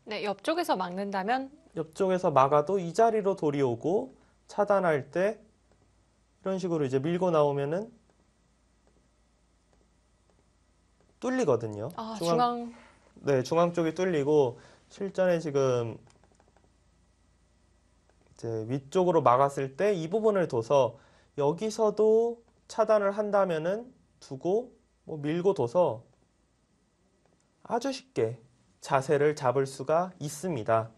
네, 옆쪽에서 막는다면 옆쪽에서 막아도 이 자리로 돌이 오고 차단할 때 이런 식으로 이제 밀고 나오면은 뚫리거든요. 중앙 네, 중앙 쪽이 뚫리고 실전에 지금 이제 위쪽으로 막았을 때 이 부분을 둬서 여기서도 차단을 한다면은 두고 밀고 둬서 아주 쉽게 자세를 잡을 수가 있습니다.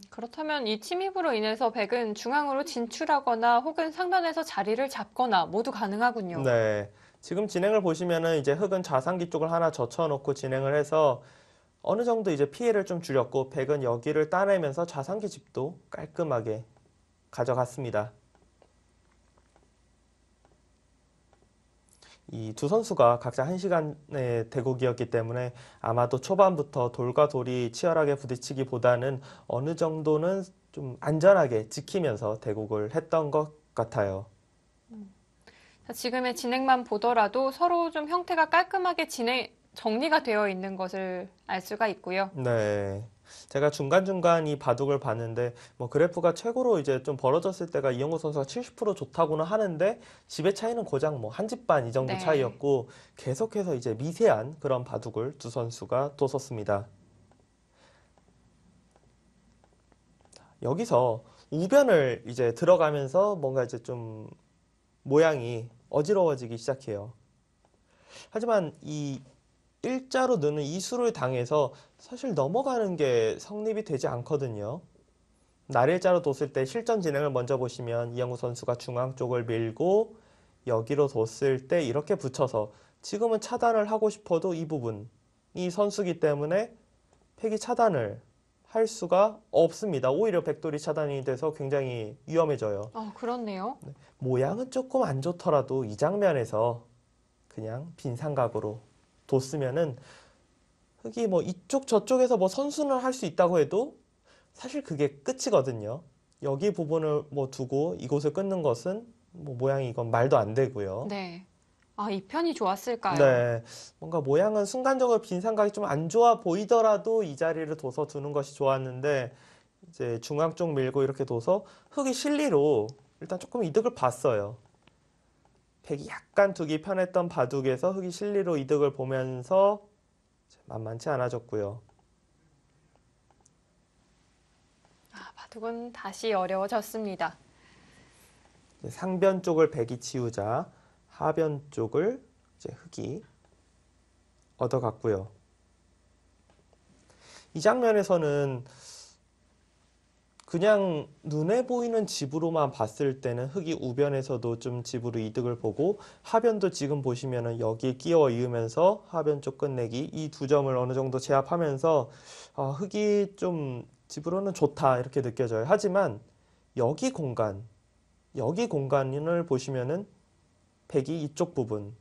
그렇다면 이 침입으로 인해서 백은 중앙으로 진출하거나 혹은 상단에서 자리를 잡거나 모두 가능하군요. 네. 지금 진행을 보시면은 이제 흑은 좌상기 쪽을 하나 젖혀놓고 진행을 해서 어느 정도 이제 피해를 좀 줄였고 백은 여기를 따내면서 좌상기 집도 깔끔하게 가져갔습니다. 이 두 선수가 각자 1시간의 대국이었기 때문에 아마도 초반부터 돌과 돌이 치열하게 부딪히기보다는 어느 정도는 좀 안전하게 지키면서 대국을 했던 것 같아요. 지금의 진행만 보더라도 서로 좀 형태가 깔끔하게 정리가 되어 있는 것을 알 수가 있고요. 네. 제가 중간중간 이 바둑을 봤는데 그래프가 최고로 이제 좀 벌어졌을 때가 이영구 선수가 70% 좋다고는 하는데 집의 차이는 고작 한 집 반 이 정도 네. 차이였고 계속해서 이제 미세한 그런 바둑을 두 선수가 뒀었습니다. 여기서 우변을 이제 들어가면서 뭔가 이제 좀 모양이 어지러워지기 시작해요. 하지만 이 일자로 느는 이 수를 당해서 사실 넘어가는 게 성립이 되지 않거든요. 날일자로 뒀을 때 실전 진행을 먼저 보시면 이영구 선수가 중앙 쪽을 밀고 여기로 뒀을 때 이렇게 붙여서 지금은 차단을 하고 싶어도 이 부분, 이 선수기 때문에 팩이 차단을 할 수가 없습니다. 오히려 백돌이 차단이 돼서 굉장히 위험해져요. 그렇네요. 모양은 조금 안 좋더라도 이 장면에서 그냥 빈 삼각으로 뒀으면은 흙이 뭐 이쪽 저쪽에서 뭐 선수는 할 수 있다고 해도 사실 그게 끝이거든요. 여기 부분을 뭐 두고 이곳을 끊는 것은 뭐 모양이 이건 말도 안 되고요. 네. 이 편이 좋았을까요? 네, 뭔가 모양은 순간적으로 빈 삼각이 좀 안 좋아 보이더라도 이 자리를 둬서 두는 것이 좋았는데 이제 중앙 쪽 밀고 이렇게 둬서 흙이 실리로 일단 조금 이득을 봤어요. 백이 약간 두기 편했던 바둑에서 흙이 실리로 이득을 보면서 만만치 않아졌고요. 바둑은 다시 어려워졌습니다. 상변 쪽을 백이 치우자 하변 쪽을 이제 흙이 얻어갔고요. 이 장면에서는 그냥 눈에 보이는 집으로만 봤을 때는 흙이 우변에서도 좀 집으로 이득을 보고 하변도 지금 보시면은 여기에 끼워 이으면서 하변 쪽 끝내기 이 두 점을 어느 정도 제압하면서 흙이 좀 집으로는 좋다 이렇게 느껴져요. 하지만 여기 공간을 보시면은 백이 이쪽 부분,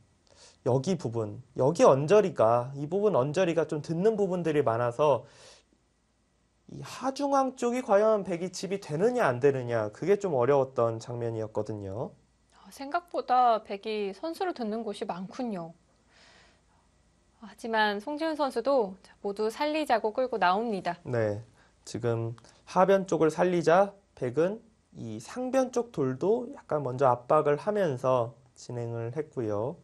여기 부분, 여기 언저리가 이 부분 언저리가 좀 듣는 부분들이 많아서 이 하중앙 쪽이 과연 백이 집이 되느냐 안 되느냐 그게 좀 어려웠던 장면이었거든요. 생각보다 백이 선수를 듣는 곳이 많군요. 하지만 송지훈 선수도 모두 살리자고 끌고 나옵니다. 네, 지금 하변 쪽을 살리자 백은 이 상변 쪽 돌도 약간 먼저 압박을 하면서 진행을 했고요.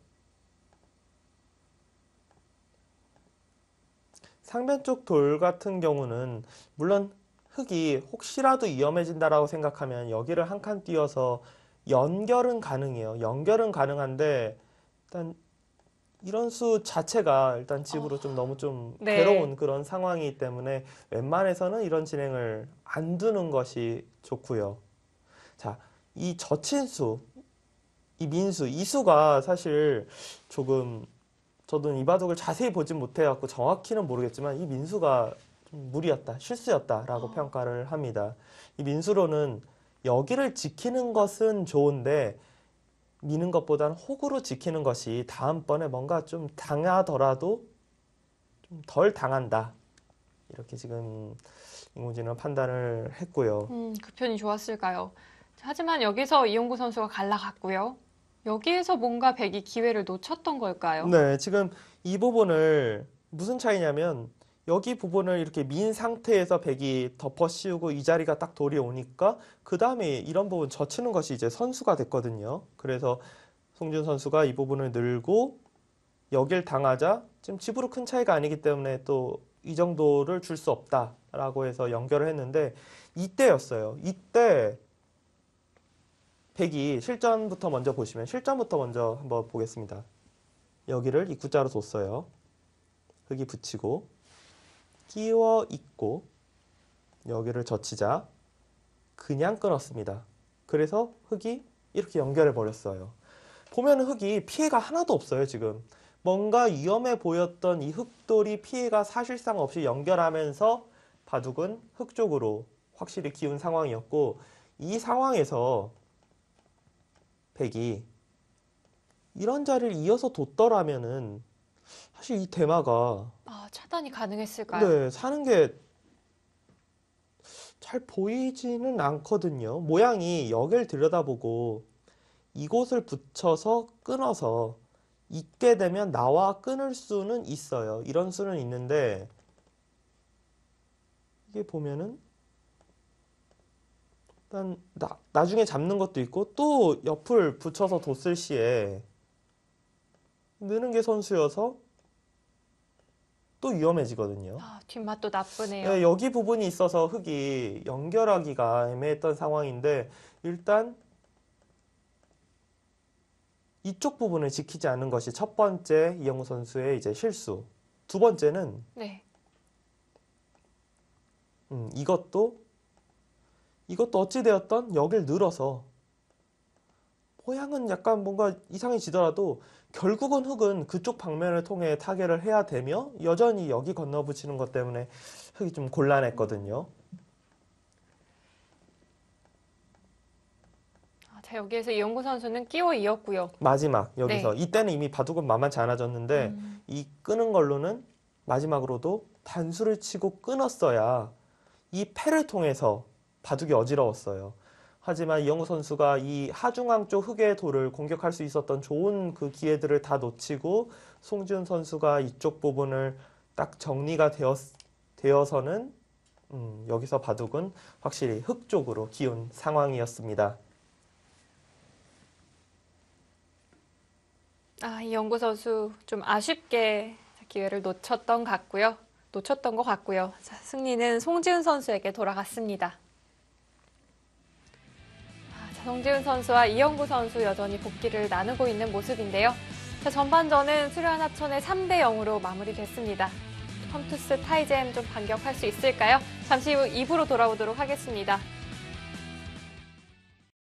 상변 쪽 돌 같은 경우는 물론 흙이 혹시라도 위험해진다라고 생각하면 여기를 한 칸 띄워서 연결은 가능해요. 연결은 가능한데 일단 이런 수 자체가 일단 집으로 좀 너무 좀 네. 괴로운 그런 상황이기 때문에 웬만해서는 이런 진행을 안 두는 것이 좋고요. 자, 이 젖힌수, 이 민수, 이 수가 사실 조금 저도 이 바둑을 자세히 보진 못해갖고 정확히는 모르겠지만 이 민수가 좀 무리였다, 실수였다라고 평가를 합니다. 이 민수로는 여기를 지키는 것은 좋은데 미는 것보다는 호구로 지키는 것이 다음번에 뭔가 좀 당하더라도 좀 덜 당한다. 이렇게 지금 임우진은 판단을 했고요. 그 편이 좋았을까요? 하지만 여기서 이용구 선수가 갈라갔고요. 여기에서 뭔가 백이 기회를 놓쳤던 걸까요? 네, 지금 이 부분을 무슨 차이냐면 여기 부분을 이렇게 민 상태에서 백이 덮어 씌우고 이 자리가 딱 돌이 오니까 그 다음에 이런 부분 젖히는 것이 이제 선수가 됐거든요. 그래서 송준 선수가 이 부분을 늘고 여길 당하자 지금 집으로 큰 차이가 아니기 때문에 또 이 정도를 줄 수 없다라고 해서 연결을 했는데 이때였어요. 이때 백이 실전부터 먼저 보시면 실전부터 먼저 한번 보겠습니다. 여기를 입구자로 뒀어요. 흙이 붙이고 끼워 있고 여기를 젖히자 그냥 끊었습니다. 그래서 흙이 이렇게 연결해 버렸어요. 보면 흙이 피해가 하나도 없어요. 지금 뭔가 위험해 보였던 이 흙돌이 피해가 사실상 없이 연결하면서 바둑은 흙 쪽으로 확실히 기운 상황이었고 이 상황에서 백이 이런 자리를 이어서 뒀더라면은 사실 이 대마가 차단이 가능했을까요? 네, 사는 게 잘 보이지는 않거든요. 모양이 여길 들여다보고 이곳을 붙여서 끊어서 있게 되면 나와 끊을 수는 있어요. 이런 수는 있는데 이게 보면은 일단 나중에 잡는 것도 있고 또 옆을 붙여서 뒀을 시에 느는 게 선수여서 또 위험해지거든요. 뒷맛도 나쁘네요. 네, 여기 부분이 있어서 흙이 연결하기가 애매했던 상황인데 일단 이쪽 부분을 지키지 않는 것이 첫 번째 이영구 선수의 이제 실수. 두 번째는 네. 이것도 어찌되었던 여길 늘어서 모양은 약간 뭔가 이상해지더라도 결국은 흙은 그쪽 방면을 통해 타개를 해야 되며 여전히 여기 건너붙이는 것 때문에 흙이 좀 곤란했거든요. 자, 여기에서 이영구 선수는 끼워 이었고요. 마지막 여기서 네. 이때는 이미 바둑은 만만치 않아졌는데 이 끄는 걸로는 마지막으로도 단수를 치고 끊었어야 이 패를 통해서 바둑이 어지러웠어요. 하지만 이영구 선수가 이 하중앙 쪽 흙의 돌을 공격할 수 있었던 좋은 그 기회들을 다 놓치고 송지훈 선수가 이쪽 부분을 딱 정리가 되어서는 여기서 바둑은 확실히 흙 쪽으로 기운 상황이었습니다. 이영구 선수 좀 아쉽게 기회를 놓쳤던 것 같고요. 자, 승리는 송지훈 선수에게 돌아갔습니다. 자, 송지훈 선수와 이영구 선수 여전히 복기를 나누고 있는 모습인데요. 자, 전반전은 수려한 합천의 3대 0으로 마무리됐습니다. 컴투스 타이젠 좀 반격할 수 있을까요? 잠시 후 2부로 돌아오도록 하겠습니다.